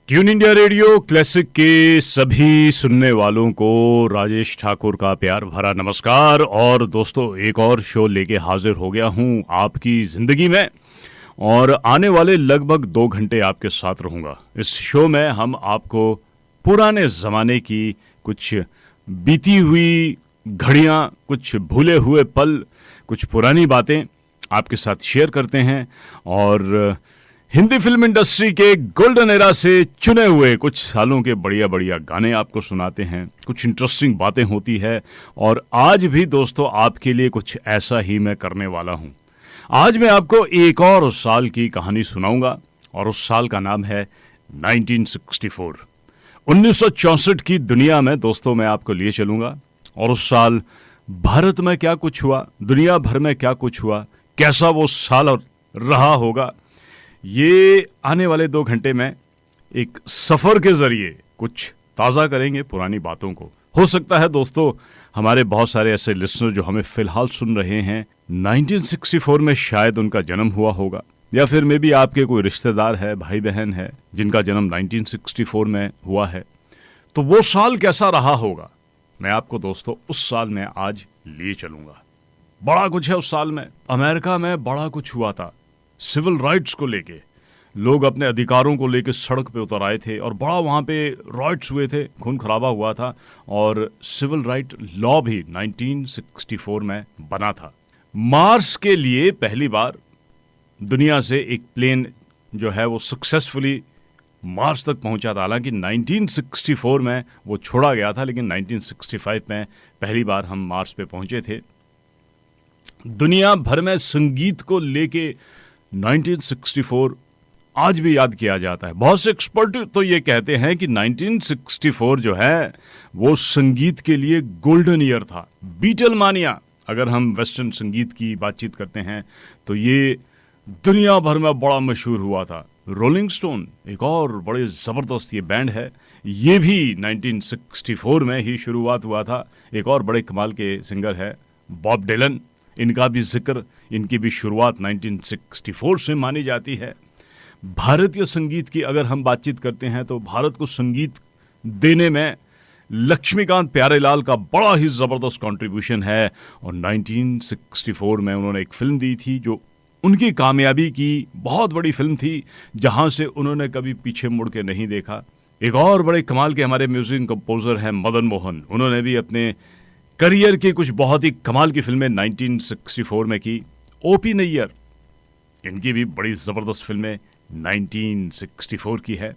Tune India radio classic के सभी सुनने वालों को राजेश ठाकुर का प्यार भरा नमस्कार। और दोस्तों, एक और शो लेके हाजिर हो गया हूं आपकी ज़िंदगी में, और आने वाले लगभग 2 घंटे आपके साथ रहूंगा। इस शो में हम आपको पुराने ज़माने की कुछ बीती हुई घड़ियां, कुछ भूले हुए पल, कुछ पुरानी बातें आपके साथ शेयर करते हैं, और हिंदी फिल्म इंडस्ट्री के गोल्डन एरा से चुने हुए कुछ सालों के बढ़िया बढ़िया गाने आपको सुनाते हैं। कुछ इंटरेस्टिंग बातें होती है, और आज भी दोस्तों आपके लिए कुछ ऐसा ही मैं करने वाला हूं। आज मैं आपको एक और साल की कहानी सुनाऊंगा, और उस साल का नाम है 1964। 1964 की दुनिया में दोस्तों मैं आपको लिए चलूंगा, और उस साल भारत में क्या कुछ हुआ, दुनिया भर में क्या कुछ हुआ, कैसा वो साल रहा होगा, ये आने वाले 2 घंटे में एक सफ़र के ज़रिए कुछ ताज़ा करेंगे पुरानी बातों को। हो सकता है दोस्तों हमारे बहुत सारे ऐसे लिसनर जो हमें फ़िलहाल सुन रहे हैं 1964 में शायद उनका जन्म हुआ होगा, या फिर मे भी आपके कोई रिश्तेदार है, भाई बहन है जिनका जन्म 1964 में हुआ है। तो वो साल कैसा रहा होगा, मैं आपको दोस्तों उस साल में आज लिए चलूँगा। बड़ा कुछ है उस साल में। अमेरिका में बड़ा कुछ हुआ था। सिविल राइट्स को लेके लोग अपने अधिकारों को लेके सड़क पे उतर आए थे, और बड़ा वहाँ पे राइट्स हुए थे, खून खराबा हुआ था, और सिविल राइट लॉ भी 1964 में बना था। मार्स के लिए पहली बार दुनिया से एक प्लेन जो है वो सक्सेसफुली मार्स तक पहुंचा था। हालांकि 1964 में वो छोड़ा गया था, लेकिन 1965 में पहली बार हम मार्स पे पहुंचे थे। दुनिया भर में संगीत को लेके 1964 आज भी याद किया जाता है। बहुत से एक्सपर्ट तो ये कहते हैं कि 1964 जो है वो संगीत के लिए गोल्डन ईयर था। बीटलमानिया, अगर हम वेस्टर्न संगीत की बातचीत करते हैं तो ये दुनिया भर में बड़ा मशहूर हुआ था। रोलिंग स्टोन एक और बड़े ज़बरदस्त ये बैंड है, ये भी 1964 में ही शुरुआत हुआ था। एक और बड़े कमाल के सिंगर है बॉब डिलन, इनका भी जिक्र, इनकी भी शुरुआत 1964 से मानी जाती है। भारतीय संगीत की अगर हम बातचीत करते हैं तो भारत को संगीत देने में लक्ष्मीकांत प्यारेलाल का बड़ा ही ज़बरदस्त कंट्रीब्यूशन है, और 1964 में उन्होंने एक फिल्म दी थी जो उनकी कामयाबी की बहुत बड़ी फिल्म थी, जहां से उन्होंने कभी पीछे मुड़ के नहीं देखा। एक और बड़े कमाल के हमारे म्यूजिक कंपोजर हैं मदन मोहन, उन्होंने भी अपने करियर की कुछ बहुत ही कमाल की फिल्में 1964 में की। ओपी नैयर, इनकी भी बड़ी ज़बरदस्त फिल्में 1964 की है।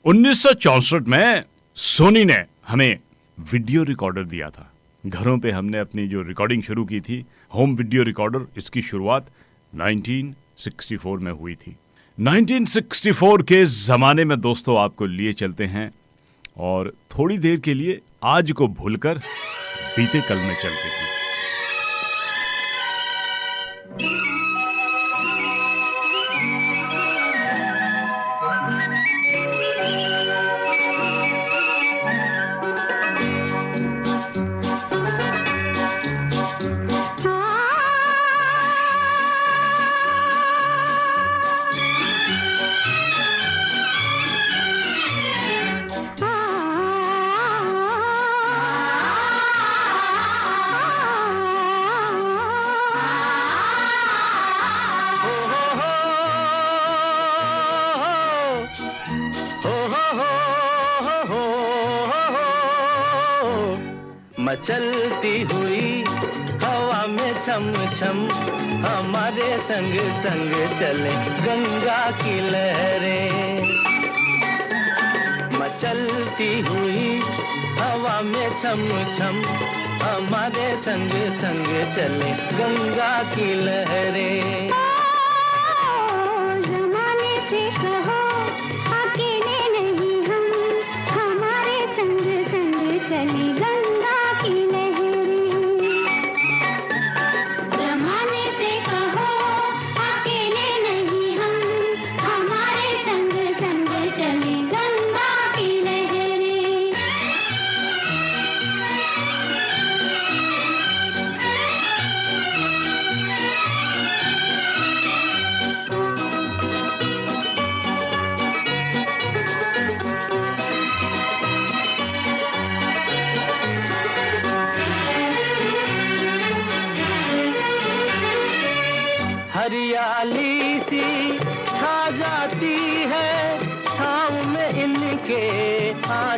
1964 में सोनी ने हमें वीडियो रिकॉर्डर दिया था। घरों पे हमने अपनी जो रिकॉर्डिंग शुरू की थी, होम वीडियो रिकॉर्डर, इसकी शुरुआत 1964 में हुई थी। 1964 के ज़माने में दोस्तों आपको लिए चलते हैं, और थोड़ी देर के लिए आज को भूलकर बीते कल में चलते हैं। मचलती हुई हवा में छम छम हमारे संग संग चले गंगा की लहरें। मचलती हुई हवा में छम छम हमारे संग संग चले गंगा की लहरें। ज़माने से कहो अकेले नहीं हम, हमारे संग संग चली गंगा की लहरें। ज़माने से कहो अकेले नहीं हम, हमारे संग संग चली गंगा की लहरें।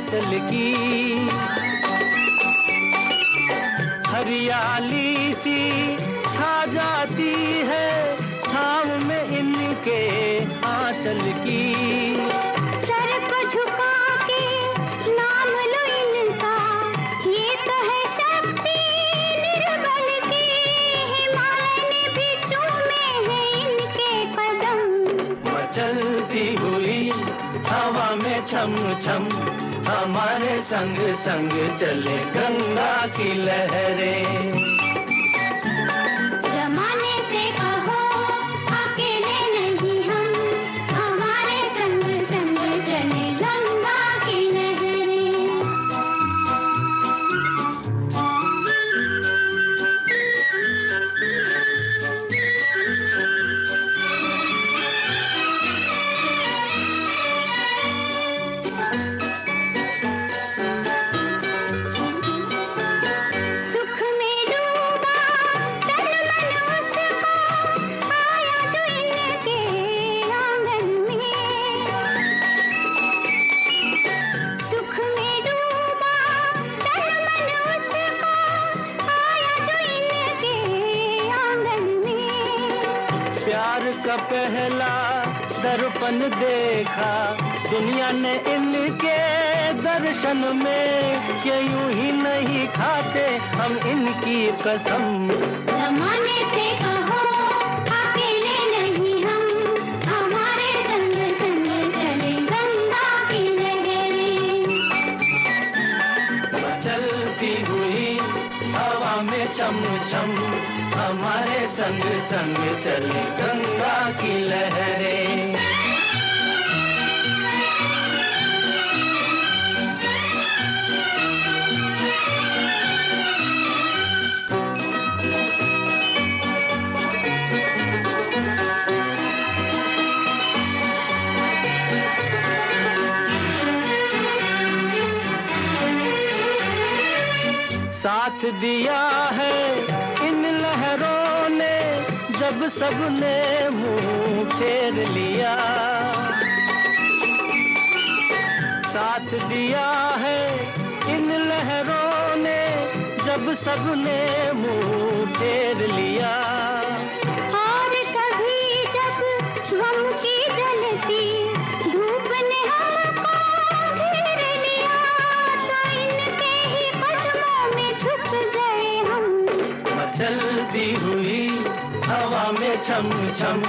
आंचल की हरियाली सी छा जाती है छाँव में इनके आंचल की। सर को झुका के नाम लो इनका, ये तो है शक्ति निर्बल की। हिमालय ने भी चूमे हैं इनके कदम। मचलती हुई हवा में छम छम हमारे संग संग चले गंगा की लहरें। जमाने से कहो अकेले नहीं हम, हमारे संग संग चले गंगा की लहरें। सुख में डूबा तन मन उसका, आया जो इनके आंगन में। सुख में डूबा तन मन उसका, आया जो इनके आंगन में। प्यार का पहला दर्पण देखा दुनिया ने इनके दर्शन में। ये यूं ही नहीं खाते हम इनकी कसम। जमाने से कहो अकेले नहीं हम, हमारे संग संग चले गंगा की लहरें। मचलती हुई हवा में छम छम हमारे संग संग चले गंगा की लहरें। साथ दिया है इन लहरों ने जब सबने मुंह फेर लिया। साथ दिया है इन लहरों ने जब सबने मुंह फेर लिया। और कभी जब गम की जलती धूप ने हमको घेर लिया, तो इनके ही कदमों में झुक गए हम। मचलती हुई हवा में छम छम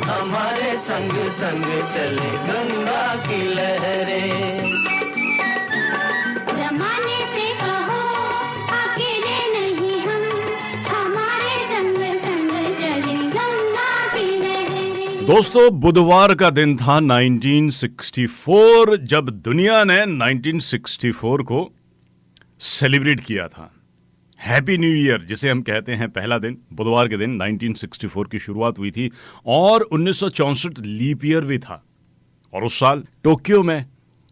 हमारे संग संग चले गंगा की लहरें। जमाने से कहो अकेले नहीं हम, हमारे संग संग चले गंगा की लहरें। दोस्तों, बुधवार का दिन था 1964 जब दुनिया ने 1964 को सेलिब्रेट किया था। हैप्पी न्यू ईयर जिसे हम कहते हैं, पहला दिन बुधवार के दिन 1964 की शुरुआत हुई थी और 1964 लीप ईयर भी था। और उस साल टोक्यो में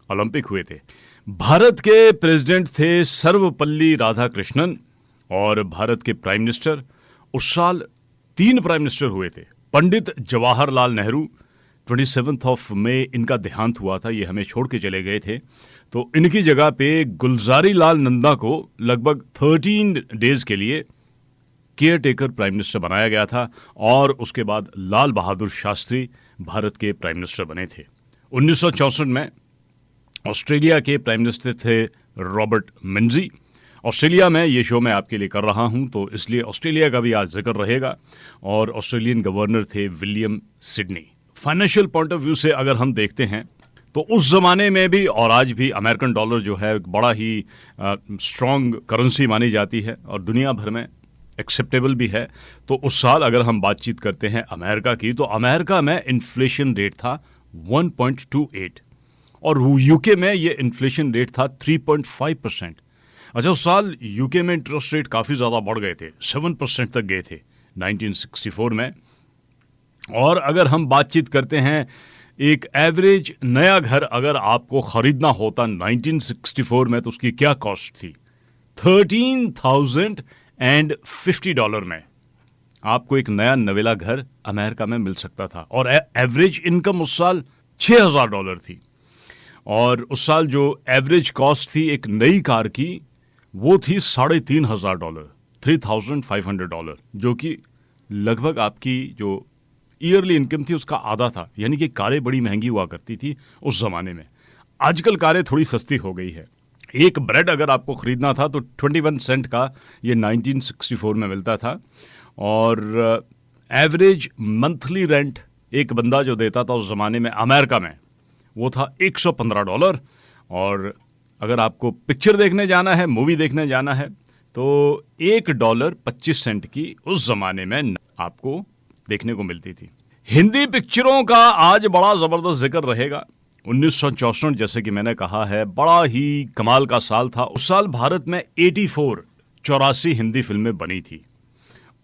ओलंपिक हुए थे। भारत के प्रेसिडेंट थे सर्वपल्ली राधाकृष्णन और भारत के प्राइम मिनिस्टर, उस साल 3 प्राइम मिनिस्टर हुए थे। पंडित जवाहरलाल नेहरू, 27 ऑफ मई इनका देहांत हुआ था, ये हमें छोड़ के चले गए थे। तो इनकी जगह पे गुलजारी लाल नंदा को लगभग 13 डेज के लिए केयर टेकर प्राइम मिनिस्टर बनाया गया था और उसके बाद लाल बहादुर शास्त्री भारत के प्राइम मिनिस्टर बने थे। 1964 में ऑस्ट्रेलिया के प्राइम मिनिस्टर थे रॉबर्ट मिंजी। ऑस्ट्रेलिया में ये शो मैं आपके लिए कर रहा हूं, तो इसलिए ऑस्ट्रेलिया का भी आज जिक्र रहेगा। और ऑस्ट्रेलियन गवर्नर थे William Sydney. Financial point of view से अगर हम देखते हैं तो उस ज़माने में भी और आज भी अमेरिकन डॉलर जो है बड़ा ही स्ट्रॉन्ग करेंसी मानी जाती है और दुनिया भर में एक्सेप्टेबल भी है। तो उस साल अगर हम बातचीत करते हैं अमेरिका की, तो अमेरिका में इन्फ्लेशन रेट था 1.28 और यूके में ये इन्फ्लेशन रेट था 3.5%। अच्छा, उस साल यूके में इंटरेस्ट रेट काफ़ी ज़्यादा बढ़ गए थे, 7% तक गए थे 1964 में। और अगर हम बातचीत करते हैं एक एवरेज नया घर अगर आपको ख़रीदना होता 1964 में तो उसकी क्या कॉस्ट थी? $13,050 में आपको एक नया नवेला घर अमेरिका में मिल सकता था और एवरेज इनकम उस साल $6,000 थी। और उस साल जो एवरेज कॉस्ट थी एक नई कार की वो थी $3,500, $3,500, जो कि लगभग आपकी जो ईयरली इनकम थी उसका आधा था। यानी कि कारें बड़ी महंगी हुआ करती थी उस जमाने में। आजकल कारें थोड़ी सस्ती हो गई है। एक ब्रेड अगर आपको खरीदना था तो 21 सेंट का ये 1964 में मिलता था। और एवरेज मंथली रेंट एक बंदा जो देता था उस ज़माने में अमेरिका में वो था $115। और अगर आपको पिक्चर देखने जाना है, मूवी देखने जाना है, तो $1.25 की उस ज़माने में आपको देखने को मिलती थी। हिंदी पिक्चरों का आज बड़ा ज़बरदस्त जिक्र रहेगा। 1964 जैसे कि मैंने कहा है बड़ा ही कमाल का साल था। उस साल भारत में 84 हिंदी फिल्में बनी थी।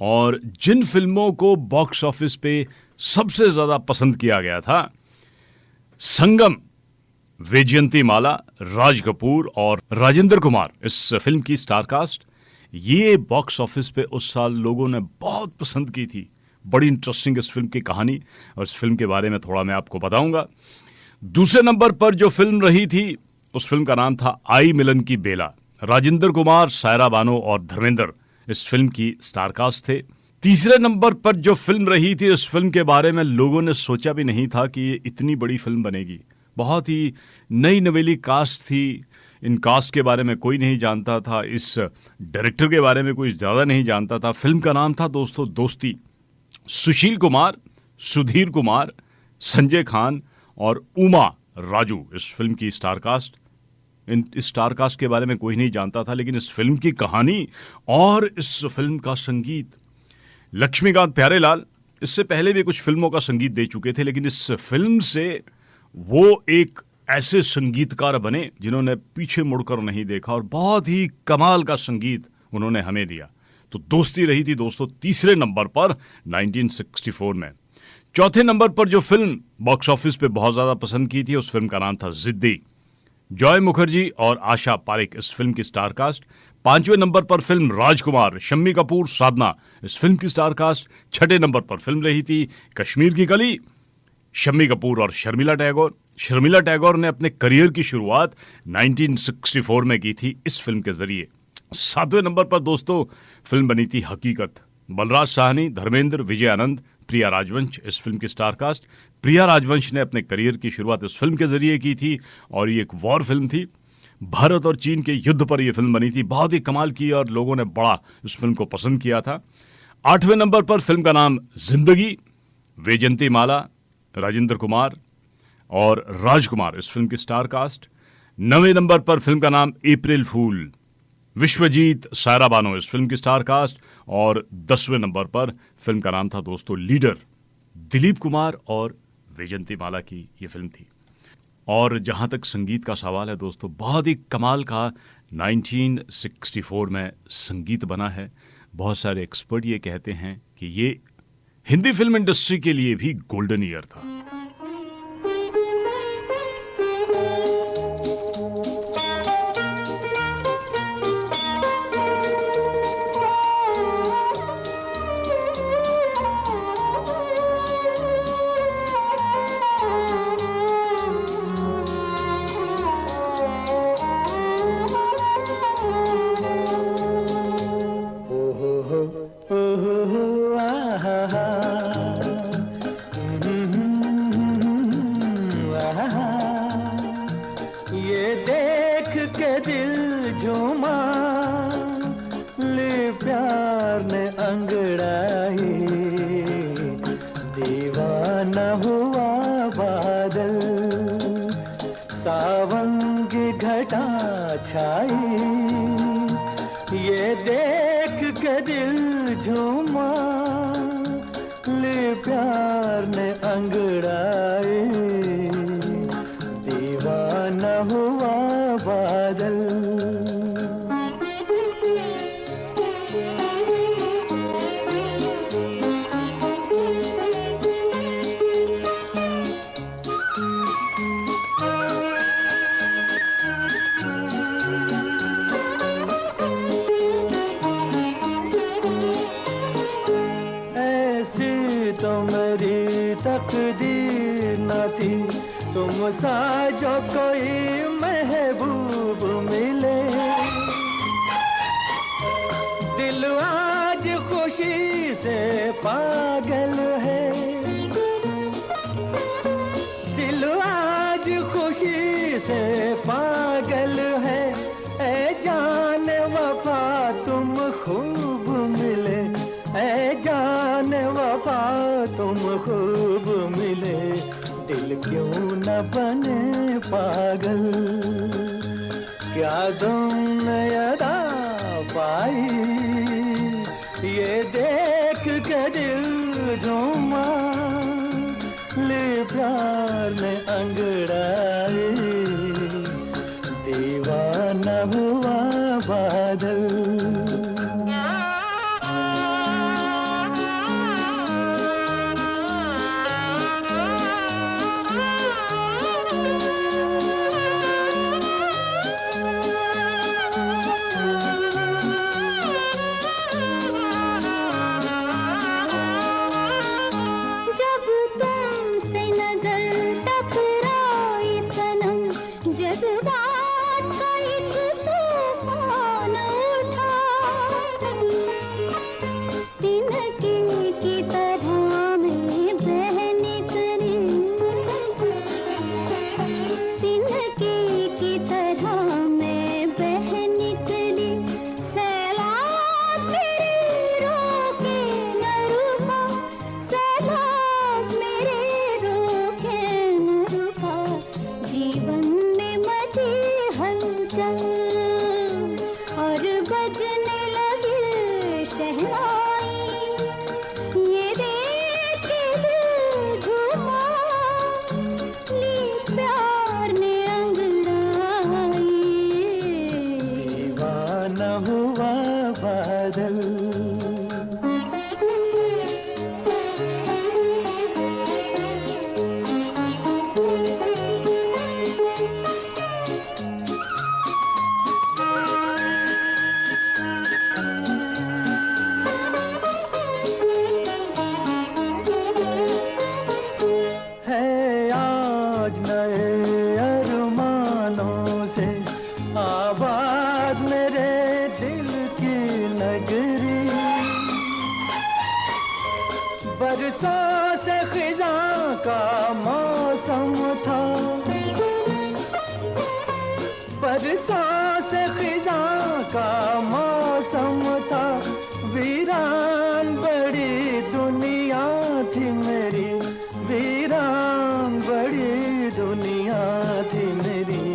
और जिन फिल्मों को बॉक्स ऑफिस पे सबसे ज़्यादा पसंद किया गया था, संगम, वैजयंती माला, राज कपूर और राजेंद्र कुमार इस फिल्म की स्टारकास्ट, ये बॉक्स ऑफिस पे उस साल लोगों ने बहुत पसंद की थी। बड़ी इंटरेस्टिंग इस फिल्म की कहानी और इस फिल्म के बारे में थोड़ा मैं आपको बताऊंगा। दूसरे नंबर पर जो फिल्म रही थी उस फिल्म का नाम था आई मिलन की बेला। राजेंद्र कुमार, सायरा बानो और धर्मेंद्र इस फिल्म की स्टारकास्ट थे। तीसरे नंबर पर जो फिल्म रही थी, इस फिल्म के बारे में लोगों ने सोचा भी नहीं था कि ये इतनी बड़ी फिल्म बनेगी। बहुत ही नई नवेली कास्ट थी। इन कास्ट के बारे में कोई नहीं जानता था, इस डायरेक्टर के बारे में कोई ज़्यादा नहीं जानता था। फिल्म का नाम था दोस्तों दोस्ती। सुशील कुमार, सुधीर कुमार, संजय खान और उमा राजू इस फिल्म की स्टारकास्ट। इस स्टारकास्ट के बारे में कोई नहीं जानता था, लेकिन इस फिल्म की कहानी और इस फिल्म का संगीत, लक्ष्मीकांत प्यारेलाल इससे पहले भी कुछ फिल्मों का संगीत दे चुके थे, लेकिन इस फिल्म से वो एक ऐसे संगीतकार बने जिन्होंने पीछे मुड़कर नहीं देखा और बहुत ही कमाल का संगीत उन्होंने हमें दिया। तो दोस्ती रही थी दोस्तों तीसरे नंबर पर 1964 में। चौथे नंबर पर जो फिल्म बॉक्स ऑफिस पे बहुत ज़्यादा पसंद की थी, उस फिल्म का नाम था जिद्दी। जॉय मुखर्जी और आशा पारेख इस फिल्म की स्टारकास्ट। पांचवें नंबर पर फिल्म राजकुमार, शम्मी कपूर, साधना इस फिल्म की स्टारकास्ट। छठे नंबर पर फिल्म रही थी कश्मीर की कली, शम्मी कपूर और शर्मिला टैगोर। शर्मिला टैगोर ने अपने करियर की शुरुआत 1964 में की थी इस फिल्म के जरिए। सातवें नंबर पर दोस्तों फिल्म बनी थी हकीकत। बलराज साहनी, धर्मेंद्र, विजय आनंद, प्रिया राजवंश इस फिल्म की स्टारकास्ट। प्रिया राजवंश ने अपने करियर की शुरुआत इस फिल्म के जरिए की थी और ये एक वॉर फिल्म थी। भारत और चीन के युद्ध पर यह फिल्म बनी थी। बहुत ही कमाल की और लोगों ने बड़ा इस फिल्म को पसंद किया था। आठवें नंबर पर फिल्म का नाम जिंदगी। वैजयंती माला, राजेंद्र कुमार और राजकुमार इस फिल्म की स्टारकास्ट। नवें नंबर पर फिल्म का नाम अप्रैल फूल। विश्वजीत, सायरा बानो इस फिल्म की स्टारकास्ट। और 10वें नंबर पर फिल्म का नाम था दोस्तों लीडर। दिलीप कुमार और वैजयंती माला की ये फिल्म थी। और जहाँ तक संगीत का सवाल है दोस्तों, बहुत ही कमाल का 1964 में संगीत बना है। बहुत सारे एक्सपर्ट ये कहते हैं कि ये हिंदी फिल्म इंडस्ट्री के लिए भी गोल्डन ईयर था। ये देख के दिल झूमा, ले प्यार ने अंगड़ाई, दीवाना हुआ बादल, सावन की घटा छाई। ये देख के दिल झूमा, ले प्यार ने अंगड़ाई, दीवाना हुआ बादल। ऐसी तो मेरी तकदीर न थी, तुम सा जो कोई महबूब मिले। दिल आज खुशी से पागल है, दिल आज खुशी से पागल है। ऐ जान वफा तुम खूब मिले, ऐ जान वफा तुम खूब मिले। दिल क्यों न बने पागल, क्या तुमने अदा पाई, ये देख के दिल झूमा, ले प्यार में अंगड़ाई, दीवाना हुआ बादल। जब तुमसे नजर टकराई सनम, जज्बात का एक तूफान उठा। तिनके की तरह मैं बह निकली, तिनके की तरह मैं बह निकली। सैलाब मेरे रोके न रुका, सैलाब मेरे रोके न रुका। जीवन में मची हलचल और बजने लगी शहनाई, ये देख के दिल झूमा, ली प्यार ने अंगड़ाई, दीवाना हुआ बादल। है आज नए अरमानों से आबाद मेरे दिल की नगरी। बरसों से खिज़ां का मौसम था, बरसों से खिज़ां का मौसम था। वीरान बड़ी दुनिया थी मेरी, वीरान बड़ी दुनिया थी मेरी।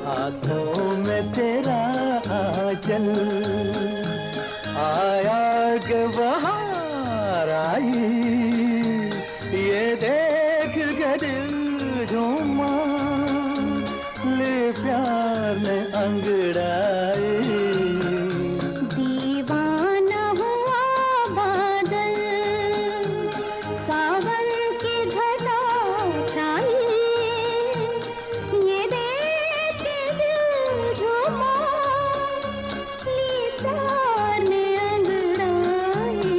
हाथों में तेरा आंचल आया के बहार आई, ये देख के दिल झूमा, ले प्यार में अंगड़ाई, दीवाना हुआ बादल। सावन की घटा छाई, ये देख के दिल झूमा, ली प्यार ने अंगड़ाई,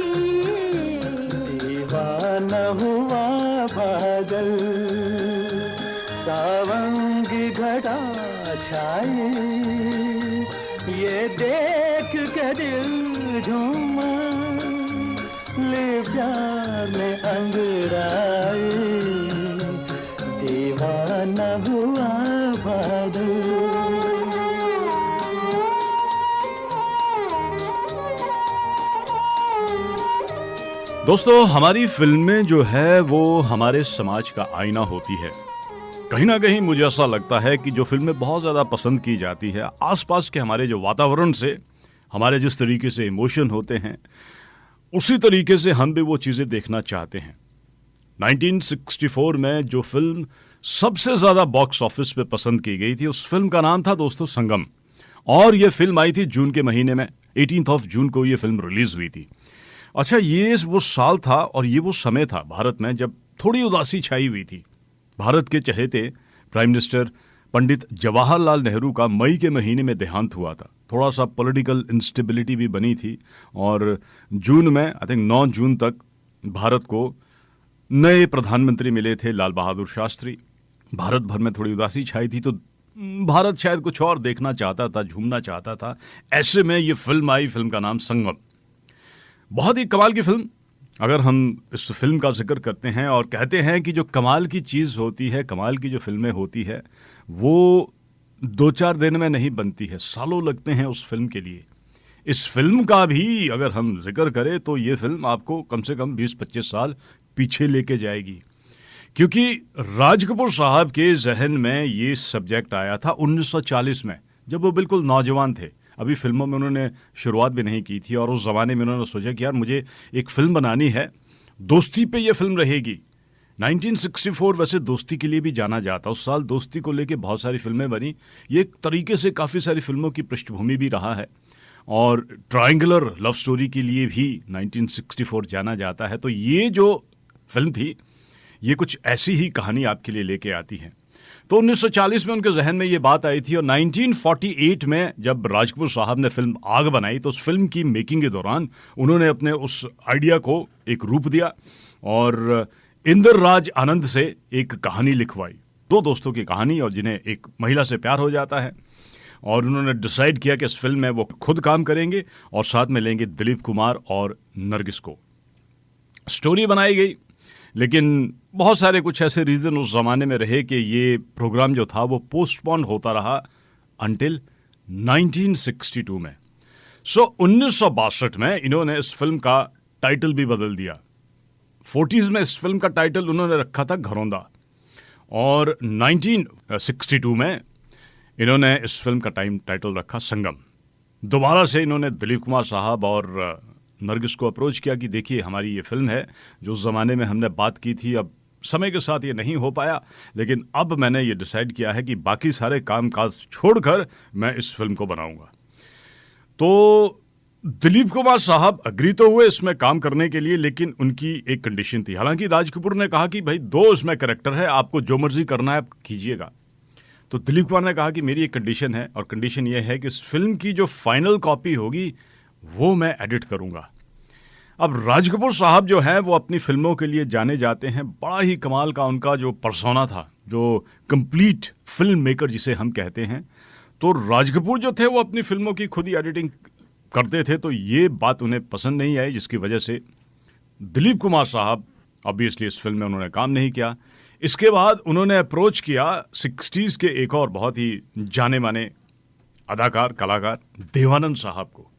दीवाना हुआ बादल। सावन की घटा छाई, ये देख के दिल झूमा, ले प्यार में अंगड़ाई, दीवाना हुआ बादल। दोस्तों, हमारी फिल्में जो है वो हमारे समाज का आईना होती है। कहीं ना कहीं मुझे ऐसा लगता है कि जो फिल्में बहुत ज़्यादा पसंद की जाती है, आसपास के हमारे जो वातावरण से हमारे जिस तरीके से इमोशन होते हैं, उसी तरीके से हम भी वो चीज़ें देखना चाहते हैं। 1964 में जो फिल्म सबसे ज़्यादा बॉक्स ऑफिस पे पसंद की गई थी, उस फिल्म का नाम था दोस्तों संगम। और ये फिल्म आई थी जून के महीने में, 18 जून को ये फिल्म रिलीज़ हुई थी। अच्छा, ये वो साल था और ये वो समय था भारत में जब थोड़ी उदासी छाई हुई थी। भारत के चहेते प्राइम मिनिस्टर पंडित जवाहरलाल नेहरू का मई के महीने में देहांत हुआ था। थोड़ा सा पॉलिटिकल इंस्टेबिलिटी भी बनी थी और जून में, आई थिंक 9 जून तक भारत को नए प्रधानमंत्री मिले थे, लाल बहादुर शास्त्री। भारत भर में थोड़ी उदासी छाई थी, तो भारत शायद कुछ और देखना चाहता था, झूमना चाहता था। ऐसे में ये फिल्म आई, फिल्म का नाम संगम। बहुत ही कमाल की फिल्म। अगर हम इस फिल्म का जिक्र करते हैं और कहते हैं कि जो कमाल की चीज़ होती है, कमाल की जो फिल्में होती है, वो 2-4 दिन में नहीं बनती है, सालों लगते हैं उस फिल्म के लिए। इस फिल्म का भी अगर हम जिक्र करें तो ये फिल्म आपको कम से कम 20-25 साल पीछे लेके जाएगी, क्योंकि राज कपूर साहब के जहन में ये सब्जेक्ट आया था 1940 में, जब वो बिल्कुल नौजवान थे। अभी फिल्मों में उन्होंने शुरुआत भी नहीं की थी, और उस ज़माने में उन्होंने सोचा कि यार मुझे एक फ़िल्म बनानी है, दोस्ती पे ये फिल्म रहेगी। 1964 वैसे दोस्ती के लिए भी जाना जाता, उस साल दोस्ती को लेके बहुत सारी फिल्में बनी। ये एक तरीके से काफ़ी सारी फिल्मों की पृष्ठभूमि भी रहा है, और ट्रायंगुलर लव स्टोरी के लिए भी 1964 जाना जाता है। तो ये जो फिल्म थी, ये कुछ ऐसी ही कहानी आपके लिए लेके आती है। तो 1940 में उनके जहन में ये बात आई थी, और 1948 में जब राज कपूर साहब ने फिल्म आग बनाई, तो उस फिल्म की मेकिंग के दौरान उन्होंने अपने उस आइडिया को एक रूप दिया और इंदिर राज आनंद से एक कहानी लिखवाई, दो दोस्तों की कहानी, और जिन्हें एक महिला से प्यार हो जाता है। और उन्होंने डिसाइड किया कि इस फिल्म में वो खुद काम करेंगे और साथ में लेंगे दिलीप कुमार और नरगिस को। स्टोरी बनाई गई, लेकिन बहुत सारे कुछ ऐसे रीज़न उस ज़माने में रहे कि ये प्रोग्राम जो था वो पोस्टपोन होता रहा अंटिल 1962 में। 1962 में इन्होंने इस फिल्म का टाइटल भी बदल दिया। 40s में इस फिल्म का टाइटल उन्होंने रखा था घरौंदा, और 1962 में इन्होंने इस फिल्म का टाइटल रखा संगम। दोबारा से इन्होंने दिलीप कुमार साहब और नरगिस को अप्रोच किया कि देखिए हमारी ये फिल्म है, जो उस ज़माने में हमने बात की थी, अब समय के साथ ये नहीं हो पाया, लेकिन अब मैंने ये डिसाइड किया है कि बाकी सारे काम काज छोड़कर मैं इस फिल्म को बनाऊंगा। तो दिलीप कुमार साहब अग्री तो हुए इसमें काम करने के लिए, लेकिन उनकी एक कंडीशन थी। हालांकि राज कपूर ने कहा कि भाई 2 इसमें कैरेक्टर है, आपको जो मर्जी करना है आप कीजिएगा। तो दिलीप कुमार ने कहा कि मेरी एक कंडीशन है, और कंडीशन ये है कि इस फिल्म की जो फाइनल कॉपी होगी वो मैं एडिट करूंगा। अब राज कपूर साहब जो हैं वो अपनी फिल्मों के लिए जाने जाते हैं, बड़ा ही कमाल का उनका जो पर्सोना था, जो कंप्लीट फिल्म मेकर जिसे हम कहते हैं। तो राज कपूर जो थे वो अपनी फिल्मों की खुद ही एडिटिंग करते थे, तो ये बात उन्हें पसंद नहीं आई, जिसकी वजह से दिलीप कुमार साहब ऑब्वियसली इस फिल्म में उन्होंने काम नहीं किया। इसके बाद उन्होंने अप्रोच किया 60s के एक और बहुत ही जाने माने अदाकार कलाकार देवानंद साहब को।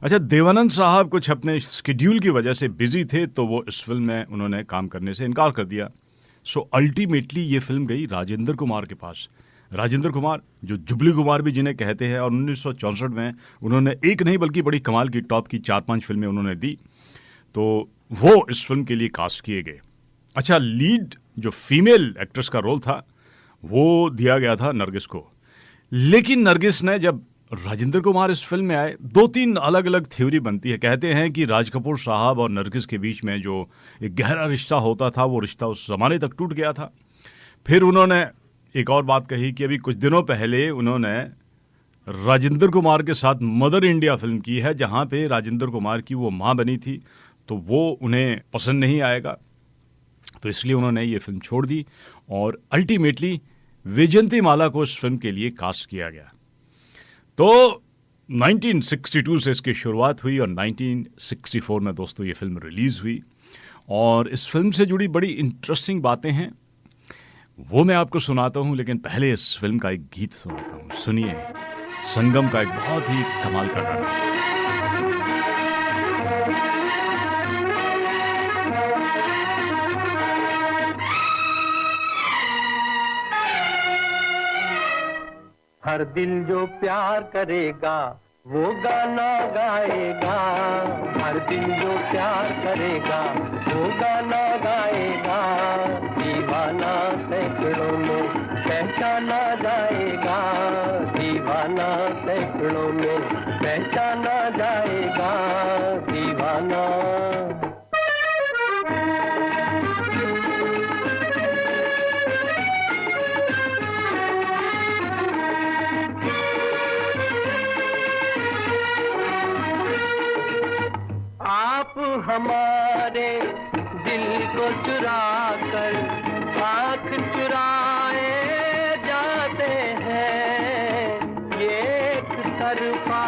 अच्छा, देवानंद साहब कुछ अपने शेड्यूल की वजह से बिजी थे, तो वो इस फिल्म में उन्होंने काम करने से इनकार कर दिया। सो अल्टीमेटली ये फिल्म गई राजेंद्र कुमार के पास। राजेंद्र कुमार, जो जुबली कुमार भी जिन्हें कहते हैं, और 1964 में उन्होंने एक नहीं बल्कि बड़ी कमाल की टॉप की 4-5 फिल्में उन्होंने दी, तो वो इस फिल्म के लिए कास्ट किए गए। अच्छा, लीड जो फीमेल एक्ट्रेस का रोल था वो दिया गया था नरगिस को, लेकिन नरगिस ने, जब राजेंद्र कुमार इस फिल्म में आए, 2-3 अलग अलग थ्योरी बनती है। कहते हैं कि राज कपूर साहब और नरगिस के बीच में जो एक गहरा रिश्ता होता था, वो रिश्ता उस ज़माने तक टूट गया था। फिर उन्होंने एक और बात कही कि अभी कुछ दिनों पहले उन्होंने राजेंद्र कुमार के साथ मदर इंडिया फिल्म की है, जहाँ पे राजेंद्र कुमार की वो माँ बनी थी, तो वो उन्हें पसंद नहीं आएगा, तो इसलिए उन्होंने ये फिल्म छोड़ दी, और अल्टीमेटली वैजयंती माला को इस फिल्म के लिए कास्ट किया गया। तो 1962 से इसकी शुरुआत हुई, और 1964 में दोस्तों ये फिल्म रिलीज़ हुई। और इस फिल्म से जुड़ी बड़ी इंटरेस्टिंग बातें हैं, वो मैं आपको सुनाता हूँ, लेकिन पहले इस फिल्म का एक गीत सुनाता हूँ। सुनिए, संगम का एक बहुत ही कमाल का गाना। हर दिल जो प्यार करेगा वो गाना गाएगा, हर दिल जो प्यार करेगा वो गाना गाएगा। दीवाना सैकड़ों में पहचाना जाएगा, दीवाना सैकड़ों में पहचाना जाएगा, दीवाना। आप हमारे दिल को चुरा कर आँख चुराए तरफा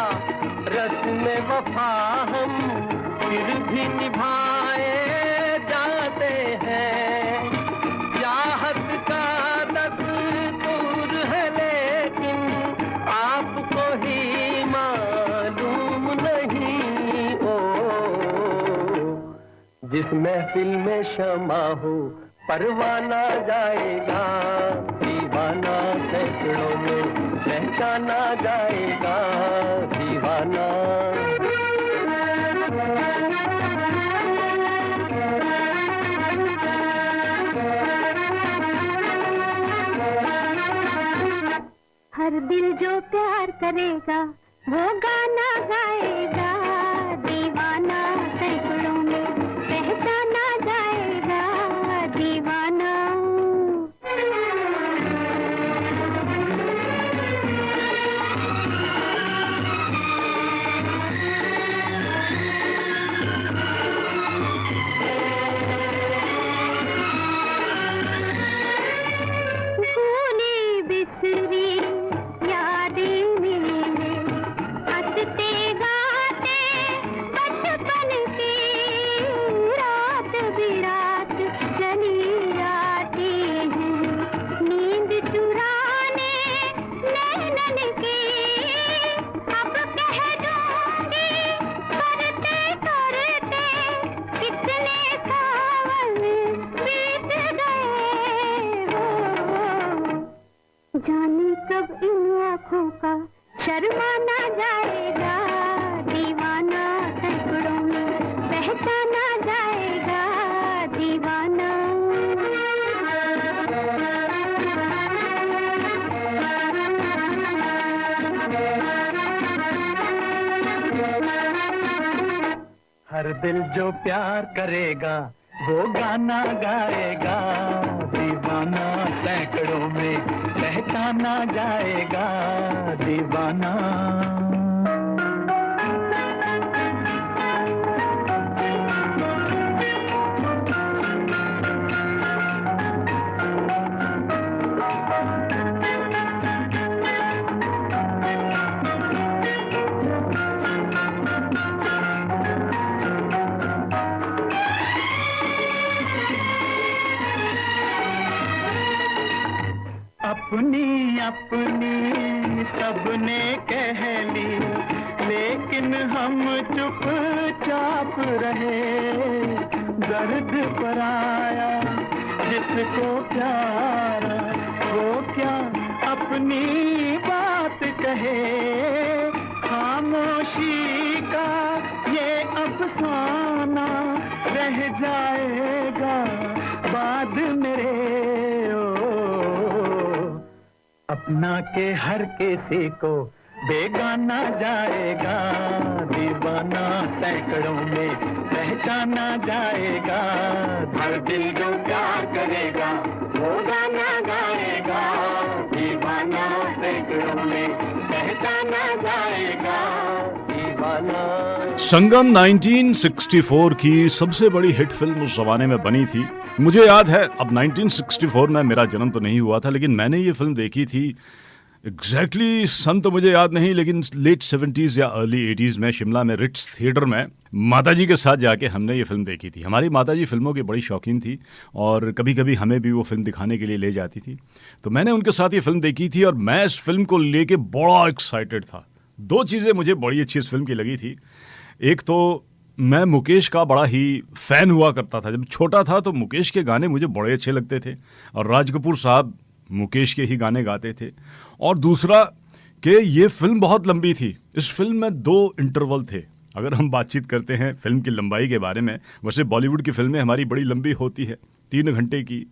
रस्म वफा हम फिर भी निभाए जाते हैं। चाहत का दस्तूर है लेकिन आपको ही मालूम नहीं। ओ जिस महफिल में शमा हो परवाना जाएगा, दीवाना सैकड़ों में पहचाना जाएगा, दीवाना। हर दिल जो प्यार करेगा वो गाना गाएगा, दीवाना सैकड़ों में पहचाना जाएगा, दीवाना। भूली बिसरी यादें मेरे, हंसते गाते बचपन की, रात बिरात चली आती है, नींद चुराने नैनन की। अब कह दूंगी करते करते कितने सावन बीत गए हो, जाने कब इन आँखों का शर्माना जाएगा, दीवाना सैकड़ों में पहचाना जाएगा, दीवाना। हर दिल जो प्यार करेगा वो गाना गाएगा, दीवाना सैकड़ों में पहचाना जाएगा, दीवाना। अपनी अपनी सबने कह ली लेकिन हम चुपचाप रहे, दर्द पर आया जिसको प्यार वो क्या अपनी बात कहे, खामोशी का ये अफसाना रह जाएगा बाद मेरे। अपना के हर किसी को बेगाना जाएगा, दीवाना सैकड़ों में पहचाना जाएगा, हर दिल जो प्यार करेगा वो गाना गाएगा, दीवाना सैकड़ों में पहचाना जाएगा, दीवाना। संगम 1964 की सबसे बड़ी हिट फिल्म उस जमाने में बनी थी। मुझे याद है, अब 1964 में मेरा जन्म तो नहीं हुआ था, लेकिन मैंने ये फिल्म देखी थी एग्जैक्टली सन तो मुझे याद नहीं, लेकिन लेट 70s या अर्ली 80s में शिमला में रिट्स थिएटर में माताजी के साथ जाके हमने ये फिल्म देखी थी। हमारी माताजी फिल्मों की बड़ी शौकीन थी और कभी कभी हमें भी वो फिल्म दिखाने के लिए ले जाती थी, तो मैंने उनके साथ ये फिल्म देखी थी और मैं इस फिल्म को लेके बड़ा एक्साइटेड था। दो चीज़ें मुझे बड़ी अच्छी इस फिल्म की लगी थी। एक तो मैं मुकेश का बड़ा ही फ़ैन हुआ करता था। जब छोटा था तो मुकेश के गाने मुझे बड़े अच्छे लगते थे और राज कपूर साहब मुकेश के ही गाने गाते थे। और दूसरा कि ये फिल्म बहुत लंबी थी। इस फिल्म में 2 इंटरवल थे। अगर हम बातचीत करते हैं फिल्म की लंबाई के बारे में, वैसे बॉलीवुड की फिल्में हमारी बड़ी लंबी होती है 3 घंटे की,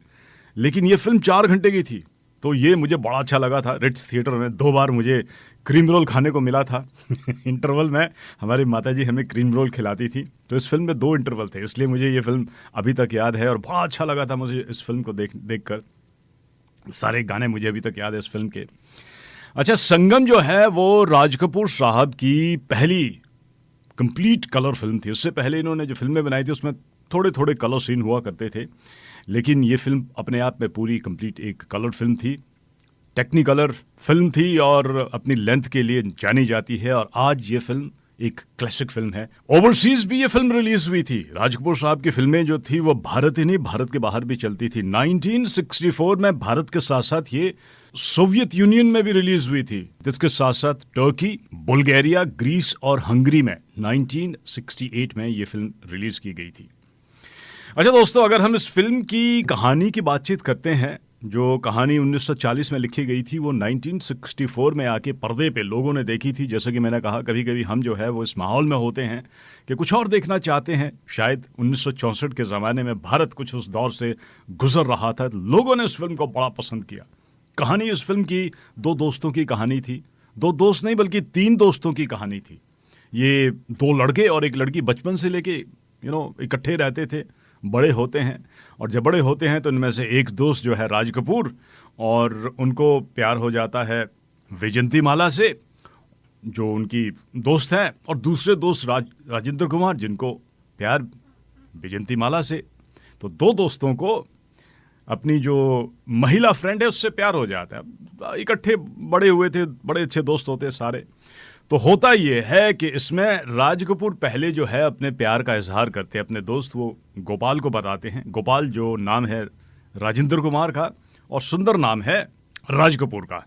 लेकिन ये फिल्म 4 घंटे की थी। तो ये मुझे बड़ा अच्छा लगा था। रिट्स थिएटर में 2 बार मुझे क्रीम रोल खाने को मिला था इंटरवल में हमारी माताजी हमें क्रीम रोल खिलाती थी। तो इस फिल्म में 2 इंटरवल थे, इसलिए मुझे ये फिल्म अभी तक याद है और बड़ा अच्छा लगा था मुझे इस फिल्म को देख कर। सारे गाने मुझे अभी तक याद है इस फिल्म के। अच्छा, संगम जो है वो राज कपूर साहब की पहली कंप्लीट कलर फिल्म थी। उससे पहले इन्होंने जो फिल्में बनाई थी उसमें थोड़े थोड़े कलर सीन हुआ करते थे, लेकिन ये फिल्म अपने आप में पूरी कंप्लीट एक कलर फिल्म थी। टेक्निकलर फिल्म थी और अपनी लेंथ के लिए जानी जाती है, और आज ये फिल्म एक क्लासिक फिल्म है। ओवरसीज भी ये फिल्म रिलीज हुई थी। राज कपूर साहब की फिल्में जो थी वो भारत ही नहीं, भारत के बाहर भी चलती थी। 1964 में भारत के साथ साथ ये सोवियत यूनियन में भी रिलीज हुई थी, जिसके साथ साथ टर्की, बुल्गारिया, ग्रीस और हंगरी में 1968 में ये फिल्म रिलीज की गई थी। अच्छा दोस्तों, अगर हम इस फिल्म की कहानी की बातचीत करते हैं, जो कहानी 1940 में लिखी गई थी वो 1964 में आके पर्दे पे लोगों ने देखी थी। जैसे कि मैंने कहा, कभी कभी हम जो है वो इस माहौल में होते हैं कि कुछ और देखना चाहते हैं। शायद 1964 के ज़माने में भारत कुछ उस दौर से गुजर रहा था, लोगों ने इस फिल्म को बड़ा पसंद किया। कहानी इस फिल्म की दो दोस्तों की कहानी थी। दो दोस्त नहीं बल्कि तीन दोस्तों की कहानी थी। ये दो लड़के और एक लड़की बचपन से लेके इकट्ठे रहते थे, बड़े होते हैं, और जब बड़े होते हैं तो इनमें से एक दोस्त जो है राज कपूर, और उनको प्यार हो जाता है वैजयंती माला से जो उनकी दोस्त है, और दूसरे दोस्त राजेंद्र कुमार जिनको प्यार वैजयंती माला से। तो दो दोस्तों को अपनी जो महिला फ्रेंड है उससे प्यार हो जाता है। इकट्ठे बड़े हुए थे, बड़े अच्छे दोस्त होते सारे। तो होता ये है कि इसमें राज कपूर पहले जो है अपने प्यार का इजहार करते हैं अपने दोस्त वो गोपाल को बताते हैं। गोपाल जो नाम है राजेंद्र कुमार का, और सुंदर नाम है राज कपूर का,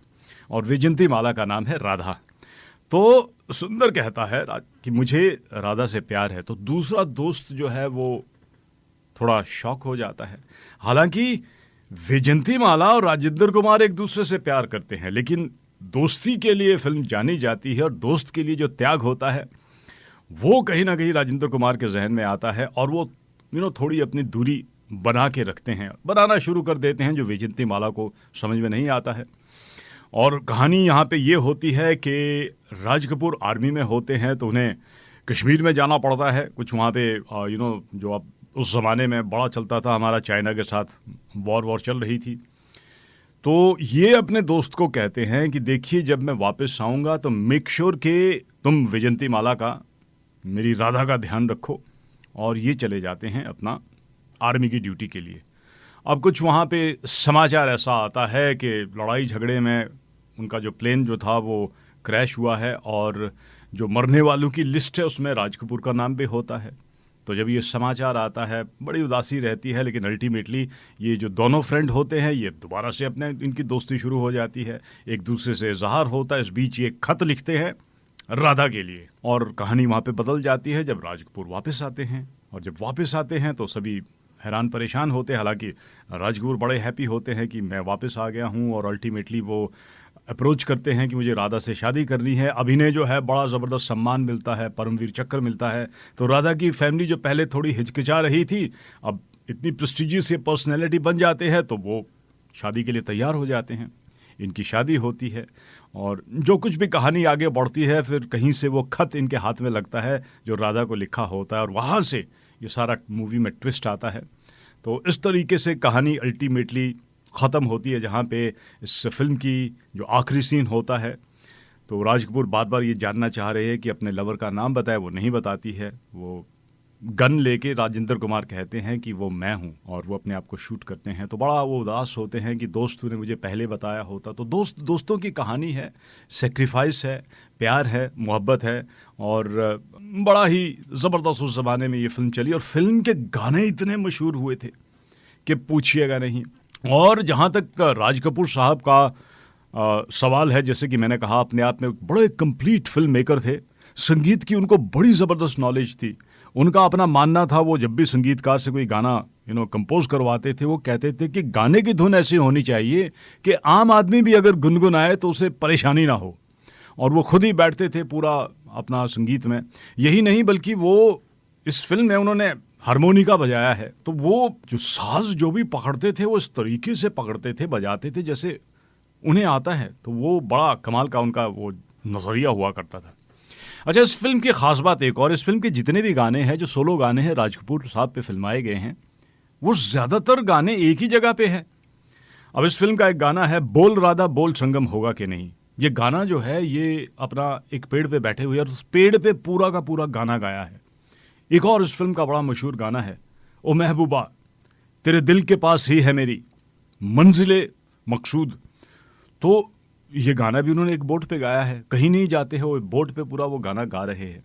और वैजयंती माला का नाम है राधा। तो सुंदर कहता है कि मुझे राधा से प्यार है, तो दूसरा दोस्त जो है वो थोड़ा शॉक हो जाता है। हालांकि वैजयंती माला और राजेंद्र कुमार एक दूसरे से प्यार करते हैं, लेकिन दोस्ती के लिए फिल्म जानी जाती है, और दोस्त के लिए जो त्याग होता है वो कहीं ना कहीं राजेंद्र कुमार के जहन में आता है, और वो थोड़ी अपनी दूरी बना के रखते हैं, बनाना शुरू कर देते हैं, जो वैजयंती माला को समझ में नहीं आता है। और कहानी यहाँ पे ये होती है कि राज कपूर आर्मी में होते हैं, तो उन्हें कश्मीर में जाना पड़ता है। कुछ वहाँ पे जो अब उस ज़माने में बड़ा चलता था, हमारा चाइना के साथ वॉर चल रही थी। तो ये अपने दोस्त को कहते हैं कि देखिए, जब मैं वापस आऊँगा तो मेक श्योर कि तुम वैजयंती माला का, मेरी राधा का ध्यान रखो। और ये चले जाते हैं अपना आर्मी की ड्यूटी के लिए। अब कुछ वहाँ पे समाचार ऐसा आता है कि लड़ाई झगड़े में उनका जो प्लेन जो था वो क्रैश हुआ है, और जो मरने वालों की लिस्ट है उसमें राज कपूर का नाम भी होता है। तो जब ये समाचार आता है बड़ी उदासी रहती है, लेकिन अल्टीमेटली ये जो दोनों फ्रेंड होते हैं ये दोबारा से अपने इनकी दोस्ती शुरू हो जाती है, एक दूसरे से इजहार होता है। इस बीच ये खत लिखते हैं राधा के लिए, और कहानी वहाँ पे बदल जाती है जब राज कपूर वापस आते हैं। और जब वापस आते हैं तो सभी हैरान परेशान होते हैं। हालांकि राज कपूर बड़े हैप्पी होते हैं कि मैं वापस आ गया हूँ, और अल्टीमेटली वो अप्रोच करते हैं कि मुझे राधा से शादी करनी है। अभिनय जो है बड़ा ज़बरदस्त सम्मान मिलता है, परमवीर चक्र मिलता है। तो राधा की फैमिली जो पहले थोड़ी हिचकिचा रही थी, अब इतनी प्रेस्टिजियस ये पर्सनैलिटी बन जाते हैं तो वो शादी के लिए तैयार हो जाते हैं। इनकी शादी होती है, और जो कुछ भी कहानी आगे बढ़ती है, फिर कहीं से वो खत इनके हाथ में लगता है जो राधा को लिखा होता है, और वहाँ से ये सारा मूवी में ट्विस्ट आता है। तो इस तरीके से कहानी अल्टीमेटली ख़त्म होती है, जहाँ पे इस फिल्म की जो आखिरी सीन होता है तो राज कपूर बार बार ये जानना चाह रहे हैं कि अपने लवर का नाम बताए, वो नहीं बताती है। वो गन लेके राजेंद्र कुमार कहते हैं कि वो मैं हूँ, और वो अपने आप को शूट करते हैं। तो बड़ा वो उदास होते हैं कि दोस्त ने मुझे पहले बताया होता। तो दोस्तों की कहानी है, सेक्रीफाइस है, प्यार है, मोहब्बत है, और बड़ा ही ज़बरदस्त उस ज़माने में ये फिल्म चली। और फिल्म के गाने इतने मशहूर हुए थे कि पूछिएगा नहीं। और जहाँ तक राज कपूर साहब का सवाल है, जैसे कि मैंने कहा, अपने आप में बड़े कंप्लीट फिल्म मेकर थे। संगीत की उनको बड़ी ज़बरदस्त नॉलेज थी। उनका अपना मानना था, वो जब भी संगीतकार से कोई गाना कंपोज करवाते थे, वो कहते थे कि गाने की धुन ऐसी होनी चाहिए कि आम आदमी भी अगर गुनगुनाए तो उसे परेशानी ना हो। और वो खुद ही बैठते थे पूरा अपना संगीत में। यही नहीं बल्कि वो इस फिल्म में उन्होंने हारमोनिका बजाया है। तो वो जो साज जो भी पकड़ते थे वो इस तरीके से पकड़ते थे, बजाते थे जैसे उन्हें आता है। तो वो बड़ा कमाल का उनका वो नज़रिया हुआ करता था। अच्छा, इस फिल्म की ख़ास बात एक और, इस फिल्म के जितने भी गाने हैं, जो सोलो गाने हैं राज कपूर साहब पे फिल्माए गए हैं, वो ज़्यादातर गाने एक ही जगह पे हैं। अब इस फिल्म का एक गाना है, बोल राधा बोल संगम होगा कि नहीं। ये गाना जो है ये अपना एक पेड़ पे बैठे हुए और उस पेड़ पे पूरा का पूरा गाना गाया है। एक और इस फिल्म का बड़ा मशहूर गाना है, ओ महबूबा तेरे दिल के पास ही है मेरी मंजिले मकसूद। तो ये गाना भी उन्होंने एक बोट पे गाया है, कहीं नहीं जाते हैं वो बोट पे पूरा वो गाना गा रहे हैं।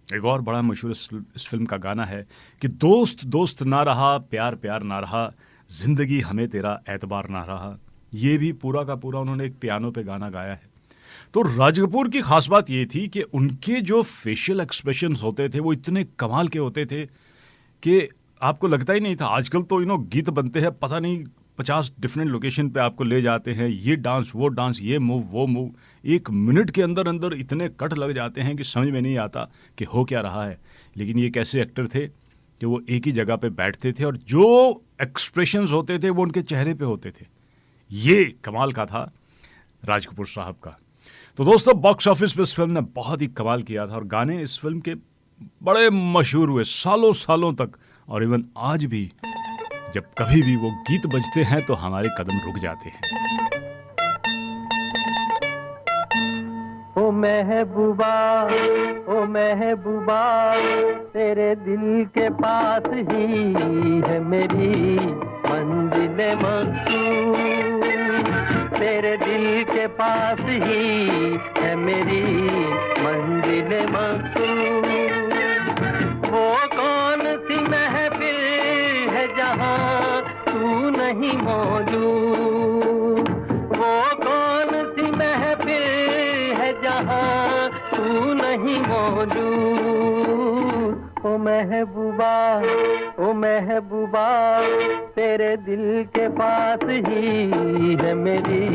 एक और बड़ा मशहूर इस फिल्म का गाना है कि दोस्त दोस्त ना रहा, प्यार प्यार ना रहा, जिंदगी हमें तेरा एतबार ना रहा। ये भी पूरा का पूरा उन्होंने एक पियानो पे गाना गाया है। तो राज कपूर की खास बात ये थी कि उनके जो फेशियल एक्सप्रेशंस होते थे वो इतने कमाल के होते थे कि आपको लगता ही नहीं था। आजकल तो गीत बनते हैं, पता नहीं 50 डिफरेंट लोकेशन पे आपको ले जाते हैं, ये डांस वो डांस, ये मूव वो मूव, 1 मिनट के अंदर अंदर इतने कट लग जाते हैं कि समझ में नहीं आता कि हो क्या रहा है। लेकिन ये कैसे एक्टर थे कि वो एक ही जगह पे बैठते थे और जो एक्सप्रेशंस होते थे वो उनके चेहरे पे होते थे। ये कमाल का था राज कपूर साहब का। तो दोस्तों, बॉक्स ऑफिस पे इस फिल्म ने बहुत ही कमाल किया था और गाने इस फिल्म के बड़े मशहूर हुए सालों सालों तक। और इवन आज भी जब कभी भी वो गीत बजते हैं तो हमारे कदम रुक जाते हैं। ओ महबूबा, ओ महबूबा, तेरे दिल के पास ही है मेरी मंजिल मकसूद। तेरे दिल के पास ही है मेरी मंजिल मकसूद। वो कौन सी महफिल है जहाँ तू नहीं मौजूद। वो कौन सी महफिल है जहाँ तू नहीं मौजूद। ओ महबूबा, ओ महबूबा, तेरे दिल के पास ही है मेरी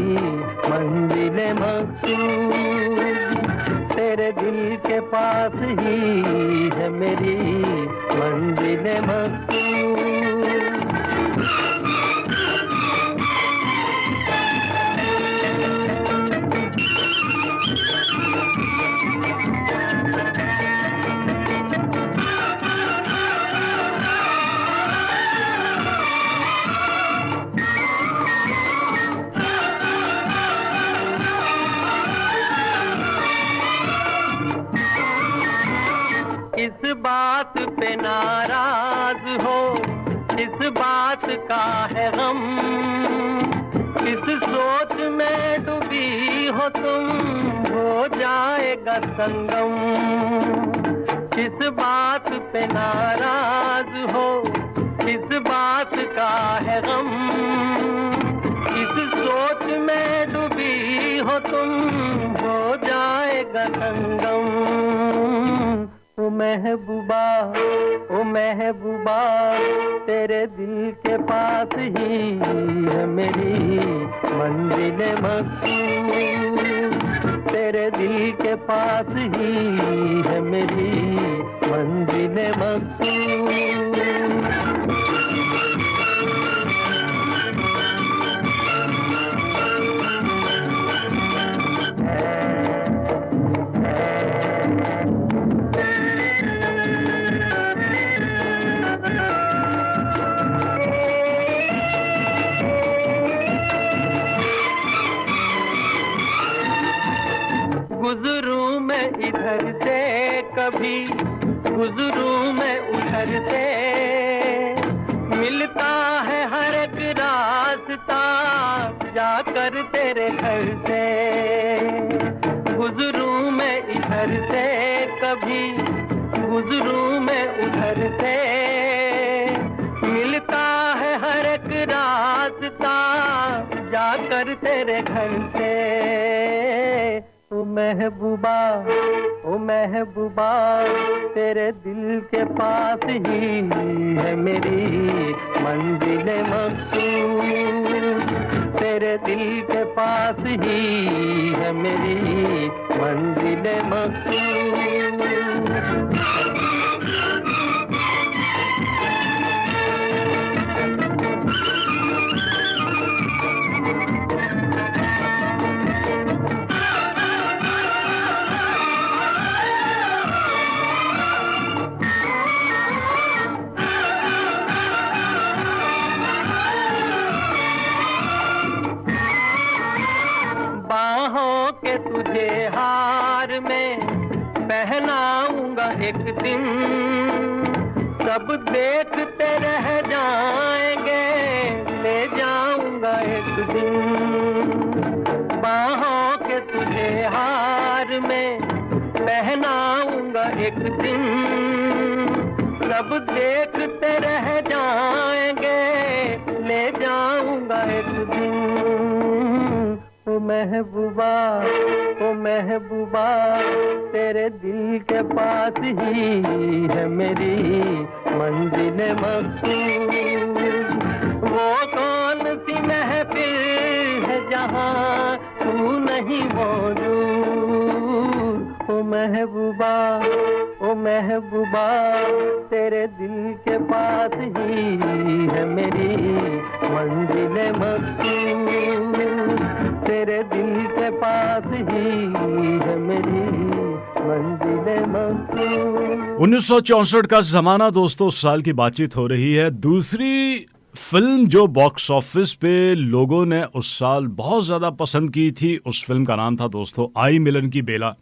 मंजिल मकसूद। तेरे दिल के पास ही है मेरी मंजिल मकसूद। इस बात पे नाराज हो, इस बात का है गम, इस सोच में डूबी हो तुम, हो जाएगा संगम। इस बात पे नाराज हो, इस बात का है गम, इस सोच में डूबी हो तुम, हो जाएगा संगम। ओ महबूबा, ओ महबूबा, तेरे दिल के पास ही है मेरी मंजिल मकसूद। तेरे दिल के पास ही है मेरी मंजिल मकसूद। गुजरूं मैं इधर से कभी, गुजरूं मैं उधर से, मिलता है हर एक रास्ता जाकर तेरे घर से। गुजरूं मैं इधर से कभी, गुजरूं मैं उधर से, मिलता है हर एक रास्ता जाकर तेरे घर से। ओ महबूबा, ओ महबूबा, तेरे दिल के पास ही है मेरी मंजिल मकसूद। तेरे दिल के पास ही है मेरी मंजिल मकसूद। बाहों के तुझे हार में पहनाऊंगा एक दिन, सब देखते रह जाएंगे ले जाऊंगा एक दिन। सिर में पहनाऊंगा एक दिन, सब देखते रह जाएंगे, ले जाऊंगा एक दिन। ओ महबूबा, ओ महबूबा, तेरे दिल के पास ही है मेरी मंजिल मकसूद। वो कौन सी महफिल है जहाँ तू नहीं मौजूद। ओ महबूबा, ओ महबूबा, तेरे दिल के पास ही है मेरी मंजिल मकसूद। तेरे दिल के पास ही है मेरी मंजिल मकसूद। 1964 का जमाना दोस्तों, उस साल की बातचीत हो रही है। दूसरी फिल्म जो बॉक्स ऑफिस पे लोगों ने उस साल बहुत ज़्यादा पसंद की थी, उस फिल्म का नाम था दोस्तों आई मिलन की बेला।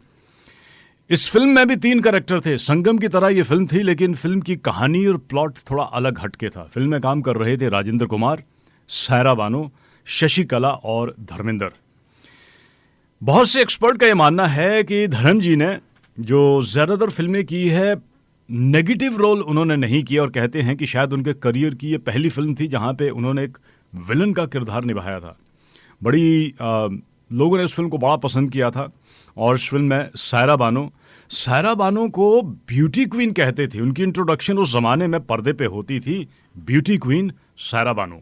इस फिल्म में भी 3 कैरेक्टर थे। संगम की तरह ये फिल्म थी, लेकिन फिल्म की कहानी और प्लॉट थोड़ा अलग हटके था। फिल्म में काम कर रहे थे राजेंद्र कुमार, सायरा बानो, शशि कला और धर्मेंद्र। बहुत से एक्सपर्ट का ये मानना है कि धर्म जी ने जो ज़्यादातर फिल्में की है, नेगेटिव रोल उन्होंने नहीं किया, और कहते हैं कि शायद उनके करियर की ये पहली फिल्म थी जहाँ पे उन्होंने एक विलन का किरदार निभाया था। बड़ी लोगों ने इस फिल्म को बड़ा पसंद किया था। और इस फिल्म में सायरा बानो को ब्यूटी क्वीन कहते थे। उनकी इंट्रोडक्शन उस ज़माने में पर्दे पे होती थी, ब्यूटी क्वीन सायरा बानो।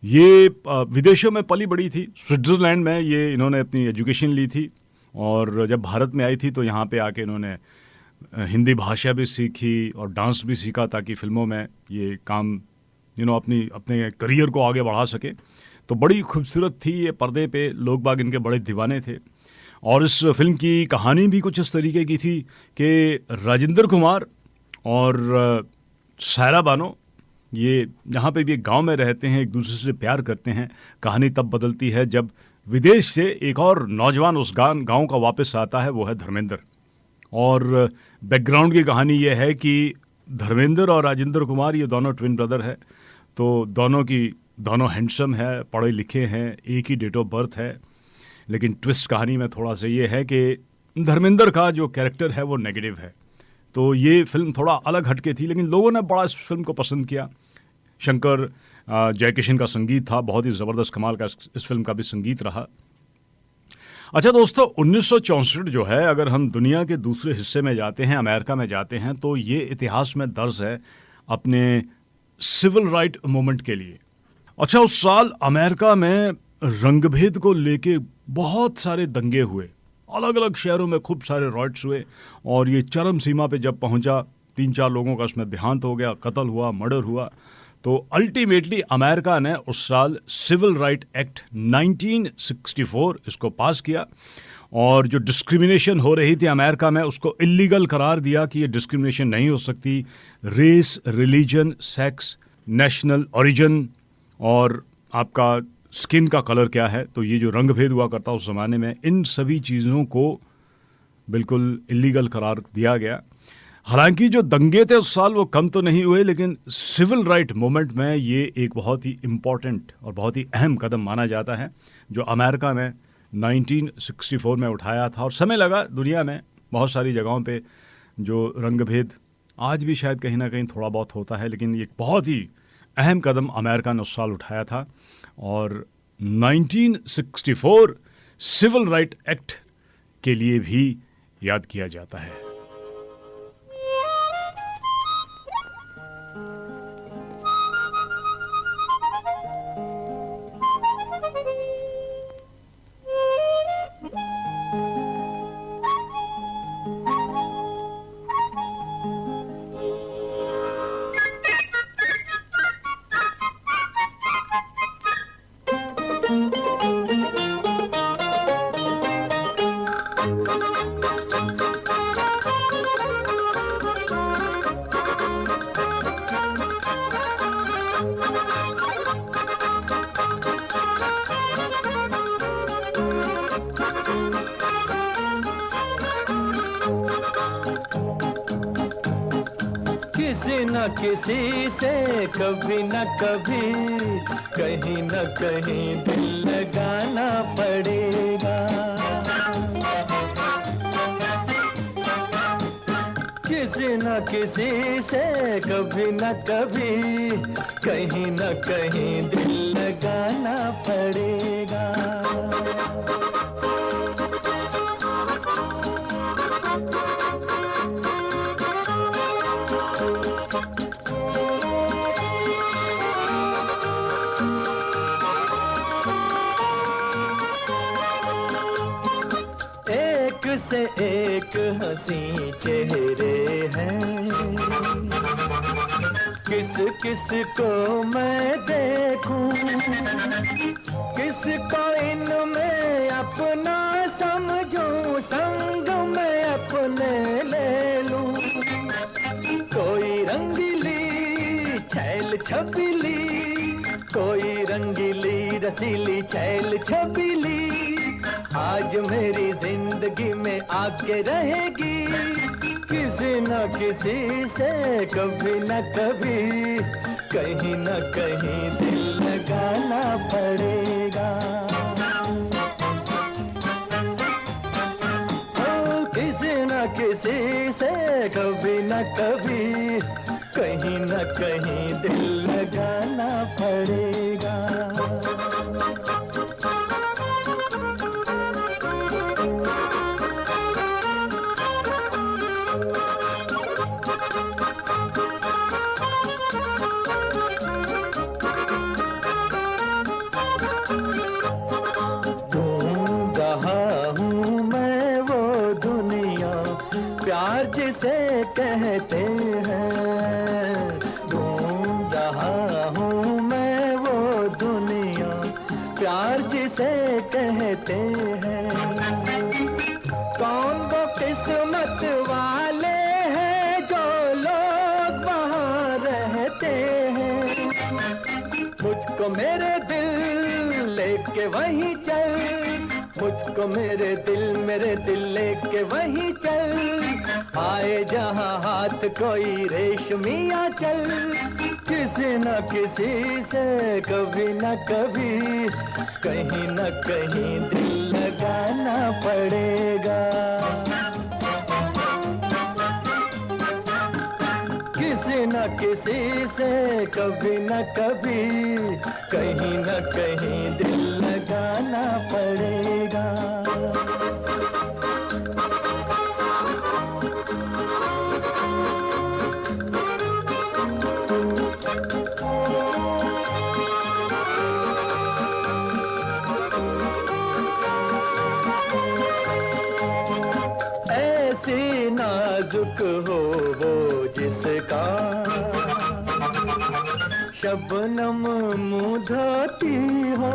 ये विदेशों में पली बड़ी थी। स्विट्ज़रलैंड में ये इन्होंने अपनी एजुकेशन ली थी, और जब भारत में आई थी तो यहाँ पे आके इन्होंने हिंदी भाषा भी सीखी और डांस भी सीखा, ताकि फिल्मों में ये काम अपने करियर को आगे बढ़ा सके। तो बड़ी खूबसूरत थी ये, पर्दे पे लोग बाग इनके बड़े दीवाने थे। और इस फिल्म की कहानी भी कुछ इस तरीके की थी कि राजेंद्र कुमार और सायरा बानो ये यहाँ पे भी एक गांव में रहते हैं, एक दूसरे से प्यार करते हैं। कहानी तब बदलती है जब विदेश से एक और नौजवान उस गांव का वापस आता है, वो है धर्मेंद्र। और बैकग्राउंड की कहानी ये है कि धर्मेंद्र और राजेंद्र कुमार ये दोनों ट्विन ब्रदर हैं। तो दोनों हैंडसम है, पढ़े लिखे हैं, एक ही डेट ऑफ बर्थ है। लेकिन ट्विस्ट कहानी में थोड़ा सा ये है कि धर्मेंद्र का जो कैरेक्टर है वो नेगेटिव है। तो ये फिल्म थोड़ा अलग हटके थी, लेकिन लोगों ने बड़ा इस फिल्म को पसंद किया। शंकर जयकिशन का संगीत था, बहुत ही ज़बरदस्त कमाल का इस फिल्म का भी संगीत रहा। अच्छा दोस्तों, 1964 जो है, अगर हम दुनिया के दूसरे हिस्से में जाते हैं, अमेरिका में जाते हैं, तो ये इतिहास में दर्ज है अपने सिविल राइट मूवमेंट के लिए। अच्छा, उस साल अमेरिका में रंगभेद को लेके बहुत सारे दंगे हुए, अलग अलग शहरों में खूब सारे राइट्स हुए, और ये चरम सीमा पे जब पहुंचा, 3-4 लोगों का इसमें देहांत हो गया, कत्ल हुआ, मर्डर हुआ। तो अल्टीमेटली अमेरिका ने उस साल सिविल राइट एक्ट 1964 इसको पास किया, और जो डिस्क्रिमिनेशन हो रही थी अमेरिका में उसको इलीगल करार दिया कि ये डिस्क्रिमिनेशन नहीं हो सकती। Race, religion, sex, national origin और आपका स्किन का कलर क्या है, तो ये जो रंग भेद हुआ करता उस ज़माने में, इन सभी चीज़ों को बिल्कुल इलीगल करार दिया गया। हालांकि जो दंगे थे उस साल वो कम तो नहीं हुए, लेकिन सिविल राइट मूवमेंट में ये एक बहुत ही इम्पॉर्टेंट और बहुत ही अहम कदम माना जाता है, जो अमेरिका में 1964 में उठाया था। और समय लगा दुनिया में बहुत सारी जगहों पे जो रंग भेद आज भी शायद कहीं ना कहीं थोड़ा बहुत होता है, लेकिन ये बहुत ही अहम कदम अमेरिका ने उस साल उठाया था। और 1964 सिविल राइट एक्ट के लिए भी याद किया जाता है। किसी न किसी से कभी न कभी कहीं न कहीं दिल लगाना पड़ेगा। किसी न किसी से कभी न कभी कहीं न कहीं दिल लगाना पड़ेगा। एक से एक हंसी चेहरे हैं, किस किस को मैं देखूं, किसको इनमें अपना समझूं, संग में अपने ले लूं। कोई रंगीली छैल छबीली, कोई रंगीली रसीली छैल छबीली आज मेरी जिंदगी में आके रहेगी। किसी न किसी से कभी न कभी कहीं न कहीं दिल लगाना पड़ेगा। ओ, किसी न किसी से कभी न कभी कहीं न कहीं दिल लगाना पड़ेगा। प्यार जिसे कहते हैं, ढूंढ रहा हूँ मैं वो दुनिया, प्यार जिसे कहते हैं। कौन वो किस्मत वाले हैं जो लोग वहाँ रहते हैं। मुझको मेरे दिल लेके वहीं चल, मुझको मेरे दिल लेके वहीं चल। आए जहाँ हाथ कोई रेशमिया चल, किसी न किसी से कभी न कभी कहीं न कहीं दिल लगाना पड़ेगा। किसी न किसी से कभी न कभी कहीं न कहीं दिल लगाना पड़ेगा। ऐसी नाजुक हो वो जिसका शबनम मुँह धोती हो,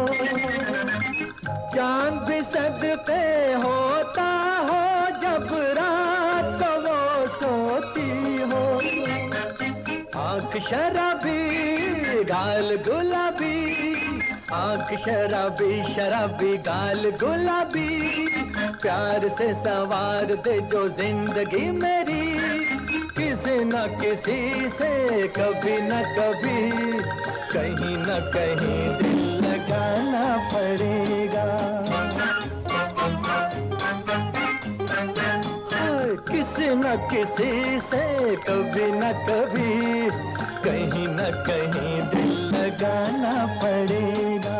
चांद भी सदके होता हो जब रात को वो सोती हो। आँख शराबी गाल गुलाबी, आँख शराबी शराबी गाल गुलाबी, प्यार से सवार दे जो जिंदगी मेरी। किसी न किसी से कभी न कभी कहीं न कहीं दिल लगाना पड़ेगा। किसी न किसी से कभी न कभी कहीं न कहीं दिल लगाना पड़ेगा।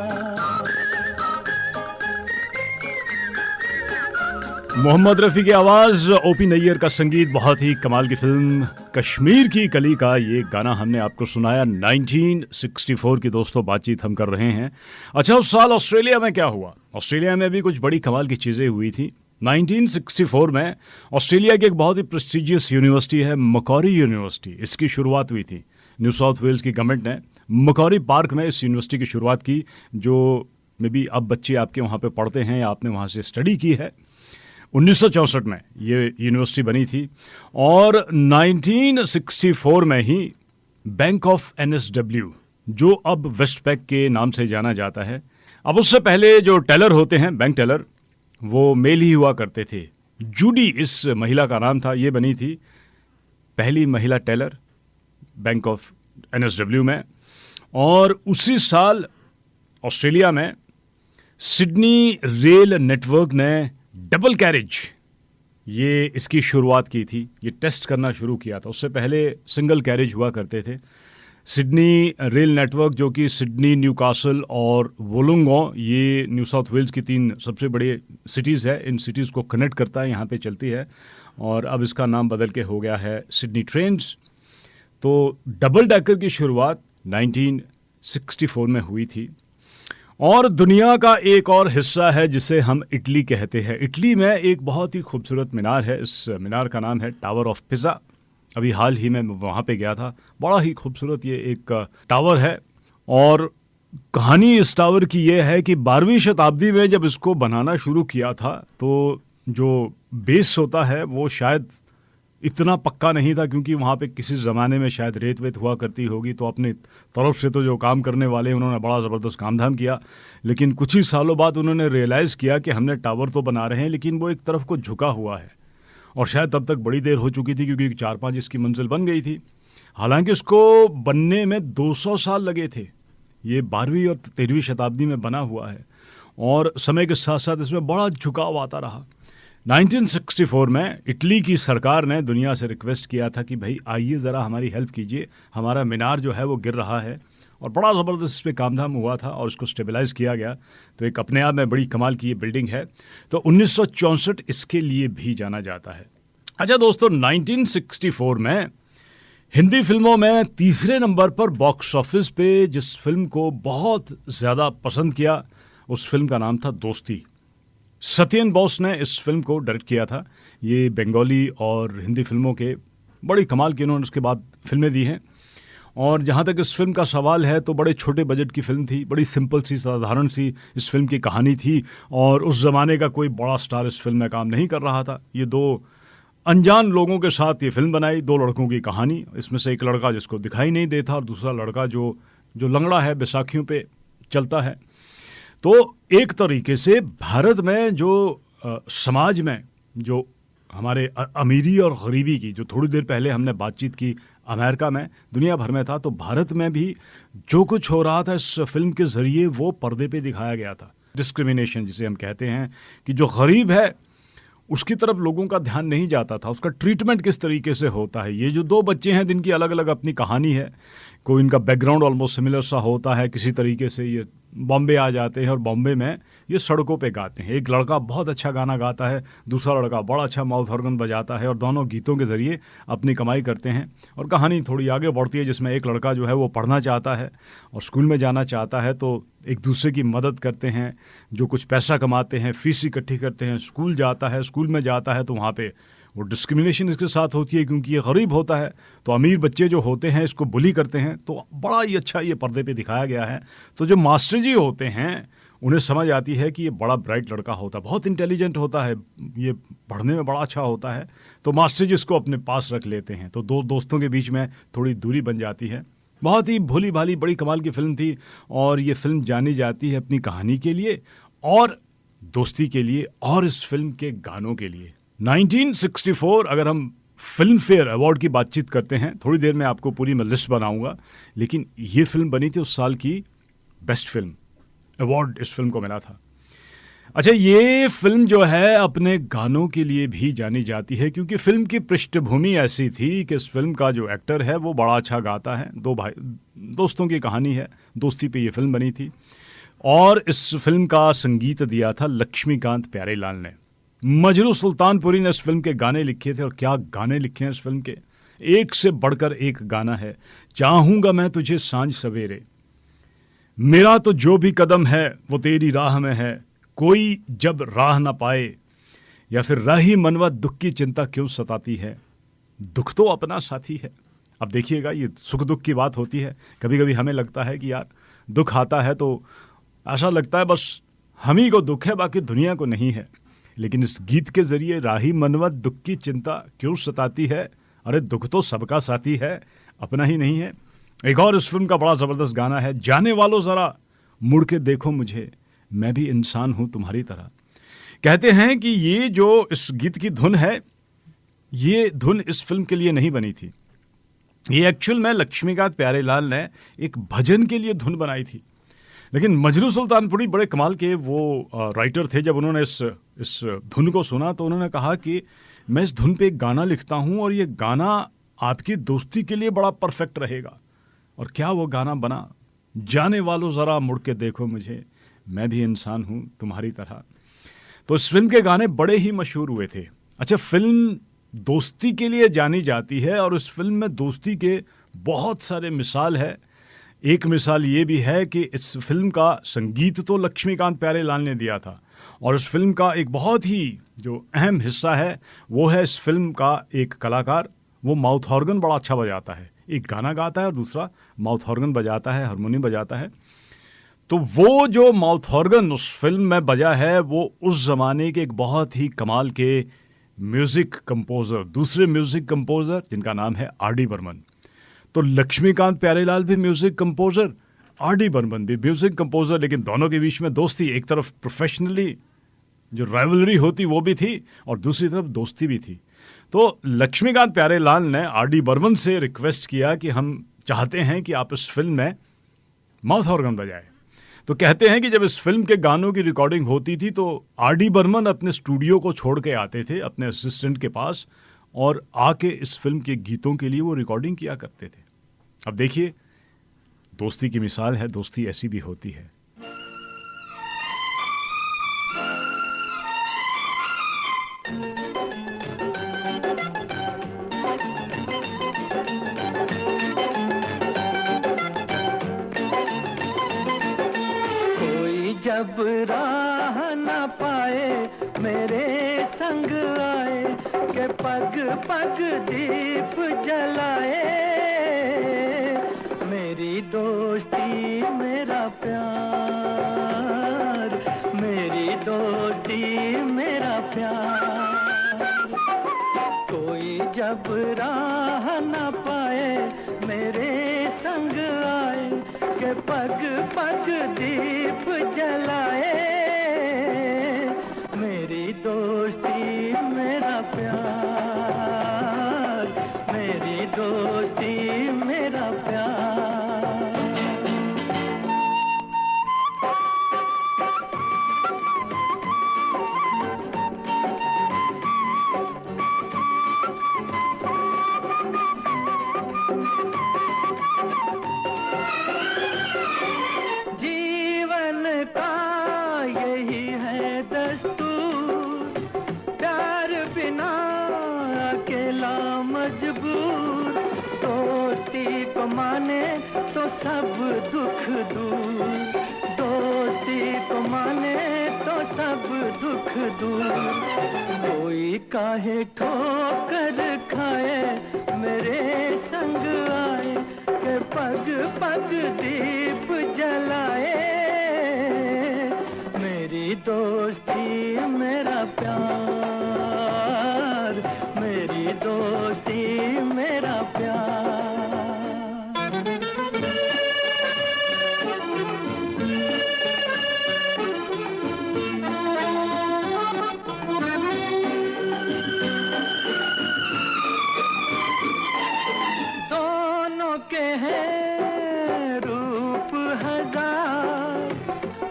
मोहम्मद रफ़ी की आवाज़, ओपी नैयर का संगीत, बहुत ही कमाल की फिल्म कश्मीर की कली का ये गाना हमने आपको सुनाया। 1964 की दोस्तों बातचीत हम कर रहे हैं। अच्छा, उस साल ऑस्ट्रेलिया में क्या हुआ? ऑस्ट्रेलिया में भी कुछ बड़ी कमाल की चीज़ें हुई थी। 1964 में ऑस्ट्रेलिया की एक बहुत ही प्रेस्टिजियस यूनिवर्सिटी है मकॉरी यूनिवर्सिटी, इसकी शुरुआत हुई थी। न्यू साउथ वेल्स की गवर्नमेंट ने मकॉरी पार्क में इस यूनिवर्सिटी की शुरुआत की, जो मे बी अब बच्चे आपके वहाँ पे पढ़ते हैं या आपने वहाँ से स्टडी की है। 1964 में ये यूनिवर्सिटी बनी थी और 1964 में ही बैंक ऑफ NSW, जो अब वेस्टपैक के नाम से जाना जाता है, अब उससे पहले जो टेलर होते हैं, बैंक टेलर, वो मेल ही हुआ करते थे। जूडी इस महिला का नाम था। ये बनी थी पहली महिला टेलर बैंक ऑफ NSW में। और उसी साल ऑस्ट्रेलिया में सिडनी रेल नेटवर्क ने डबल कैरेज ये इसकी शुरुआत की थी, ये टेस्ट करना शुरू किया था। उससे पहले सिंगल कैरेज हुआ करते थे। सिडनी रेल नेटवर्क, जो कि सिडनी, न्यूकासल और वोलोंगों, ये न्यू साउथ वेल्स की 3 सबसे बड़े सिटीज़ है, इन सिटीज़ को कनेक्ट करता है, यहाँ पे चलती है। और अब इसका नाम बदल के हो गया है सिडनी ट्रेन्स। तो डबल डेकर की शुरुआत 1964 में हुई थी। और दुनिया का एक और हिस्सा है जिसे हम इटली कहते हैं। इटली में एक बहुत ही खूबसूरत मीनार है, इस मीनार का नाम है टावर ऑफ पिज़ा। अभी हाल ही में वहाँ पे गया था, बड़ा ही खूबसूरत ये एक टावर है। और कहानी इस टावर की ये है कि 12वीं शताब्दी में जब इसको बनाना शुरू किया था तो जो बेस होता है वो शायद इतना पक्का नहीं था, क्योंकि वहाँ पे किसी ज़माने में शायद रेत वेत हुआ करती होगी। तो अपनी तरफ से तो जो काम करने वाले उन्होंने बड़ा ज़बरदस्त काम धाम किया, लेकिन कुछ ही सालों बाद उन्होंने रियलाइज़ किया कि हमने टावर तो बना रहे हैं लेकिन वो एक तरफ को झुका हुआ है। और शायद तब तक बड़ी देर हो चुकी थी, क्योंकि 4-5 इसकी मंजिल बन गई थी। हालांकि इसको बनने में 200 साल लगे थे। ये 12वीं और 13वीं शताब्दी में बना हुआ है और समय के साथ साथ इसमें बड़ा झुकाव आता रहा। 1964 में इटली की सरकार ने दुनिया से रिक्वेस्ट किया था कि भाई आइए ज़रा हमारी हेल्प कीजिए, हमारा मीनार जो है वो गिर रहा है। और बड़ा ज़बरदस्त इस पर काम धाम हुआ था और इसको स्टेबलाइज़ किया गया। तो एक अपने आप में बड़ी कमाल की ये बिल्डिंग है। तो 1964 इसके लिए भी जाना जाता है। अच्छा दोस्तों, 1964 में हिंदी फिल्मों में तीसरे नंबर पर बॉक्स ऑफिस पे जिस फिल्म को बहुत ज़्यादा पसंद किया, उस फिल्म का नाम था दोस्ती। सत्येन बोस ने इस फिल्म को डायरेक्ट किया था। ये बंगाली और हिंदी फिल्मों के बड़ी कमाल की इन्होंने उसके बाद फिल्में दी हैं। और जहाँ तक इस फिल्म का सवाल है तो बड़े छोटे बजट की फिल्म थी, बड़ी सिंपल सी साधारण सी इस फिल्म की कहानी थी। और उस ज़माने का कोई बड़ा स्टार इस फिल्म में काम नहीं कर रहा था। ये 2 अनजान लोगों के साथ ये फिल्म बनाई, 2 लड़कों की कहानी। इसमें से एक लड़का जिसको दिखाई नहीं देता और दूसरा लड़का जो लंगड़ा है, बैसाखियों पे चलता है। तो एक तरीके से भारत में जो समाज में जो हमारे अमीरी और गरीबी की, जो थोड़ी देर पहले हमने बातचीत की, अमेरिका में, दुनिया भर में था, तो भारत में भी जो कुछ हो रहा था इस फिल्म के ज़रिए वो पर्दे पे दिखाया गया था। डिस्क्रिमिनेशन जिसे हम कहते हैं, कि जो गरीब है उसकी तरफ लोगों का ध्यान नहीं जाता था, उसका ट्रीटमेंट किस तरीके से होता है। ये जो 2 बच्चे हैं जिनकी अलग अलग अपनी कहानी है, कोई इनका बैकग्राउंड ऑलमोस्ट सिमिलर सा होता है, किसी तरीके से ये बॉम्बे आ जाते हैं और बॉम्बे में ये सड़कों पे गाते हैं। एक लड़का बहुत अच्छा गाना गाता है, दूसरा लड़का बड़ा अच्छा माउथ ऑर्गन बजाता है और दोनों गीतों के ज़रिए अपनी कमाई करते हैं। और कहानी थोड़ी आगे बढ़ती है जिसमें एक लड़का जो है वो पढ़ना चाहता है और स्कूल में जाना चाहता है, तो एक दूसरे की मदद करते हैं, जो कुछ पैसा कमाते हैं, फीस इकट्ठी करते हैं, स्कूल जाता है। स्कूल में जाता है तो वहाँ पे वो डिस्क्रिमिनेशन इसके साथ होती है, क्योंकि ये गरीब होता है तो अमीर बच्चे जो होते हैं इसको बुली करते हैं। तो बड़ा ही अच्छा ये पर्दे पे दिखाया गया है। तो जो मास्टर जी होते हैं उन्हें समझ आती है कि ये बड़ा ब्राइट लड़का होता है, बहुत इंटेलिजेंट होता है, ये पढ़ने में बड़ा अच्छा होता है, तो मास्टर जी इसको अपने पास रख लेते हैं। तो 2 दोस्तों के बीच में थोड़ी दूरी बन जाती है। बहुत ही भोली भाली बड़ी कमाल की फिल्म थी। और ये फिल्म जानी जाती है अपनी कहानी के लिए और दोस्ती के लिए और इस फिल्म के गानों के लिए। 1964 अगर हम फिल्म फेयर अवार्ड की बातचीत करते हैं, थोड़ी देर में आपको पूरी मैं लिस्ट बनाऊंगा, लेकिन ये फिल्म बनी थी उस साल की बेस्ट फिल्म, अवार्ड इस फिल्म को मिला था। अच्छा, ये फिल्म जो है अपने गानों के लिए भी जानी जाती है, क्योंकि फिल्म की पृष्ठभूमि ऐसी थी कि इस फिल्म का जो एक्टर है वो बड़ा अच्छा गाता है। 2 भाई दोस्तों की कहानी है, दोस्ती पे ये फिल्म बनी थी। और इस फिल्म का संगीत दिया था लक्ष्मीकांत प्यारेलाल ने। मजरू सुल्तानपुरी ने इस फिल्म के गाने लिखे थे, और क्या गाने लिखे हैं इस फिल्म के, एक से बढ़कर एक गाना है। चाहूंगा मैं तुझे सांझ सवेरे, मेरा तो जो भी कदम है वो तेरी राह में है, कोई जब राह ना पाए, या फिर राही मनवा दुख की चिंता क्यों सताती है, दुख तो अपना साथी है। अब देखिएगा, ये सुख दुख की बात होती है। कभी कभी हमें लगता है कि यार दुख आता है तो ऐसा लगता है बस हम ही को दुख है, बाकी दुनिया को नहीं है। लेकिन इस गीत के जरिए राही मनवा दुख की चिंता क्यों सताती है, अरे दुख तो सबका साथी है, अपना ही नहीं है। एक और इस फिल्म का बड़ा ज़बरदस्त गाना है, जाने वालों ज़रा मुड़ के देखो मुझे, मैं भी इंसान हूँ तुम्हारी तरह। कहते हैं कि ये जो इस गीत की धुन है, ये धुन इस फिल्म के लिए नहीं बनी थी। ये एक्चुअल में लक्ष्मीकांत प्यारेलाल ने एक भजन के लिए धुन बनाई थी। लेकिन मजरू सुल्तानपुरी बड़े कमाल के वो राइटर थे। जब उन्होंने इस धुन को सुना तो उन्होंने कहा कि मैं इस धुन पे एक गाना लिखता हूँ और ये गाना आपकी दोस्ती के लिए बड़ा परफेक्ट रहेगा। और क्या वो गाना बना, जाने वालों ज़रा मुड़ के देखो मुझे, मैं भी इंसान हूँ तुम्हारी तरह। तो इस फिल्म के गाने बड़े ही मशहूर हुए थे। अच्छा, फिल्म दोस्ती के लिए जानी जाती है और इस फिल्म में दोस्ती के बहुत सारे मिसाल है। एक मिसाल ये भी है कि इस फिल्म का संगीत तो लक्ष्मीकांत प्यारेलाल ने दिया था और इस फिल्म का एक बहुत ही जो अहम हिस्सा है वो है इस फिल्म का एक कलाकार, वो माउथ ऑर्गन बड़ा अच्छा बजाता है। एक गाना गाता है और दूसरा माउथ ऑर्गन बजाता है, हारमोनियम बजाता है। तो वो जो माउथ ऑर्गन उस फिल्म में बजा है वो उस ज़माने के एक बहुत ही कमाल के म्यूज़िक कंपोज़र, दूसरे म्यूज़िक कंपोज़र जिनका नाम है R.D. बर्मन। तो लक्ष्मीकांत प्यारेलाल भी म्यूज़िक कंपोज़र, R.D. बर्मन भी म्यूज़िक कंपोज़र, लेकिन दोनों के बीच में दोस्ती, एक तरफ प्रोफेशनली जो राइवलरी होती वो भी थी और दूसरी तरफ दोस्ती भी थी। तो लक्ष्मीकांत प्यारेलाल ने R.D. बर्मन से रिक्वेस्ट किया कि हम चाहते हैं कि आप इस फिल्म में माउथ ऑर्गन बजाए। तो कहते हैं कि जब इस फिल्म के गानों की रिकॉर्डिंग होती थी तो R.D. बर्मन अपने स्टूडियो को छोड़ के आते थे अपने असिस्टेंट के पास और आके इस फिल्म के गीतों के लिए वो रिकॉर्डिंग किया करते थे। अब देखिए, दोस्ती की मिसाल है, दोस्ती ऐसी भी होती है। कोई जब राह न पाए मेरे संग आए के पग पग दीप जलाए। मेरी दोस्ती मेरा प्यार, मेरी दोस्ती मेरा प्यार। कोई जब राह न पाए मेरे संग आए के पग पग दीप जलाए। मेरी दोस्ती मेरा प्यार, मेरी दोस्ती मेरा प्यार। जीवन का यही है दस्तूर, प्यार बिना अकेला मजबूर। दोस्ती को माने तो सब दुख दूर, दोस्ती को माने तो सब दुख दूर। कोई काहे ठोकर खाए मेरे संग आए के पग पग दीप जलाए। मेरी दोस्ती मेरा प्यार, मेरी दोस्ती मेरा प्यार। दोनों के हैं रूप हजार,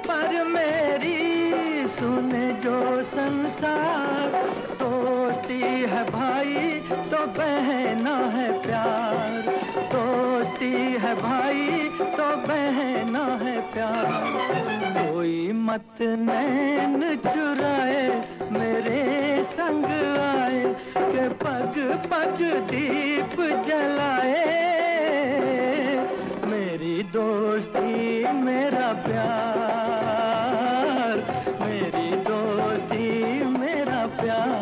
पर मेरी सुने जो संसार। दोस्ती है भाई तो बहना है प्यार, दोस्ती है भाई तो बहना है प्यार। कोई मत नैन चुराए मेरे संग आए के पग पग दीप जलाए। मेरी दोस्ती मेरा प्यार, मेरी दोस्ती मेरा प्यार।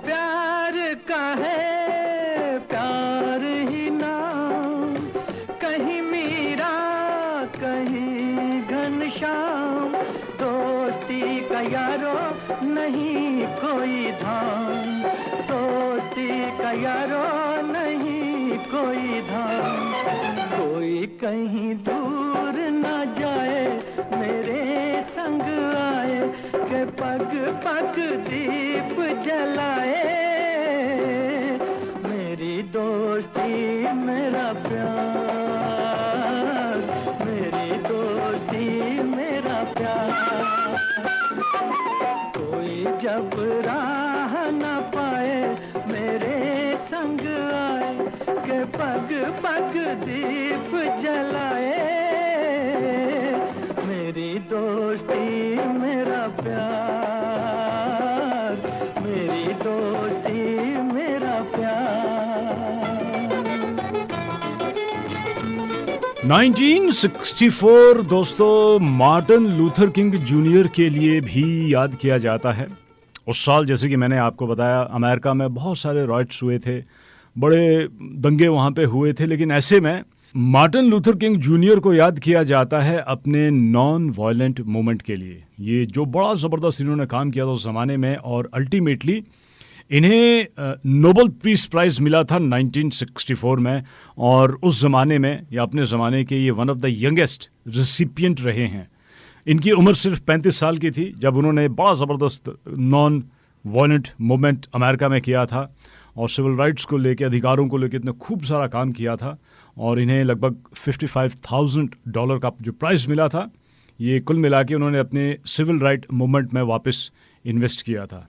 प्यार का है प्यार ही नाम, कहीं मीरा कहीं घनश्याम। दोस्ती का यारो नहीं कोई धाम, दोस्ती का यारो नहीं कोई धाम। कोई कहीं दूर न जाए मेरे संग आए के पग पग दीप जलाए, मेरी दोस्ती मेरा प्यार, मेरी दोस्ती मेरा प्यार। कोई जब राह न पाए मेरे संग आए, के पग पग दीप जलाए, मेरी दोस्ती मेरा प्यार, मेरी दोस्ती मेरा प्यार। 1964 दोस्तों मार्टिन लूथर किंग जूनियर के लिए भी याद किया जाता है। उस साल जैसे कि मैंने आपको बताया अमेरिका में बहुत सारे राइट्स हुए थे, बड़े दंगे वहाँ पे हुए थे, लेकिन ऐसे में मार्टिन लूथर किंग जूनियर को याद किया जाता है अपने नॉन वायलेंट मूवमेंट के लिए। ये जो बड़ा ज़बरदस्त इन्होंने काम किया था उस ज़माने में, और अल्टीमेटली इन्हें नोबेल पीस प्राइज़ मिला था 1964 में, और उस ज़माने में या अपने ज़माने के ये one of the youngest recipient रहे हैं। इनकी उम्र सिर्फ 35 साल की थी जब उन्होंने बड़ा ज़बरदस्त नॉन वायलेंट मूवमेंट अमेरिका में किया था, और सिविल राइट्स को लेके, अधिकारों को लेके इतने खूब सारा काम किया था, और इन्हें लगभग $55,000 का जो प्राइज़ मिला था, ये कुल मिला के उन्होंने अपने सिविल राइट मूवमेंट में वापस इन्वेस्ट किया था।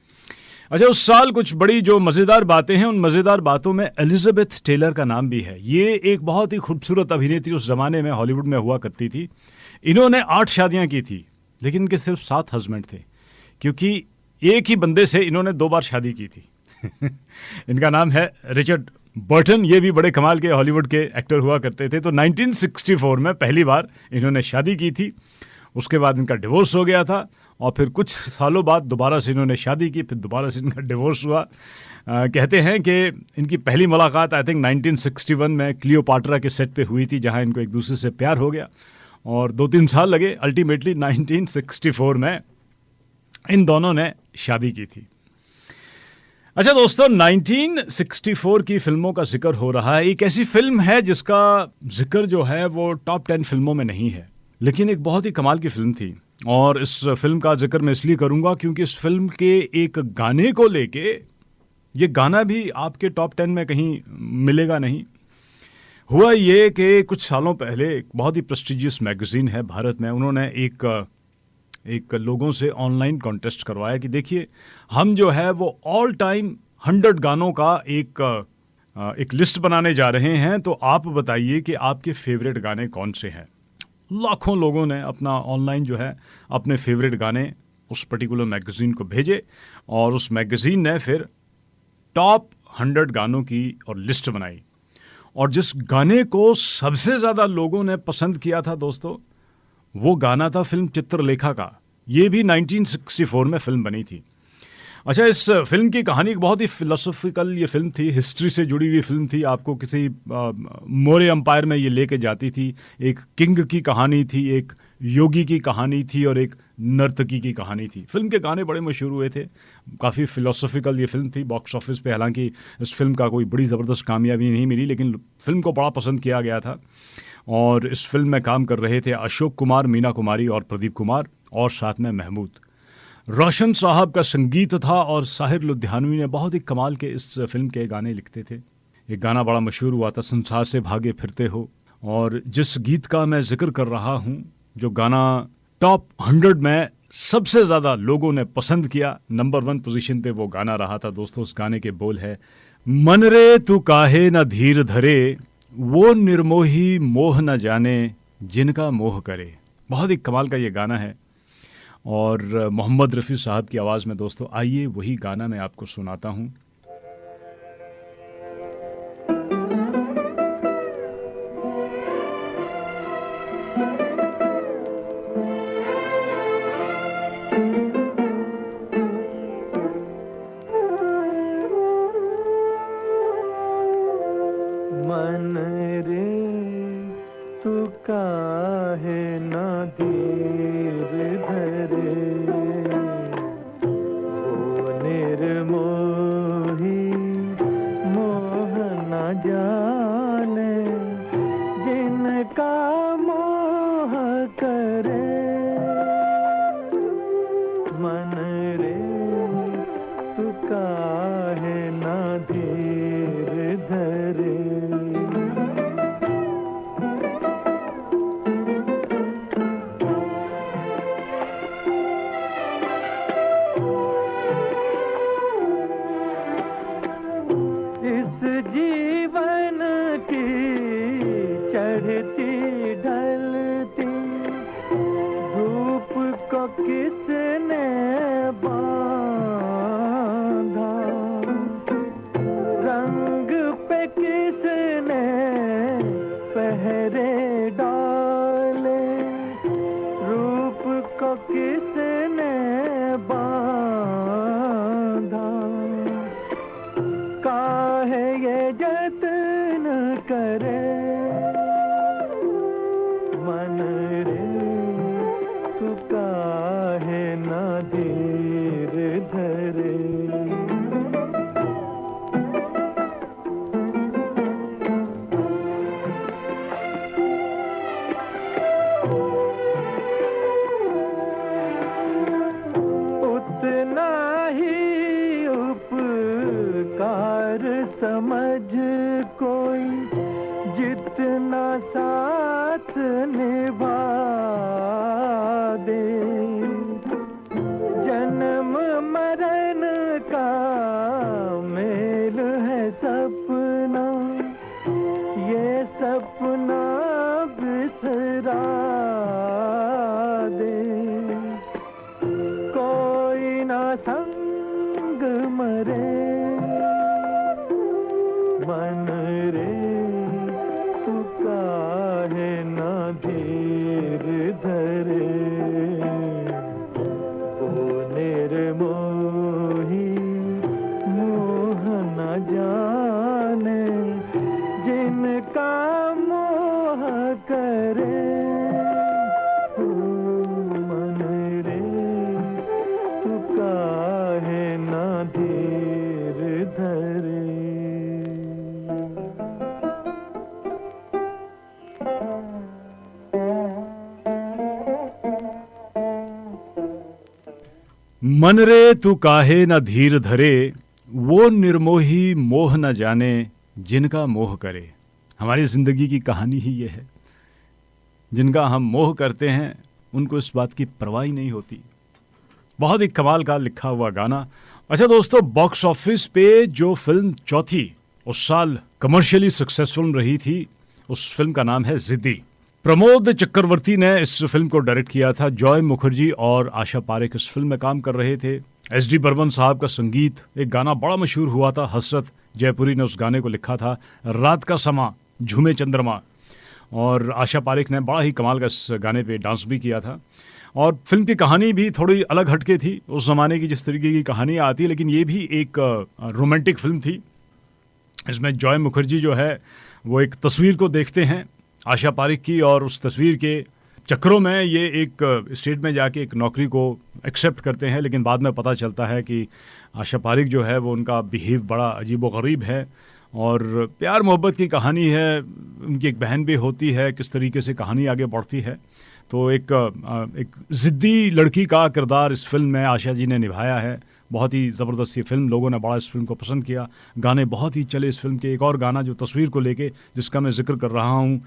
अच्छा, उस साल कुछ बड़ी जो मज़ेदार बातें हैं, उन मज़ेदार बातों में एलिजाबेथ टेलर का नाम भी है। ये एक बहुत ही खूबसूरत अभिनेत्री उस ज़माने में हॉलीवुड में हुआ करती थी। इन्होंने 8 शादियां की थी, लेकिन इनके सिर्फ 7 हस्बैंड थे, क्योंकि एक ही बंदे से इन्होंने 2 बार शादी की थी। इनका नाम है रिचर्ड बर्टन। ये भी बड़े कमाल के हॉलीवुड के एक्टर हुआ करते थे। तो 1964 में पहली बार इन्होंने शादी की थी, उसके बाद इनका डिवोर्स हो गया था, और फिर कुछ सालों बाद दोबारा से इन्होंने शादी की, फिर दोबारा से इनका डिवोर्स हुआ। कहते हैं कि इनकी पहली मुलाकात आई थिंक 1961 में क्लियोपाट्रा के सेट पे हुई थी, जहां इनको एक दूसरे से प्यार हो गया, और 2-3 साल लगे। अल्टीमेटली 1964 में इन दोनों ने शादी की थी। अच्छा दोस्तों, 1964 की फिल्मों का जिक्र हो रहा है। एक ऐसी फिल्म है जिसका जिक्र जो है वो टॉप 10 फिल्मों में नहीं है, लेकिन एक बहुत ही कमाल की फिल्म थी, और इस फिल्म का जिक्र मैं इसलिए करूंगा क्योंकि इस फिल्म के एक गाने को लेके, ये गाना भी आपके टॉप 10 में कहीं मिलेगा नहीं। हुआ ये कि कुछ सालों पहले एक बहुत ही प्रेस्टिजियस मैगजीन है भारत में, उन्होंने एक लोगों से ऑनलाइन कॉन्टेस्ट करवाया कि देखिए हम जो है वो ऑल टाइम 100 गानों का एक लिस्ट बनाने जा रहे हैं, तो आप बताइए कि आपके फेवरेट गाने कौन से हैं। लाखों लोगों ने अपना ऑनलाइन जो है अपने फेवरेट गाने उस पर्टिकुलर मैगजीन को भेजे, और उस मैगजीन ने फिर टॉप 100 गानों की और लिस्ट बनाई, और जिस गाने को सबसे ज़्यादा लोगों ने पसंद किया था दोस्तों, वो गाना था फिल्म चित्रलेखा का। ये भी 1964 में फिल्म बनी थी। अच्छा, इस फिल्म की कहानी एक बहुत ही फिलोसॉफिकल ये फिल्म थी, हिस्ट्री से जुड़ी हुई फिल्म थी। आपको किसी मौर्य एम्पायर में ये लेके जाती थी। एक किंग की कहानी थी, एक योगी की कहानी थी, और एक नर्तकी की कहानी थी। फिल्म के गाने बड़े मशहूर हुए थे, काफ़ी फिलोसॉफिकल ये फिल्म थी। बॉक्स ऑफिस पे हालांकि इस फिल्म का कोई बड़ी ज़बरदस्त कामयाबी नहीं मिली, लेकिन फिल्म को बड़ा पसंद किया गया था। और इस फिल्म में काम कर रहे थे अशोक कुमार, मीना कुमारी और प्रदीप कुमार, और साथ में महमूद। रोशन साहब का संगीत था, और साहिर लुधियानवी ने बहुत ही कमाल के इस फिल्म के गाने लिखते थे। एक गाना बड़ा मशहूर हुआ था, संसार से भागे फिरते हो। और जिस गीत का मैं जिक्र कर रहा हूँ, जो गाना टॉप 100 में सबसे ज़्यादा लोगों ने पसंद किया, नंबर 1 पोजीशन पे वो गाना रहा था दोस्तों। उस गाने के बोल है, मन रे तू काहे न धीर धरे, वो निर्मोही मोह न जाने, जिनका मोह करे। बहुत ही कमाल का ये गाना है, और मोहम्मद रफ़ी साहब की आवाज़ में दोस्तों। आइए वही गाना मैं आपको सुनाता हूँ। मन रे तू काहे ना धीर धरे, वो निर्मोही करे मन रे तू काहे ना धीर धरे उतना ही उपकार समझ कोई जितना साथ निभा दे जन्म मरण का मेल है सपना ये सपना बिसरा दे कोई ना संग मरे मन रे तू काहे ना धीर धरे ओ निर्मोही मोह न जाने जिनका मोह करे मन रे तू काहे ना धीर धरे मन रे तू काहे न धीर धरे वो निर्मोही मोह न जाने जिनका मोह करे। हमारी ज़िंदगी की कहानी ही ये है, जिनका हम मोह करते हैं उनको इस बात की परवाह ही नहीं होती। बहुत ही कमाल का लिखा हुआ गाना। अच्छा दोस्तों, बॉक्स ऑफिस पे जो फिल्म चौथी उस साल कमर्शियली सक्सेसफुल रही थी, उस फिल्म का नाम है जिद्दी। प्रमोद चक्रवर्ती ने इस फिल्म को डायरेक्ट किया था। जॉय मुखर्जी और आशा पारेख इस फिल्म में काम कर रहे थे। एस डी बर्मन साहब का संगीत, एक गाना बड़ा मशहूर हुआ था, हसरत जयपुरी ने उस गाने को लिखा था। रात का समा झूमे चंद्रमा, और आशा पारेख ने बड़ा ही कमाल का इस गाने पे डांस भी किया था। और फिल्म की कहानी भी थोड़ी अलग हटके थी, उस ज़माने की जिस तरीके की कहानियाँ आती है, लेकिन ये भी एक रोमांटिक फिल्म थी। इसमें जॉय मुखर्जी जो है वो एक तस्वीर को देखते हैं आशा पारेख की, और उस तस्वीर के चक्रों में ये एक स्टेट में जाके एक नौकरी को एक्सेप्ट करते हैं। लेकिन बाद में पता चलता है कि आशा पारेख जो है वो उनका बिहेव बड़ा अजीब व गरीब है, और प्यार मोहब्बत की कहानी है। उनकी एक बहन भी होती है, किस तरीके से कहानी आगे बढ़ती है। तो एक ज़िद्दी लड़की का किरदार इस फिल्म में आशा जी ने निभाया है। बहुत ही ज़बरदस्त ये फिल्म, लोगों ने बड़ा इस फिल्म को पसंद किया। गाने बहुत ही चले इस फिल्म के। एक और गाना जो तस्वीर को लेके, जिसका मैं जिक्र कर रहा हूँ,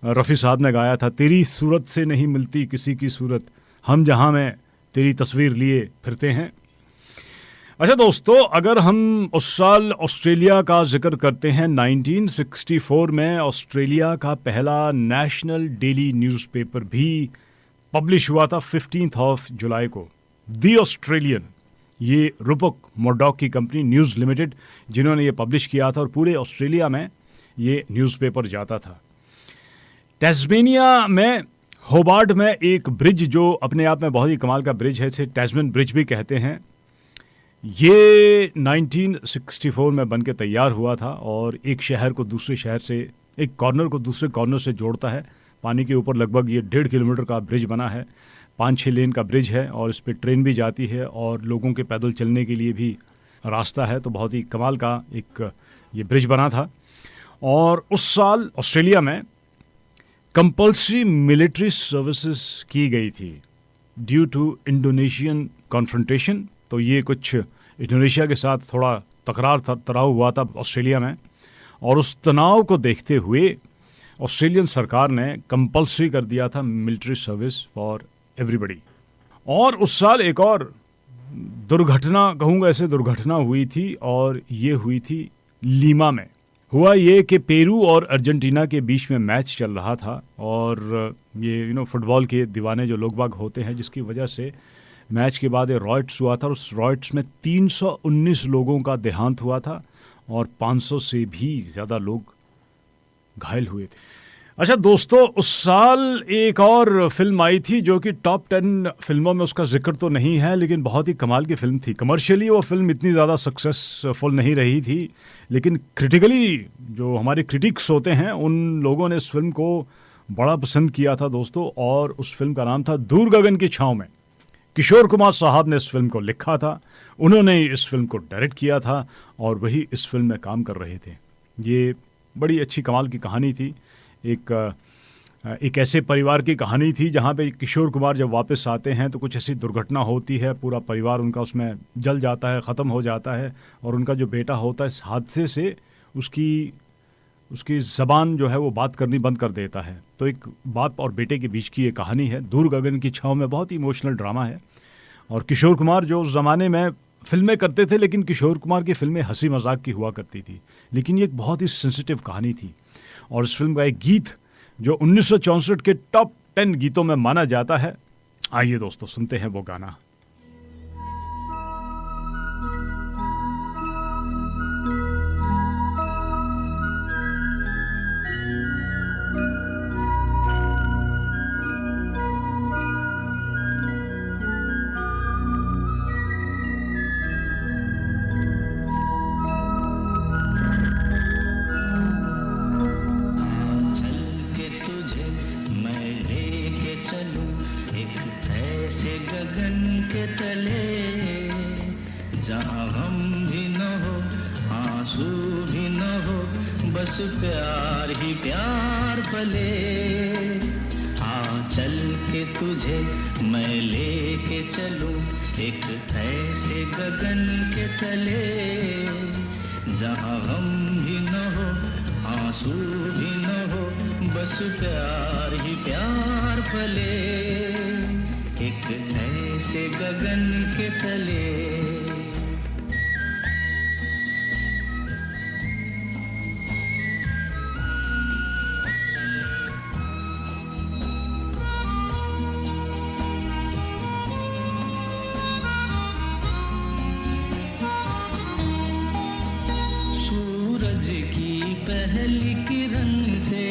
रफ़ी साहब ने गाया था। तेरी सूरत से नहीं मिलती किसी की सूरत, हम जहाँ में तेरी तस्वीर लिए फिरते हैं। अच्छा दोस्तों, अगर हम उस साल ऑस्ट्रेलिया का जिक्र करते हैं, 1964 में ऑस्ट्रेलिया का पहला नेशनल डेली न्यूज़पेपर भी पब्लिश हुआ था 15 जुलाई को, दी ऑस्ट्रेलियन। ये रूपक मोर्डॉक की कंपनी न्यूज़ लिमिटेड जिन्होंने ये पब्लिश किया था, और पूरे ऑस्ट्रेलिया में ये न्यूज़पेपर जाता था। टैस्मेनिया में होबार्ट में एक ब्रिज जो अपने आप में बहुत ही कमाल का ब्रिज है, इसे टैस्मेन ब्रिज भी कहते हैं, ये 1964 में बनके तैयार हुआ था, और एक शहर को दूसरे शहर से, एक कॉर्नर को दूसरे कॉर्नर से जोड़ता है। पानी के ऊपर लगभग ये 1.5 किलोमीटर का ब्रिज बना है। 5-6 लेन का ब्रिज है, और इस पर ट्रेन भी जाती है, और लोगों के पैदल चलने के लिए भी रास्ता है। तो बहुत ही कमाल का एक ये ब्रिज बना था। और उस साल ऑस्ट्रेलिया में कंपल्सरी मिलिट्री सर्विसेज की गई थी ड्यू टू इंडोनेशियन कॉन्फ्रंटेशन। तो ये कुछ इंडोनेशिया के साथ थोड़ा तकरार हुआ था ऑस्ट्रेलिया में, और उस तनाव को देखते हुए ऑस्ट्रेलियन सरकार ने कंपल्सरी कर दिया था मिलिट्री सर्विस फॉर एवरीबडी। और उस साल एक और दुर्घटना, कहूँगा ऐसे, दुर्घटना हुई थी, और ये हुई थी लीमा में। हुआ ये कि पेरू और अर्जेंटीना के बीच में मैच चल रहा था, और ये फुटबॉल के दीवाने जो लोग बाग होते हैं, जिसकी वजह से मैच के बाद रॉयट्स हुआ था। उस रॉयट्स में 319 लोगों का देहांत हुआ था, और 500 से भी ज़्यादा लोग घायल हुए थे। अच्छा दोस्तों, उस साल एक और फिल्म आई थी जो कि टॉप 10 फिल्मों में उसका जिक्र तो नहीं है, लेकिन बहुत ही कमाल की फिल्म थी। कमर्शियली वो फिल्म इतनी ज़्यादा सक्सेसफुल नहीं रही थी, लेकिन क्रिटिकली जो हमारे क्रिटिक्स होते हैं उन लोगों ने इस फिल्म को बड़ा पसंद किया था दोस्तों। और उस फिल्म का नाम था दूर गगन की छाँव में। किशोर कुमार साहब ने इस फिल्म को लिखा था, उन्होंने इस फिल्म को डायरेक्ट किया था और वही इस फिल्म में काम कर रहे थे। ये बड़ी अच्छी कमाल की कहानी थी। एक ऐसे परिवार की कहानी थी जहाँ पे किशोर कुमार जब वापस आते हैं तो कुछ ऐसी दुर्घटना होती है, पूरा परिवार उनका उसमें जल जाता है, ख़त्म हो जाता है, और उनका जो बेटा होता है इस हादसे से उसकी ज़बान जो है वो बात करनी बंद कर देता है। तो एक बाप और बेटे के बीच की ये कहानी है। दूर गगन की छाँव में बहुत ही इमोशनल ड्रामा है। और किशोर कुमार जो उस ज़माने में फिल्में करते थे, लेकिन किशोर कुमार की फिल्में हंसी मजाक की हुआ करती थी, लेकिन ये एक बहुत ही सेंसिटिव कहानी थी। और इस फिल्म का एक गीत जो 1964 के टॉप 10 गीतों में माना जाता है, आइए दोस्तों सुनते हैं वो गाना। जहाँ हम भी न हो, आंसू भी न हो, बस प्यार ही प्यार पले। आ चल के तुझे मैं लेके चलूं एक ऐसे गगन के तले, जहाँ हम भी न हो, आंसू भी न हो, बस प्यार ही प्यार पले। एक ऐसे गगन के तले। पहली किरण से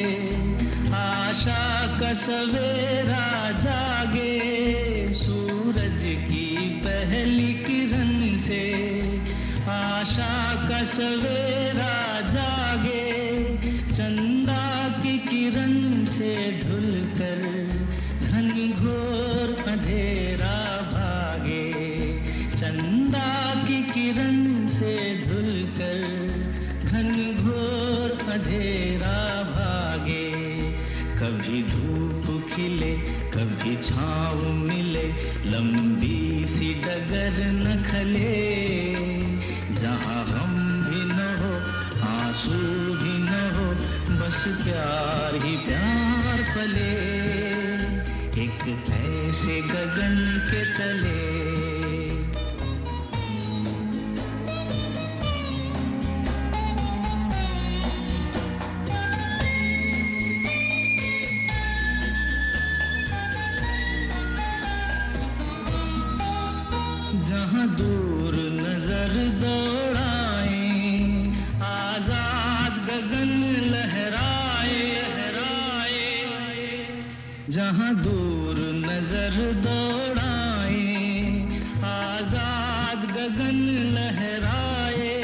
आशा का सवेरा जागे। सूरज की पहली किरण से आशा का सवेरा जागे। चंदा की किरण से धुलकर घनघोर अंधेरा भागे। चंदा की किरण से धुलकर घनघोर अंधेरा भागे। कभी धूप खिले कभी छाँव मिले, लंबी सी डगर न खले। जहाँ हम भी न हो, आंसू भी न हो, बस प्यार ही प्यार पले। एक ऐसे गगन के तले। जहाँ दूर नजर दौड़ाए, आजाद गगन लहराए। जहाँ दूर नजर दौड़ाए, आजाद गगन लहराए।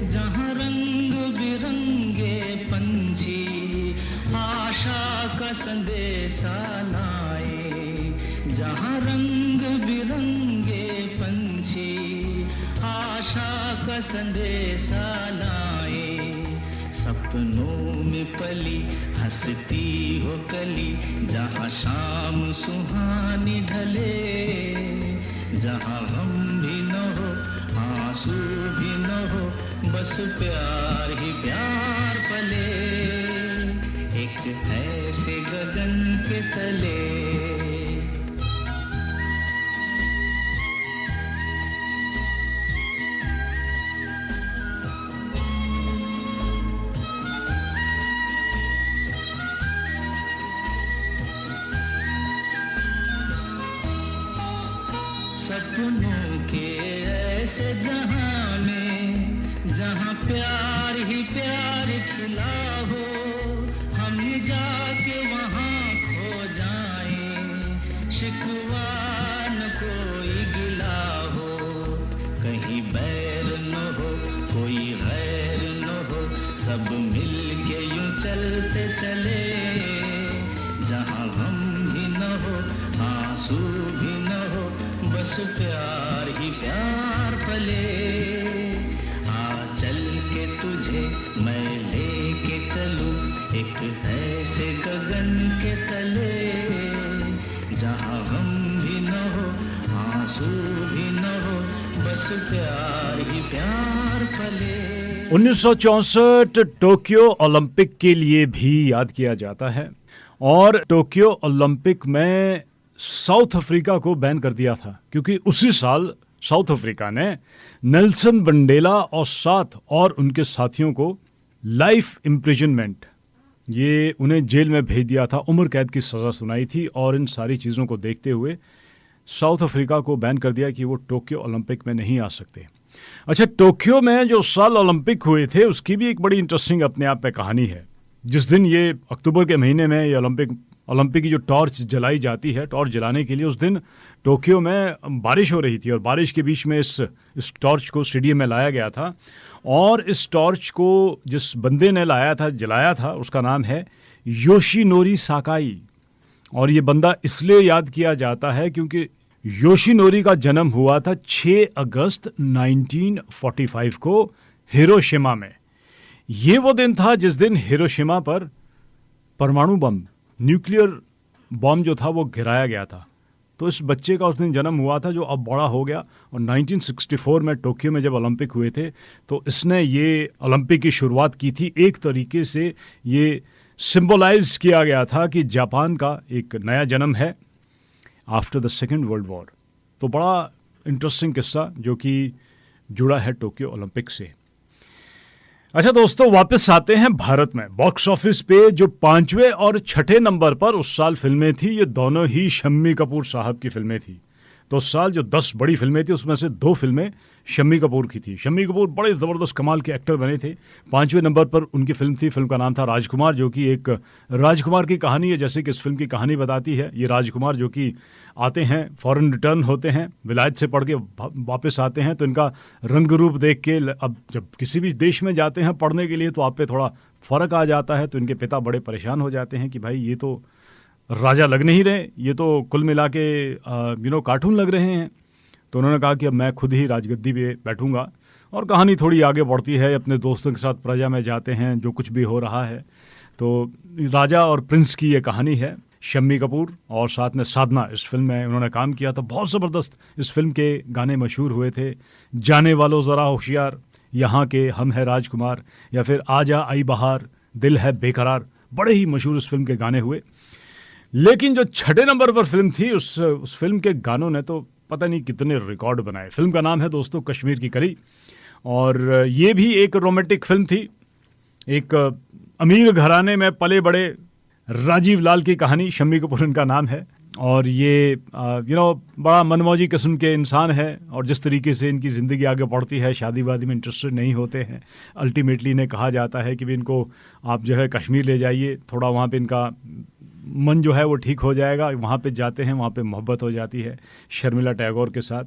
जहाँ रंग बिरंगे पंछी आशा का संदेशा लाए। जहाँ रंग बिरंगे पंछी आशा का संदेशा लाए। सपनों में पली हंसती हो कली, जहाँ शाम सुहानी ढले। जहाँ हम भी न हो, आंसू भी न हो, बस प्यार ही प्यार पले। एक ऐसे गगन के तले। सपनों के ऐसे जहां जहाँ प्यार ही प्यार खिला हो, हम जा सब मिल के यूं चलते चले, जहाँ गम भी न हो आंसू भी न हो, बस प्यार ही प्यार पले। आ चल के तुझे मैं लेके चलूं एक ऐसे गगन के तले, जहाँ गम भी न हो आंसू भी न हो, बस प्यार ही प्यार पले। 1964 टोक्यो ओलंपिक के लिए भी याद किया जाता है और टोक्यो ओलंपिक में साउथ अफ्रीका को बैन कर दिया था क्योंकि उसी साल साउथ अफ्रीका ने नेल्सन मंडेला और 7 और उनके साथियों को लाइफ इम्प्रिजनमेंट, ये उन्हें जेल में भेज दिया था, उम्र कैद की सज़ा सुनाई थी। और इन सारी चीज़ों को देखते हुए साउथ अफ्रीका को बैन कर दिया कि वो टोक्यो ओलंपिक में नहीं आ सकते। अच्छा, टोक्यो में जो साल ओलंपिक हुए थे उसकी भी एक बड़ी इंटरेस्टिंग अपने आप में कहानी है। जिस दिन ये अक्टूबर के महीने में ये ओलंपिक की जो टॉर्च जलाई जाती है, टॉर्च जलाने के लिए उस दिन टोक्यो में बारिश हो रही थी और बारिश के बीच में इस टॉर्च को स्टेडियम में लाया गया था। और इस टॉर्च को जिस बंदे ने लाया था, जलाया था, उसका नाम है योशिनोरी साकाई। और ये बंदा इसलिए याद किया जाता है क्योंकि योशिनोरी का जन्म हुआ था 6 अगस्त 1945 को हिरोशिमा में। ये वो दिन था जिस दिन हिरोशिमा पर परमाणु बम, न्यूक्लियर बम जो था वो गिराया गया था। तो इस बच्चे का उस दिन जन्म हुआ था जो अब बड़ा हो गया। और 1964 में टोक्यो में जब ओलंपिक हुए थे तो इसने ये ओलंपिक की शुरुआत की थी। एक तरीके से ये सिंबलाइज किया गया था कि जापान का एक नया जन्म है after the second world war. तो बड़ा इंटरेस्टिंग किस्सा जो कि जुड़ा है टोक्यो ओलंपिक से। अच्छा दोस्तों, वापस आते हैं भारत में। बॉक्स ऑफिस पे जो 5वें और 6ठे नंबर पर उस साल फिल्में थी, ये दोनों ही शम्मी कपूर साहब की फिल्में थी। तो उस साल जो 10 बड़ी फिल्में थी उसमें से 2 फिल्में शम्मी कपूर की थी। शम्मी कपूर बड़े ज़बरदस्त कमाल के एक्टर बने थे। 5वें नंबर पर उनकी फिल्म थी, फिल्म का नाम था राजकुमार, जो कि एक राजकुमार की कहानी है, जैसे कि इस फिल्म की कहानी बताती है। ये राजकुमार जो कि आते हैं, फॉरेन रिटर्न होते हैं, विलायत से पढ़ के वापस आते हैं, तो इनका रंग रूप देख के अब जब किसी भी देश में जाते हैं पढ़ने के लिए तो आप पे थोड़ा फ़र्क आ जाता है। तो इनके पिता बड़े परेशान हो जाते हैं कि भाई ये तो राजा लग नहीं रहे, ये तो कुल मिला के कार्टून लग रहे हैं। तो उन्होंने कहा कि अब मैं खुद ही राजगद्दी पे बैठूंगा। और कहानी थोड़ी आगे बढ़ती है, अपने दोस्तों के साथ प्रजा में जाते हैं, जो कुछ भी हो रहा है। तो राजा और प्रिंस की ये कहानी है। शम्मी कपूर और साथ में साधना इस फिल्म में उन्होंने काम किया था। बहुत ज़बरदस्त इस फिल्म के गाने मशहूर हुए थे। जाने वालों ज़रा होशियार, यहाँ के हम है राजकुमार, या फिर आजा आई बहार, दिल है बेकरार, बड़े ही मशहूर इस फिल्म के गाने हुए। लेकिन जो 6ठे नंबर पर फिल्म थी, उस फिल्म के गानों ने तो पता नहीं कितने रिकॉर्ड बनाए। फिल्म का नाम है दोस्तों कश्मीर की कली। और ये भी एक रोमांटिक फिल्म थी। एक अमीर घराने में पले बड़े राजीव लाल की कहानी, शम्मी कपूर इनका नाम है। और ये बड़ा मनमौजी किस्म के इंसान है। और जिस तरीके से इनकी ज़िंदगी आगे बढ़ती है, शादी वादी में इंटरेस्टेड नहीं होते हैं। अल्टीमेटली इन्हें कहा जाता है कि भी इनको आप जो है कश्मीर ले जाइए, थोड़ा वहाँ पे इनका मन जो है वो ठीक हो जाएगा। वहाँ पे जाते हैं, वहाँ पे मोहब्बत हो जाती है शर्मिला टैगोर के साथ।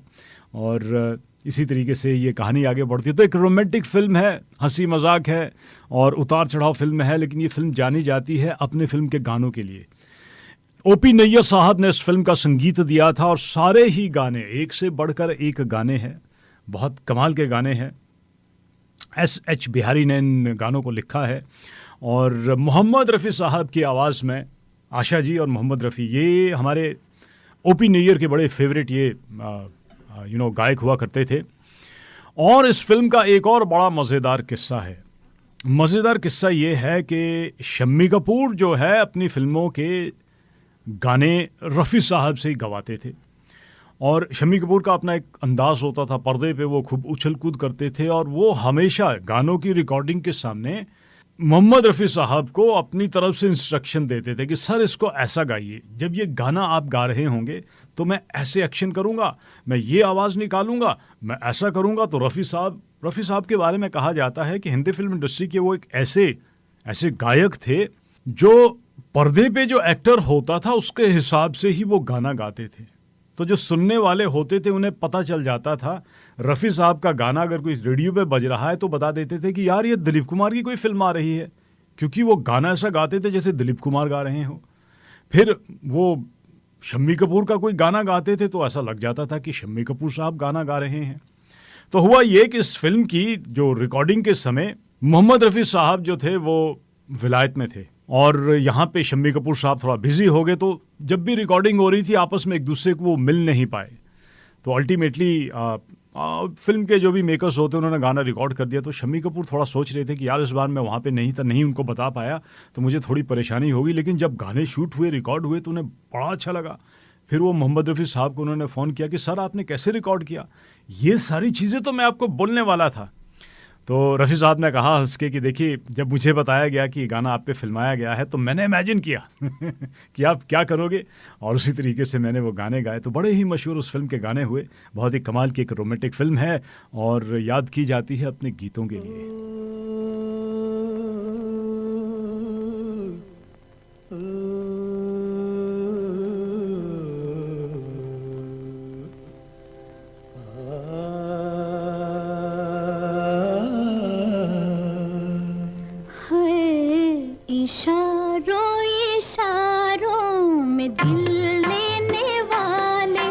और इसी तरीके से ये कहानी आगे बढ़ती है। तो एक रोमांटिक फिल्म है, हंसी मजाक है और उतार चढ़ाव फिल्म है। लेकिन ये फिल्म जानी जाती है अपने फिल्म के गानों के लिए। ओपी नैयर साहब ने इस फिल्म का संगीत दिया था और सारे ही गाने एक से बढ़कर एक गाने हैं, बहुत कमाल के गाने हैं। S.H. बिहारी ने इन गानों को लिखा है और मोहम्मद रफ़ी साहब की आवाज़ में आशा जी और मोहम्मद रफ़ी, ये हमारे ओपी नैयर के बड़े फेवरेट ये गायक हुआ करते थे। और इस फिल्म का एक और बड़ा मज़ेदार किस्सा है। मज़ेदार किस्सा ये है कि शम्मी कपूर जो है अपनी फिल्मों के गाने रफ़ी साहब से ही गवाते थे। और शम्मी कपूर का अपना एक अंदाज़ होता था, पर्दे पे वो खूब उछल कूद करते थे और वो हमेशा गानों की रिकॉर्डिंग के सामने मोहम्मद रफ़ी साहब को अपनी तरफ से इंस्ट्रक्शन देते थे कि सर इसको ऐसा गाइए, जब ये गाना आप गा रहे होंगे तो मैं ऐसे एक्शन करूँगा, मैं ये आवाज़ निकालूंगा, मैं ऐसा करूँगा। तो रफ़ी साहब के बारे में कहा जाता है कि हिंदी फिल्म इंडस्ट्री के वो एक ऐसे गायक थे जो पर्दे पे जो एक्टर होता था उसके हिसाब से ही वो गाना गाते थे। तो जो सुनने वाले होते थे उन्हें पता चल जाता था। रफ़ी साहब का गाना अगर कोई रेडियो पे बज रहा है तो बता देते थे कि यार ये दिलीप कुमार की कोई फिल्म आ रही है, क्योंकि वो गाना ऐसा गाते थे जैसे दिलीप कुमार गा रहे हो। फिर वो शम्मी कपूर का कोई गाना गाते थे तो ऐसा लग जाता था कि शम्मी कपूर साहब गाना गा रहे हैं। तो हुआ ये कि इस फिल्म की जो रिकॉर्डिंग के समय मोहम्मद रफ़ी साहब जो थे वो विलायत में थे और यहाँ पे शम्मी कपूर साहब थोड़ा बिजी हो गए, तो जब भी रिकॉर्डिंग हो रही थी आपस में एक दूसरे को वो मिल नहीं पाए। तो अल्टीमेटली फिल्म के जो भी मेकर्स होते उन्होंने गाना रिकॉर्ड कर दिया। तो शम्मी कपूर थोड़ा सोच रहे थे कि यार इस बार मैं वहाँ पे नहीं था, नहीं उनको बता पाया तो मुझे थोड़ी परेशानी होगी, लेकिन जब गाने शूट हुए, रिकॉर्ड हुए तो उन्हें बड़ा अच्छा लगा। फिर वो मोहम्मद रफ़ी साहब को उन्होंने फ़ोन किया कि सर आपने कैसे रिकॉर्ड किया, ये सारी चीज़ें तो मैं आपको बोलने वाला था। तो रफ़ी साहब ने कहा हंस के कि देखिए जब मुझे बताया गया कि गाना आप पे फिल्माया गया है तो मैंने इमेजिन किया कि आप क्या करोगे, और उसी तरीके से मैंने वो गाने गाए। तो बड़े ही मशहूर उस फिल्म के गाने हुए। बहुत ही कमाल की एक रोमांटिक फिल्म है और याद की जाती है अपने गीतों के लिए। इशारों इशारों में दिल लेने वाले,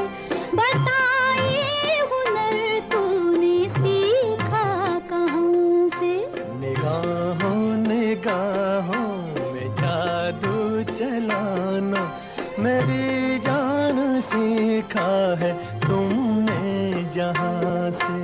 बताइए हुनर तूने सीखा कहाँ से। निगाहों निगाहों में जादू चलाना मेरी जान सीखा है तुमने जहाँ से।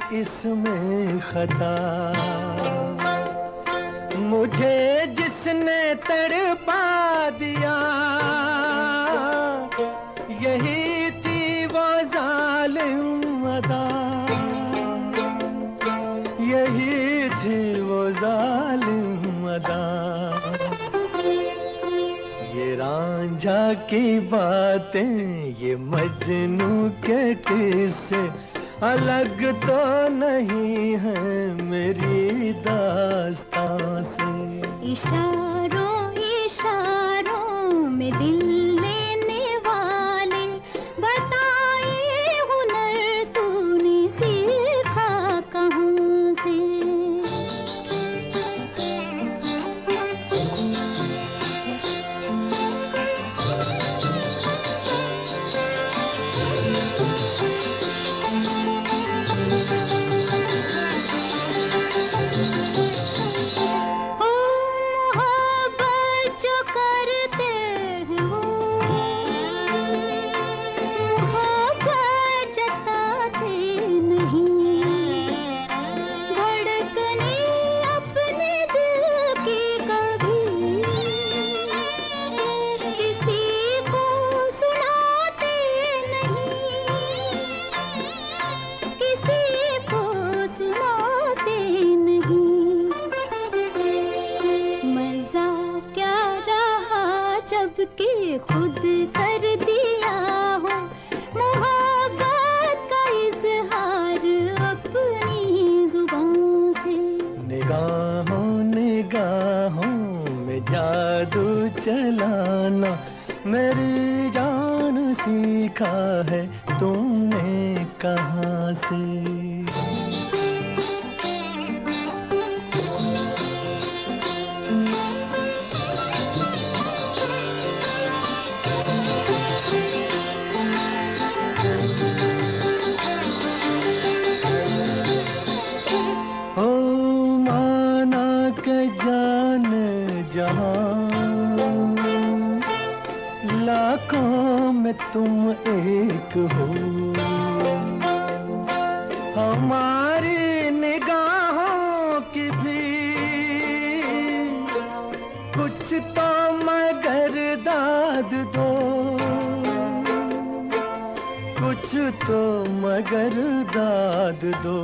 इसमें खता मुझे जिसने तड़पा दिया, यही थी वो जालिम अदा, यही थी वो जालिम अदा। ये रांझा की बातें, ये मजनू के किस्से अलग तो नहीं है मेरी दास्तां से। इशारों इशारों में दिल लेने वाले, बताइए हुनर तूने सीखा कहाँ से। के खुद कर दिया हो मोहब्बत का इजहार अपनी जुबान से। निगाहों निगाहों में जादू चलाना मेरी जान सीखा है तुमने कहाँ से। लाखों में तुम एक हो, हमारी निगाहों की भी कुछ तो मगर दाद दो, कुछ तो मगर दाद दो।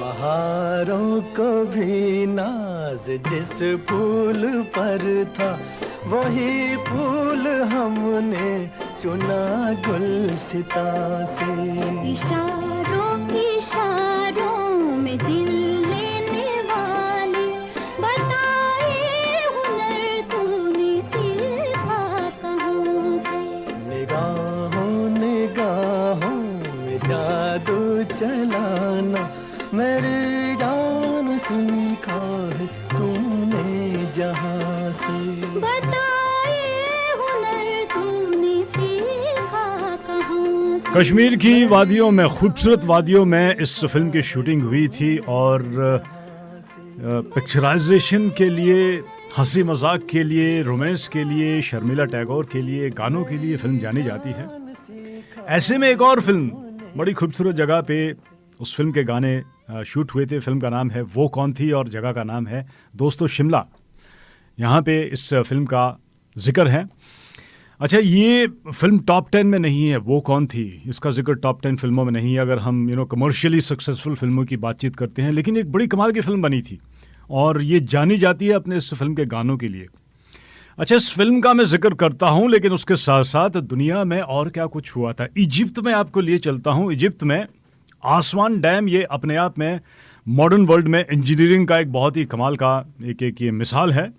बहारों को भी नाज जिस फूल पर था, वही फूल हमने चुना गुलसिता से। इशारों इशारों में दिल लेने वाले, बताए हुनर तूने सीखा कहाँ से। निगाहों निगाहों में जादू चलाना, मेरी जान सीखा है तूने जहाँ से। बताए हुनर तूने सीखा कहाँ से। कश्मीर की वादियों में, खूबसूरत वादियों में इस फिल्म की शूटिंग हुई थी और पिक्चराइजेशन के लिए, हंसी मजाक के लिए, रोमांस के लिए, शर्मिला टैगोर के लिए, गानों के लिए फिल्म जानी जाती है। ऐसे में एक और फिल्म बड़ी खूबसूरत जगह पे उस फिल्म के गाने शूट हुए थे। फिल्म का नाम है वो कौन थी और जगह का नाम है दोस्तों शिमला। यहाँ पे इस फिल्म का जिक्र है। अच्छा, ये फिल्म टॉप 10 में नहीं है, वो कौन थी, इसका जिक्र टॉप 10 फिल्मों में नहीं है अगर हम कमर्शियली सक्सेसफुल फिल्मों की बातचीत करते हैं। लेकिन एक बड़ी कमाल की फिल्म बनी थी और ये जानी जाती है अपने इस फिल्म के गानों के लिए। अच्छा, इस फिल्म का मैं जिक्र करता हूँ, लेकिन उसके साथ साथ दुनिया में और क्या कुछ हुआ था। इजिप्ट में आपको लिए चलता हूँ। इजिप्ट में आसवान डैम, ये अपने आप में मॉडर्न वर्ल्ड में इंजीनियरिंग का एक बहुत ही कमाल का एक ये मिसाल है।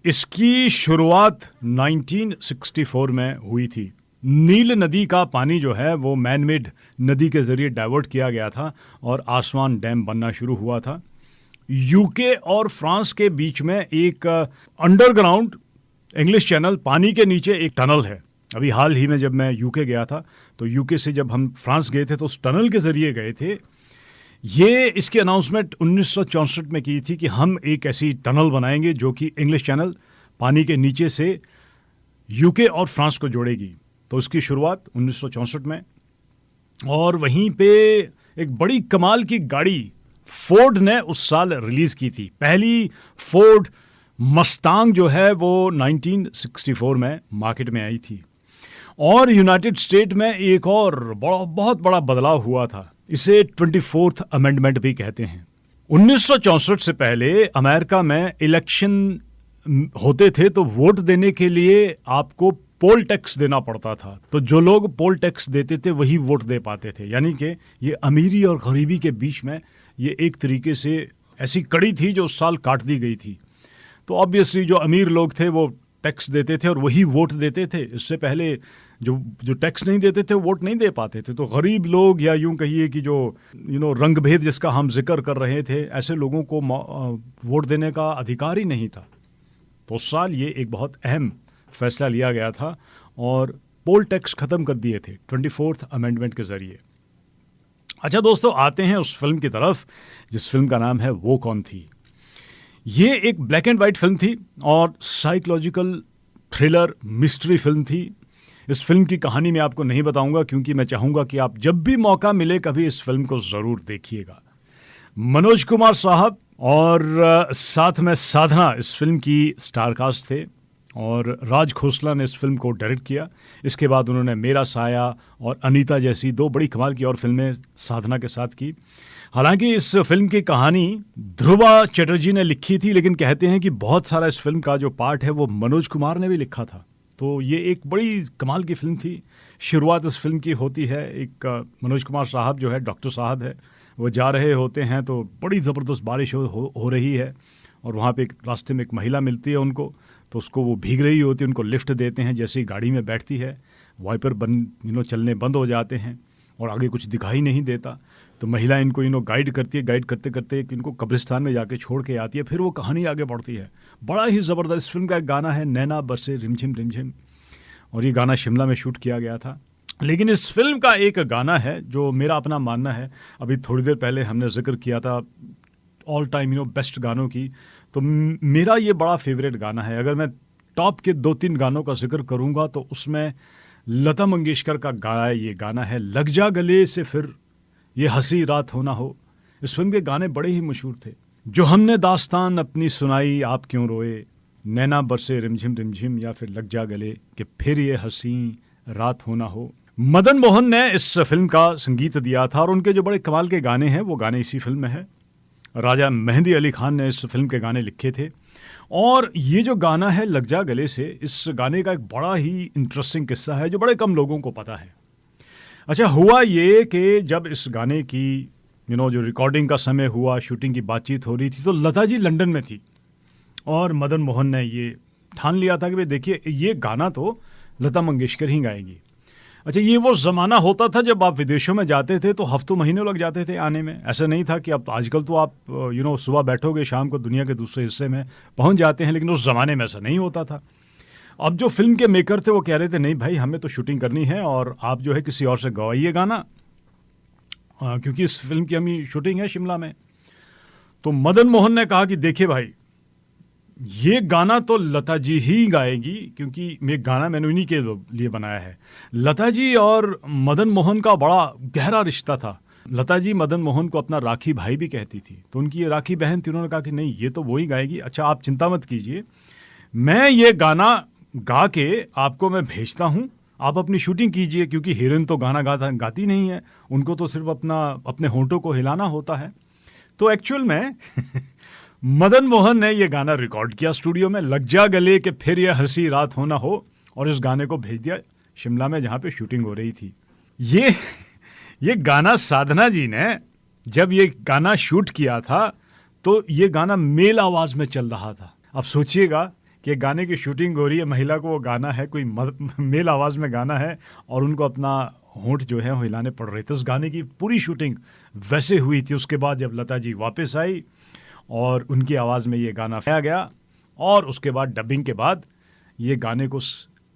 इसकी शुरुआत 1964 में हुई थी। नील नदी का पानी जो है वो मैन मेड नदी के ज़रिए डाइवर्ट किया गया था और आसवान डैम बनना शुरू हुआ था। यूके और फ्रांस के बीच में एक अंडरग्राउंड इंग्लिश चैनल, पानी के नीचे एक टनल है। अभी हाल ही में जब मैं यूके गया था तो यूके से जब हम फ्रांस गए थे तो उस टनल के ज़रिए गए थे। ये इसकी अनाउंसमेंट 1964 में की थी कि हम एक ऐसी टनल बनाएंगे जो कि इंग्लिश चैनल, पानी के नीचे से यूके और फ्रांस को जोड़ेगी। तो उसकी शुरुआत 1964 में। और वहीं पे एक बड़ी कमाल की गाड़ी फोर्ड ने उस साल रिलीज़ की थी। पहली फोर्ड मस्तांग जो है वो 1964 में मार्केट में आई थी। और यूनाइटेड स्टेट में एक और बहुत बड़ा बदलाव हुआ था। इसे 24th अमेंडमेंट भी कहते हैं। 1964 से पहले अमेरिका में इलेक्शन होते थे तो वोट देने के लिए आपको पोल टैक्स देना पड़ता था। तो जो लोग पोल टैक्स देते थे वही वोट दे पाते थे। यानी कि ये अमीरी और गरीबी के बीच में ये एक तरीके से ऐसी कड़ी थी जो उस साल काट दी गई थी। तो ऑब्वियसली जो अमीर लोग थे वो टैक्स देते थे और वही वोट देते थे। इससे पहले जो टैक्स नहीं देते थे वोट नहीं दे पाते थे। तो गरीब लोग, या यूं कहिए कि जो रंग भेद जिसका हम जिक्र कर रहे थे, ऐसे लोगों को वोट देने का अधिकार ही नहीं था। तो उस साल ये एक बहुत अहम फैसला लिया गया था और पोल टैक्स ख़त्म कर दिए थे 24th अमेंडमेंट के ज़रिए। अच्छा दोस्तों, आते हैं उस फिल्म की तरफ जिस फिल्म का नाम है वो कौन थी। ये एक ब्लैक एंड वाइट फिल्म थी और साइकोलॉजिकल थ्रिलर मिस्ट्री फिल्म थी। इस फिल्म की कहानी मैं आपको नहीं बताऊंगा क्योंकि मैं चाहूँगा कि आप जब भी मौका मिले कभी इस फिल्म को ज़रूर देखिएगा। मनोज कुमार साहब और साथ में साधना इस फिल्म की स्टारकास्ट थे और राज खोसला ने इस फिल्म को डायरेक्ट किया। इसके बाद उन्होंने मेरा साया और अनीता जैसी दो बड़ी कमाल की और फिल्में साधना के साथ की। हालांकि इस फिल्म की कहानी ध्रुवा चटर्जी ने लिखी थी, लेकिन कहते हैं कि बहुत सारा इस फिल्म का जो पार्ट है वो मनोज कुमार ने भी लिखा था। तो ये एक बड़ी कमाल की फिल्म थी। शुरुआत इस फिल्म की होती है, एक मनोज कुमार साहब जो है डॉक्टर साहब है, वो जा रहे होते हैं तो बड़ी ज़बरदस्त बारिश हो रही है और वहाँ पे एक रास्ते में एक महिला मिलती है उनको। तो उसको वो भीग रही होती है, उनको लिफ्ट देते हैं। जैसे ही गाड़ी में बैठती है वाइपर चलने बंद हो जाते हैं और आगे कुछ दिखाई नहीं देता। तो महिला इनको गाइड करती है। गाइड करते करते इनको कब्रिस्तान में जाके छोड़ के आती है। फिर वो कहानी आगे बढ़ती है। बड़ा ही ज़बरदस्त फिल्म का एक गाना है नैना बरसे रिमझिम रिमझिम, और ये गाना शिमला में शूट किया गया था। लेकिन इस फिल्म का एक गाना है जो मेरा अपना मानना है, अभी थोड़ी देर पहले हमने जिक्र किया था ऑल टाइम बेस्ट गानों की, तो मेरा ये बड़ा फेवरेट गाना है। अगर मैं टॉप के 2-3 गानों का जिक्र करूँगा तो उसमें लता मंगेशकर का गाया ये गाना है, लग जा गले से फिर ये हंसी रात हो ना हो। इस फिल्म के गाने बड़े ही मशहूर थे। जो हमने दास्तान अपनी सुनाई आप क्यों रोए, नैना बरसे रिमझिम रिमझिम, या फिर लग जा गले कि फिर ये हंसी रात हो ना हो। मदन मोहन ने इस फिल्म का संगीत दिया था और उनके जो बड़े कमाल के गाने हैं वो गाने इसी फिल्म में है। राजा मेहंदी अली खान ने इस फिल्म के गाने लिखे थे और ये जो गाना है लग जा गले से, इस गाने का एक बड़ा ही इंटरेस्टिंग किस्सा है जो बड़े कम लोगों को पता है। अच्छा, हुआ ये कि जब इस गाने की जो रिकॉर्डिंग का समय हुआ, शूटिंग की बातचीत हो रही थी, तो लता जी लंदन में थी और मदन मोहन ने ये ठान लिया था कि भाई देखिए ये गाना तो लता मंगेशकर ही गाएंगी। अच्छा, ये वो ज़माना होता था जब आप विदेशों में जाते थे तो हफ्तों महीनों लग जाते थे आने में। ऐसा नहीं था कि अब आजकल तो आप सुबह बैठोगे शाम को दुनिया के दूसरे हिस्से में पहुंच जाते हैं, लेकिन उस ज़माने में ऐसा नहीं होता था। अब जो फिल्म के मेकर थे वो कह रहे थे नहीं भाई हमें तो शूटिंग करनी है और आप जो है किसी और से गवाइए गाना, क्योंकि इस फिल्म की हमें शूटिंग है शिमला में। तो मदन मोहन ने कहा कि देखिए भाई ये गाना तो लता जी ही गाएगी, क्योंकि ये गाना मैंने उन्हीं के लिए बनाया है। लता जी और मदन मोहन का बड़ा गहरा रिश्ता था। लता जी मदन मोहन को अपना राखी भाई भी कहती थी, तो उनकी ये राखी बहन थी। उन्होंने कहा कि नहीं ये तो वो ही गाएगी। अच्छा, आप चिंता मत कीजिए, मैं ये गाना गा के आपको मैं भेजता हूँ, आप अपनी शूटिंग कीजिए, क्योंकि हीरोइन तो गाना गाती नहीं है, उनको तो सिर्फ अपने होंठों को हिलाना होता है। तो एक्चुअल में मदन मोहन ने ये गाना रिकॉर्ड किया स्टूडियो में, लग जा गले कि फिर ये हंसी रात हो ना हो, और इस गाने को भेज दिया शिमला में जहाँ पे शूटिंग हो रही थी। ये गाना साधना जी ने जब ये गाना शूट किया था तो ये गाना मेल आवाज़ में चल रहा था। अब सोचिएगा कि गाने की शूटिंग हो रही है, महिला को वो गाना है, कोई मेल आवाज़ में गाना है और उनको अपना होंठ जो है वो हिलाने पड़ रहे थे। उस गाने की पूरी शूटिंग वैसे हुई थी। उसके बाद जब लता जी वापस आई और उनकी आवाज़ में ये गाना गाया गया और उसके बाद डबिंग के बाद ये गाने को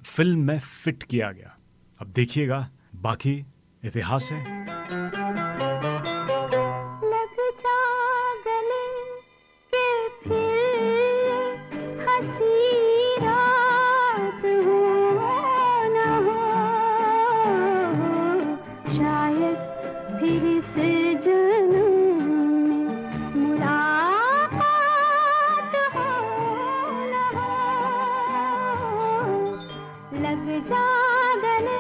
फिल्म में फिट किया गया। अब देखिएगा, बाकी इतिहास है। लग जा गले के फिर हंसी रात हो न हो, शायद फिर से जन्म में मुलाकात हो न हो। लग जा गले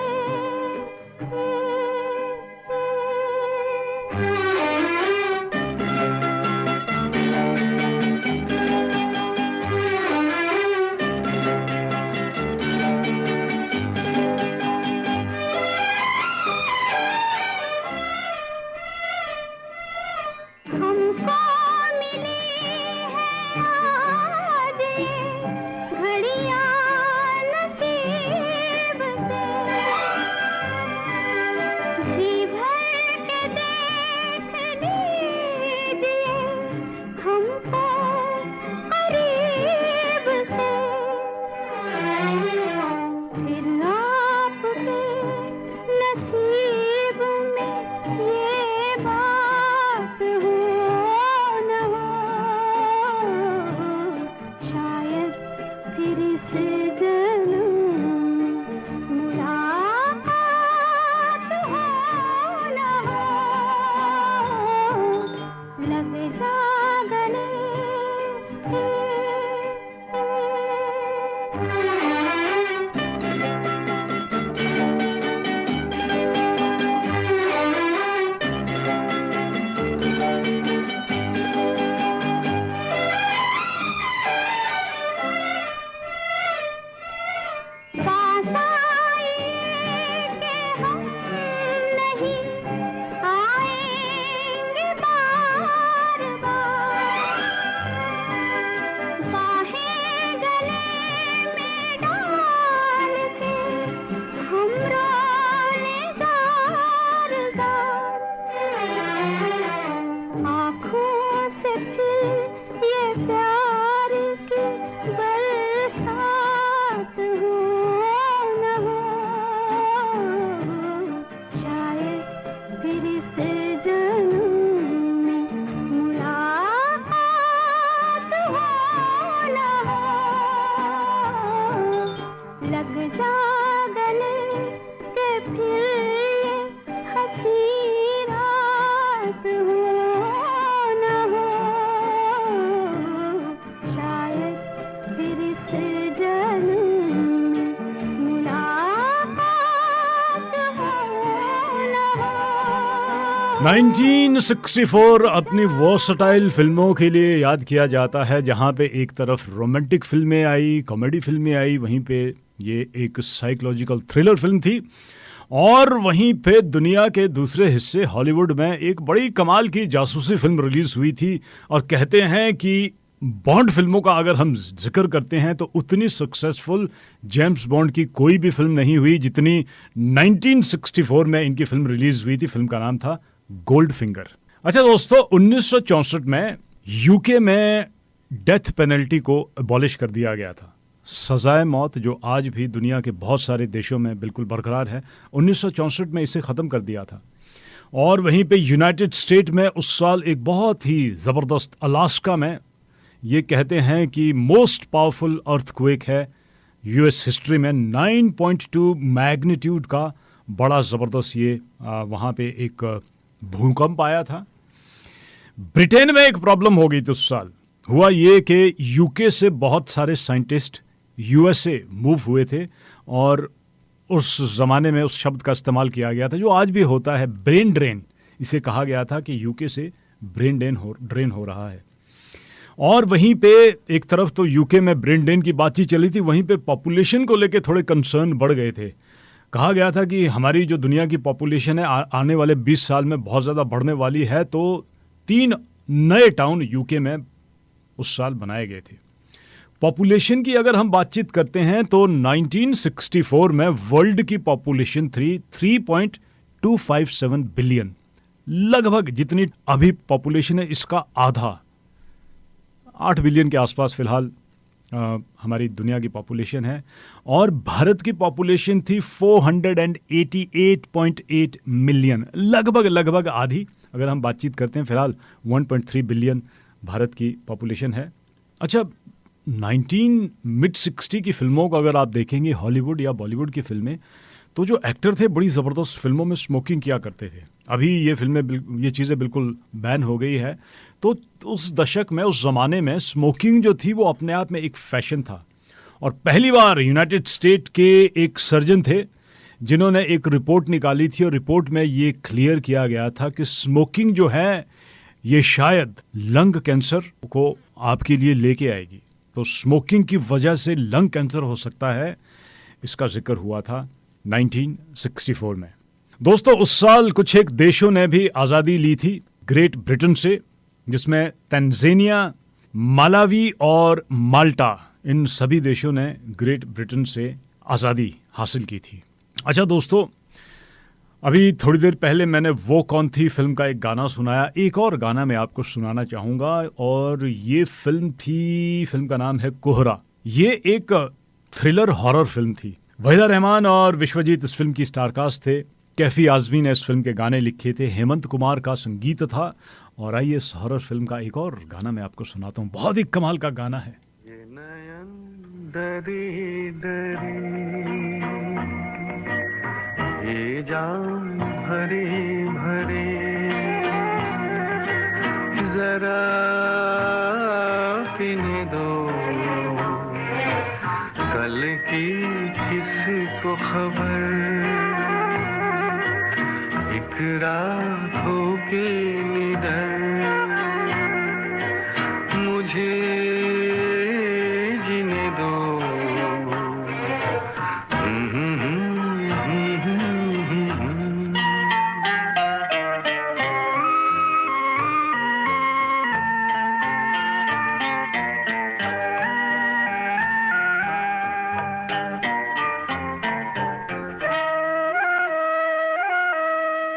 हमको मिली है आज ये घड़ियां नसीब से, जी भर के देख लीजिए हमको करीब से, फिर आपके नसीब में ये बात हो न हो, शायद फिर से जन्म में मुलाकात हो न हो। लग जा गले पास आए कि हम नहीं आएंगे बार बार, बाहें गले में डाल के हम रोले गार गार, आँखों से फिर ये प्यार की बरसात हो न हो, शायद फिर से जन्म में मुलाकात हो न हो। लग जा गले के फिर ये हंसी रात हो न हो, शायद फिर से जन्म में मुलाकात हो 1964 अपनी वर्सटाइल फिल्मों के लिए याद किया जाता है, जहां पे एक तरफ रोमांटिक फिल्में आई, कॉमेडी फिल्में आई, वहीं पे ये एक साइकोलॉजिकल थ्रिलर फिल्म थी। और वहीं पे दुनिया के दूसरे हिस्से हॉलीवुड में एक बड़ी कमाल की जासूसी फिल्म रिलीज हुई थी। और कहते हैं कि बॉन्ड फिल्मों का अगर हम जिक्र करते हैं तो उतनी सक्सेसफुल जेम्स बॉन्ड की कोई भी फिल्म नहीं हुई जितनी 1964 में इनकी फिल्म रिलीज हुई थी। फिल्म का नाम था गोल्ड फिंगर। अच्छा दोस्तों, 1964 में यूके में डेथ पेनल्टी को अबॉलिश कर दिया गया था। सजाए मौत जो आज भी दुनिया के बहुत सारे देशों में बिल्कुल बरकरार है, 1964 में इसे ख़त्म कर दिया था। और वहीं पे यूनाइटेड स्टेट में उस साल एक बहुत ही ज़बरदस्त अलास्का में ये कहते हैं कि मोस्ट पावरफुल अर्थक्वेक है यूएस हिस्ट्री में। 9.2 मैग्नीट्यूड का बड़ा ज़बरदस्त ये वहाँ पे एक भूकंप आया था। ब्रिटेन में एक प्रॉब्लम हो गई थी उस साल। हुआ ये कि यूके से बहुत सारे साइंटिस्ट यूएसए मूव हुए थे और उस ज़माने में उस शब्द का इस्तेमाल किया गया था जो आज भी होता है, ब्रेन ड्रेन। इसे कहा गया था कि यूके से ब्रेन ड्रेन हो रहा है। और वहीं पे एक तरफ तो यूके में ब्रेन ड्रेन की बातचीत चली थी, वहीं पे पॉपुलेशन को लेके थोड़े कंसर्न बढ़ गए थे। कहा गया था कि हमारी जो दुनिया की पॉपुलेशन है आने वाले 20 साल में बहुत ज़्यादा बढ़ने वाली है। तो 3 नए टाउन यूके में उस साल बनाए गए थे। पॉपुलेशन की अगर हम बातचीत करते हैं तो 1964 में वर्ल्ड की पॉपुलेशन थी 3.257 बिलियन, लगभग जितनी अभी पॉपुलेशन है इसका आधा, 8 बिलियन के आसपास फिलहाल हमारी दुनिया की पॉपुलेशन है। और भारत की पॉपुलेशन थी 488.8 मिलियन, लगभग आधी। अगर हम बातचीत करते हैं फिलहाल 1.3 बिलियन भारत की पॉपुलेशन है। अच्छा, 1960 की फिल्मों को अगर आप देखेंगे, हॉलीवुड या बॉलीवुड की फिल्में, तो जो एक्टर थे बड़ी ज़बरदस्त फिल्मों में स्मोकिंग किया करते थे। अभी ये चीज़ें बिल्कुल बैन हो गई है। तो उस दशक में, उस ज़माने में स्मोकिंग जो थी वो अपने आप में एक फैशन था। और पहली बार यूनाइटेड स्टेट के एक सर्जन थे जिन्होंने एक रिपोर्ट निकाली थी और रिपोर्ट में ये क्लियर किया गया था कि स्मोकिंग जो है ये शायद लंग कैंसर को आपके लिए लेके आएगी। तो स्मोकिंग की वजह से लंग कैंसर हो सकता है, इसका जिक्र हुआ था 1964 में। दोस्तों, उस साल कुछ एक देशों ने भी आज़ादी ली थी ग्रेट ब्रिटेन से, जिसमें तंजानिया, मालावी और माल्टा, इन सभी देशों ने ग्रेट ब्रिटेन से आज़ादी हासिल की थी। अच्छा दोस्तों, अभी थोड़ी देर पहले मैंने वो कौन थी फिल्म का एक गाना सुनाया। एक और गाना मैं आपको सुनाना चाहूँगा और ये फिल्म का नाम है कोहरा। ये एक थ्रिलर हॉरर फिल्म थी। वहीदा रहमान और विश्वजीत इस फिल्म की स्टारकास्ट थे। कैफी आज़मी ने इस फिल्म के गाने लिखे थे, हेमंत कुमार का संगीत था। और आइए इस हॉरर फिल्म का एक और गाना मैं आपको सुनाता हूँ, बहुत ही कमाल का गाना है। ये नयन दरी दरी, ये जान भरी भरी, जरा पीने दो कल की किसको खबर, एक रात हो के निडर मुझे जीने दो।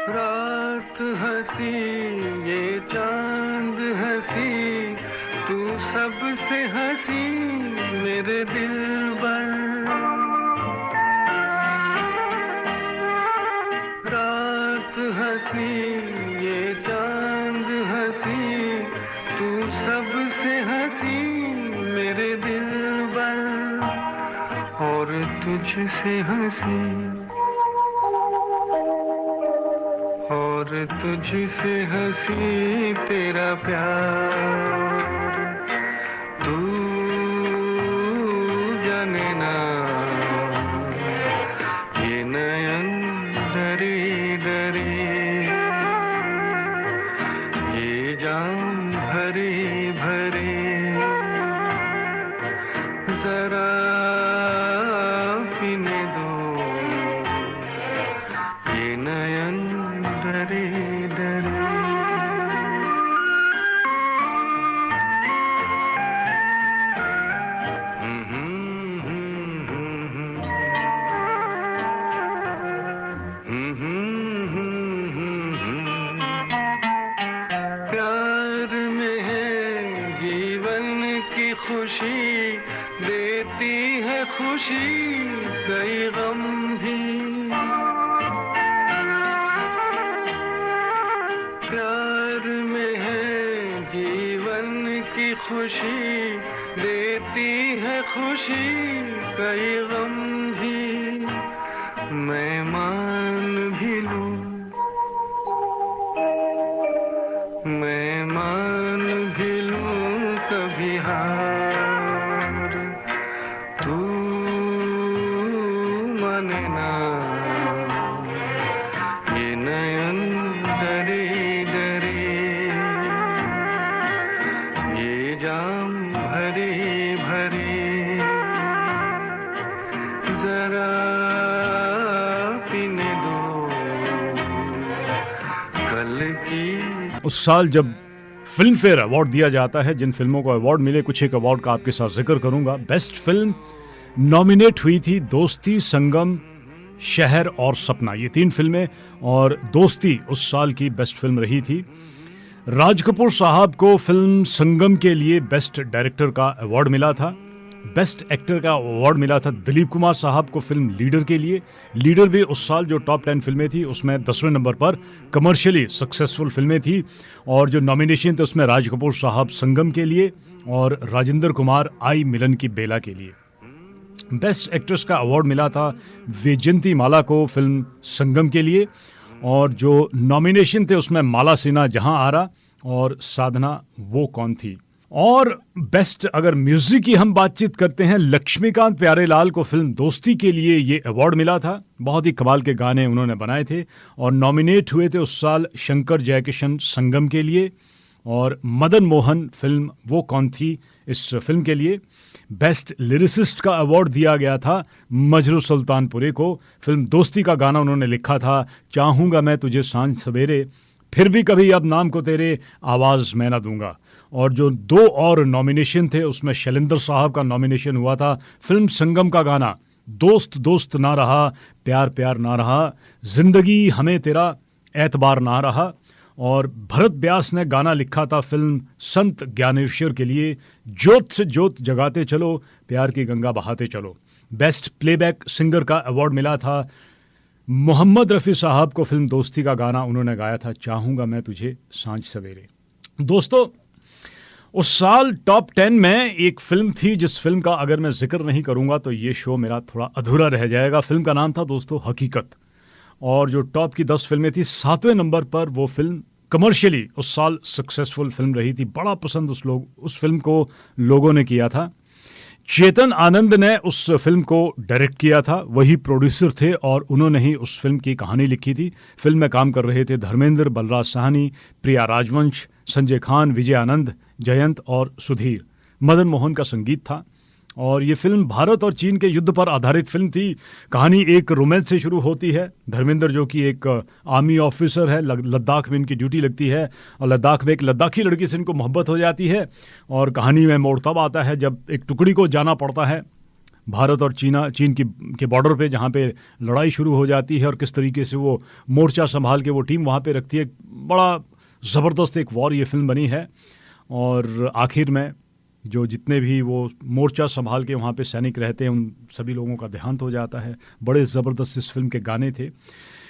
रात हंसी ये चांद हंसी, तू सबसे हंसी मेरे दिल पर। रात हंसी ये चांद हंसी, तू सबसे हंसी मेरे दिल पर। और तुझसे हंसी, और तुझसे हंसी तेरा प्यार, तू जाने ना ये नयन डरी डरी, खुशी कई गम भी। प्यार में है जीवन की खुशी, देती है खुशी कई गम भी। मैं मान भी लूं, मैं मान भी लूं कभी हार, तू माने ना। ये नयन डरे डरे, ये जाम भरे भरे, जरा पीने दो कल की। उस साल जब फिल्म फेयर अवार्ड दिया जाता है, जिन फिल्मों को अवार्ड मिले, कुछ एक अवार्ड का आपके साथ जिक्र करूंगा। बेस्ट फिल्म नॉमिनेट हुई थी दोस्ती, संगम, शहर और सपना, ये 3 फिल्में। और दोस्ती उस साल की बेस्ट फिल्म रही थी। राज कपूर साहब को फिल्म संगम के लिए बेस्ट डायरेक्टर का अवार्ड मिला था। बेस्ट एक्टर का अवार्ड मिला था दिलीप कुमार साहब को फिल्म लीडर के लिए। लीडर भी उस साल जो टॉप 10 फिल्में थी उसमें 10वें नंबर पर कमर्शियली सक्सेसफुल फिल्में थी। और जो नॉमिनेशन थे उसमें राज कपूर साहब संगम के लिए और राजेंद्र कुमार आई मिलन की बेला के लिए। बेस्ट एक्ट्रेस का अवार्ड मिला था वैजयंती माला को फिल्म संगम के लिए। और जो नॉमिनेशन थे उसमें माला सिन्हा जहां आरा और साधना वो कौन थी। और बेस्ट अगर म्यूजिक की हम बातचीत करते हैं, लक्ष्मीकांत प्यारेलाल को फिल्म दोस्ती के लिए ये अवार्ड मिला था। बहुत ही कमाल के गाने उन्होंने बनाए थे। और नॉमिनेट हुए थे उस साल शंकर जयकिशन संगम के लिए और मदन मोहन फिल्म वो कौन थी इस फिल्म के लिए। बेस्ट लिरिसिस्ट का अवार्ड दिया गया था मजरू सुल्तानपुरी को। फिल्म दोस्ती का गाना उन्होंने लिखा था, चाहूँगा मैं तुझे सांझ सवेरे, फिर भी कभी अब नाम को तेरे, आवाज़ मैं ना दूंगा। और जो 2 और नॉमिनेशन थे उसमें शैलेंद्र साहब का नॉमिनेशन हुआ था फिल्म संगम का गाना, दोस्त दोस्त ना रहा, प्यार प्यार ना रहा, जिंदगी हमें तेरा एतबार ना रहा। और भरत व्यास ने गाना लिखा था फिल्म संत ज्ञानेश्वर के लिए, जोत से जोत जगाते चलो, प्यार की गंगा बहाते चलो। बेस्ट प्लेबैक सिंगर का अवार्ड मिला था मोहम्मद रफ़ी साहब को फिल्म दोस्ती का गाना उन्होंने गाया था, चाहूँगा मैं तुझे सांझ सवेरे। दोस्तों, उस साल टॉप 10 में एक फिल्म थी जिस फिल्म का अगर मैं जिक्र नहीं करूंगा तो ये शो मेरा थोड़ा अधूरा रह जाएगा। फिल्म का नाम था दोस्तों हकीकत। और जो टॉप की 10 फिल्में थी, 7वें नंबर पर वो फिल्म कमर्शियली उस साल सक्सेसफुल फिल्म रही थी। बड़ा पसंद उस फिल्म को लोगों ने किया था। चेतन आनंद ने उस फिल्म को डायरेक्ट किया था, वही प्रोड्यूसर थे और उन्होंने ही उस फिल्म की कहानी लिखी थी। फिल्म में काम कर रहे थे धर्मेंद्र, बलराज साहनी, प्रिया राजवंश, संजय खान, विजय आनंद, जयंत और सुधीर। मदन मोहन का संगीत था। और ये फिल्म भारत और चीन के युद्ध पर आधारित फिल्म थी। कहानी एक रोमांस से शुरू होती है। धर्मेंद्र जो कि एक आर्मी ऑफिसर है, लद्दाख में इनकी ड्यूटी लगती है और लद्दाख में एक लद्दाखी लड़की से इनको मोहब्बत हो जाती है। और कहानी में मोड़ तब आता है जब एक टुकड़ी को जाना पड़ता है भारत और चीन के बॉर्डर पे, जहाँ पे लड़ाई शुरू हो जाती है और किस तरीके से वो मोर्चा संभाल के वो टीम वहाँ पे रखती है। बड़ा ज़बरदस्त एक वॉर ये फिल्म बनी है। और आखिर में जो जितने भी वो मोर्चा संभाल के वहाँ पे सैनिक रहते हैं उन सभी लोगों का देहांत हो जाता है। बड़े ज़बरदस्त इस फिल्म के गाने थे।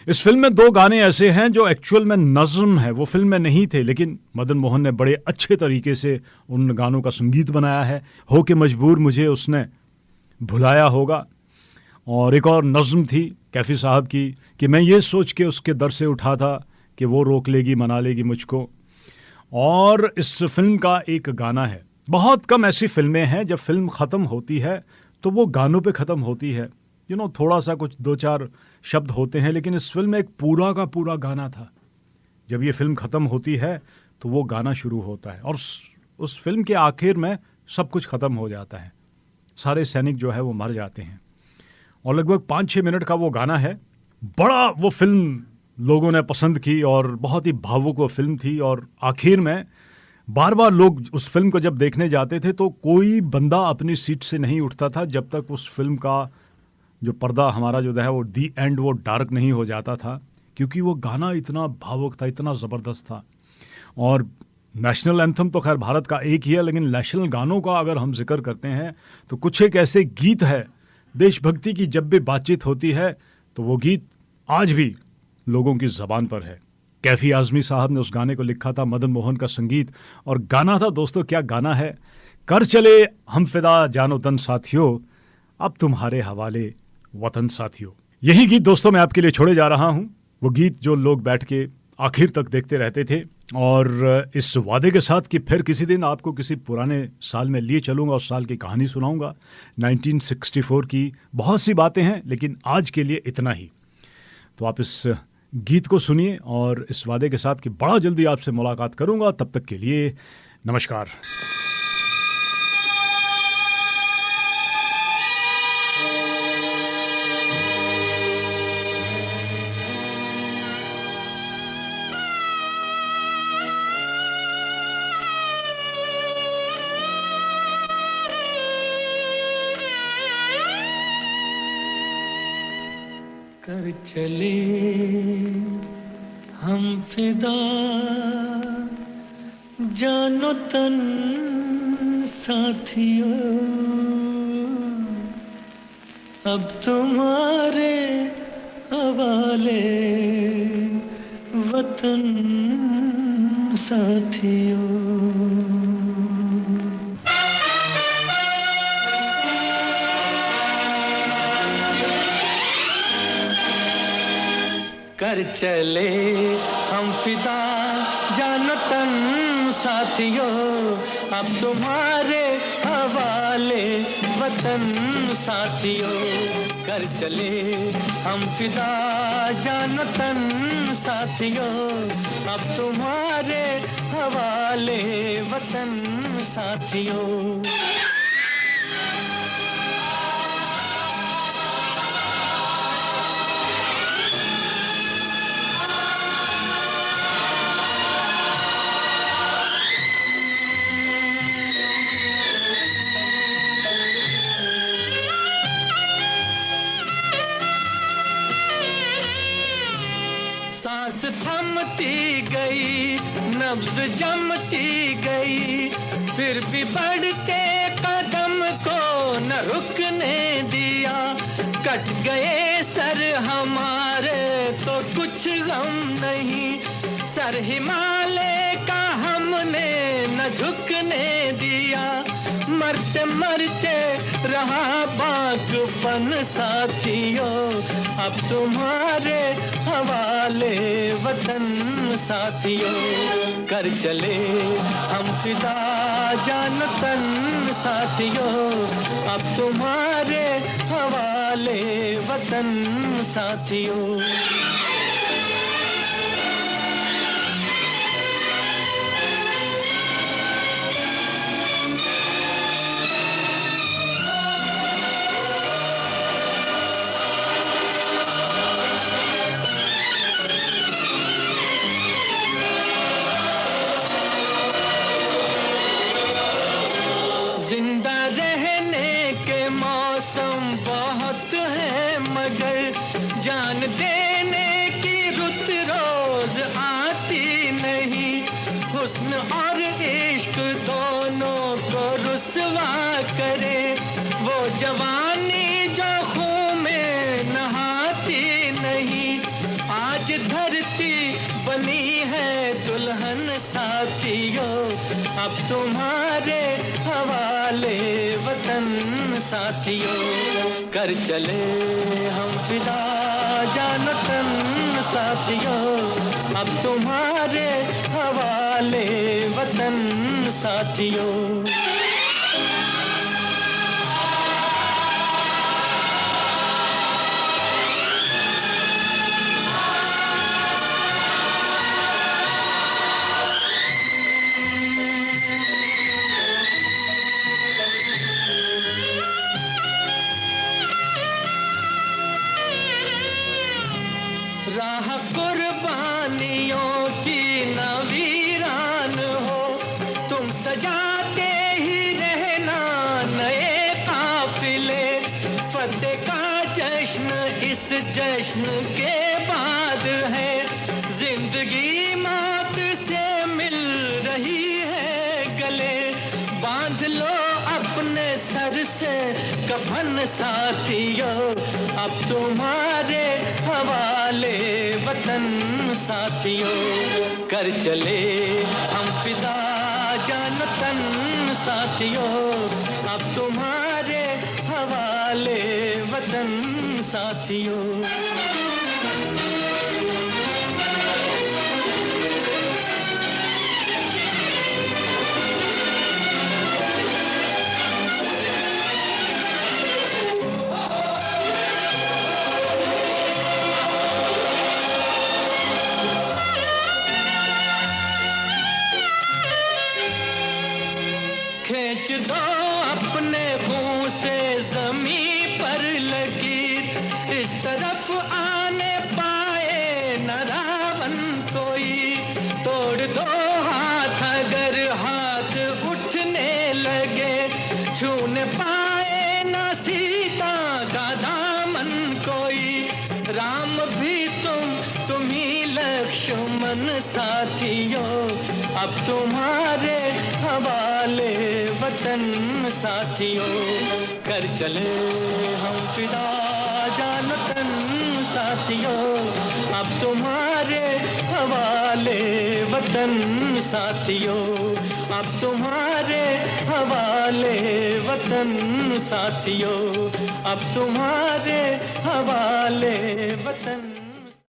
इस फिल्म में 2 गाने ऐसे हैं जो एक्चुअल में नज़्म है, वो फिल्म में नहीं थे, लेकिन मदन मोहन ने बड़े अच्छे तरीके से उन गानों का संगीत बनाया है। हो के मजबूर मुझे उसने भुलाया होगा। और एक और नज़्म थी कैफ़ी साहब की कि मैं ये सोच के उसके दर से उठा था कि वो रोक लेगी मना लेगी मुझको। और इस फिल्म का एक गाना है। बहुत कम ऐसी फिल्में हैं जब फिल्म ख़त्म होती है तो वो गानों पे ख़त्म होती है। थोड़ा सा कुछ 2-4 शब्द होते हैं, लेकिन इस फिल्म में एक पूरा का पूरा गाना था। जब ये फिल्म ख़त्म होती है तो वो गाना शुरू होता है और उस फिल्म के आखिर में सब कुछ ख़त्म हो जाता है। सारे सैनिक जो है वो मर जाते हैं और लगभग 5-6 मिनट का वो गाना है। बड़ा वो फिल्म लोगों ने पसंद की और बहुत ही भावुक वो फिल्म थी। और आखिर में बार बार लोग उस फिल्म को जब देखने जाते थे तो कोई बंदा अपनी सीट से नहीं उठता था जब तक उस फिल्म का जो पर्दा हमारा जो है वो दी एंड वो डार्क नहीं हो जाता था, क्योंकि वो गाना इतना भावुक था, इतना ज़बरदस्त था। और नेशनल एंथम तो खैर भारत का एक ही है, लेकिन नेशनल गानों का अगर हम जिक्र करते हैं तो कुछ एक ऐसे गीत है देशभक्ति की जब भी बातचीत होती है तो वो गीत आज भी लोगों की जबान पर है। कैफी आजमी साहब ने उस गाने को लिखा था, मदन मोहन का संगीत और गाना था। दोस्तों क्या गाना है, कर चले हम फिदा जानो तन साथियों, अब तुम्हारे हवाले वतन साथियों। यही गीत दोस्तों मैं आपके लिए छोड़े जा रहा हूं, वो गीत जो लोग बैठ के आखिर तक देखते रहते थे, और इस वादे के साथ कि फिर किसी दिन आपको किसी पुराने साल में लिए चलूंगा, उस साल की कहानी सुनाऊंगा। 1964 की बहुत सी बातें हैं, लेकिन आज के लिए इतना ही। तो आप इस गीत को सुनिए और इस वादे के साथ कि बड़ा जल्दी आपसे मुलाकात करूंगा। तब तक के लिए नमस्कार। कर चले हम फिदा जानो तन साथियों, अब तुम्हारे हवाले वतन साथियों। कर चले हम फिदा जानो तन साथियों, अब तुम्हारे हवाले वतन साथियों। कर चले हम फिदा जानो तन साथियों, अब तुम्हारे हवाले वतन साथियों। सांस थमती गई, नब्ज जमती गई, फिर भी बढ़ते कदम को न रुकने दिया। कट गए सर हमारे तो कुछ गम नहीं, सर हिमालय का हमने न झुकने दिया। मरते मरते रहा बागपन साथियों, अब तुम्हारे हवाले वतन साथियों। कर चले हम फिदा जानो तन साथियों, अब तुम्हारे हवाले वतन साथियों। जिंदा रहने के मौसम बहुत है, मगर जान देने की रुत रोज आती नहीं। हुस्न और इश्क दोनों को रुसवा करे, वो जवानी जो खून में नहाती नहीं। आज धरती बनी है दुल्हन साथियों, अब तुम्हारे हवाले वतन साथियों। कर चले हम फिदा जानो तन साथियों, अब तुम्हारे हवाले वतन साथियों। राह कुर्बानियों की न वीरान हो, तुम सजाते ही रहना नए काफिले। फतेह का जश्न इस जश्न के बाद है, जिंदगी मौत से मिल रही है गले। बांध लो अपने सर से कफन साथी, साथियों, अब तुम्हारे हवाले वतन साथियों। कर चले हम फिदा जान तन साथियों, अब तुम्हारे हवाले वतन साथियों। खींच दो अपने खून से ज़मीं पर लकीर, इस तरफ आने पाए न रावण कोई। तोड़ दो हाथ अगर हाथ उठने लगे, छूने पाए न सीता का दामन कोई। राम भी तुम ही लक्ष्मण साथियों, अब तुम्हारे हवाले वतन साथियों। कर चले हम फिदा जान तन साथियों, अब तुम्हारे हवाले वतन साथियों। अब तुम्हारे हवाले वतन साथियों, अब तुम्हारे हवाले वतन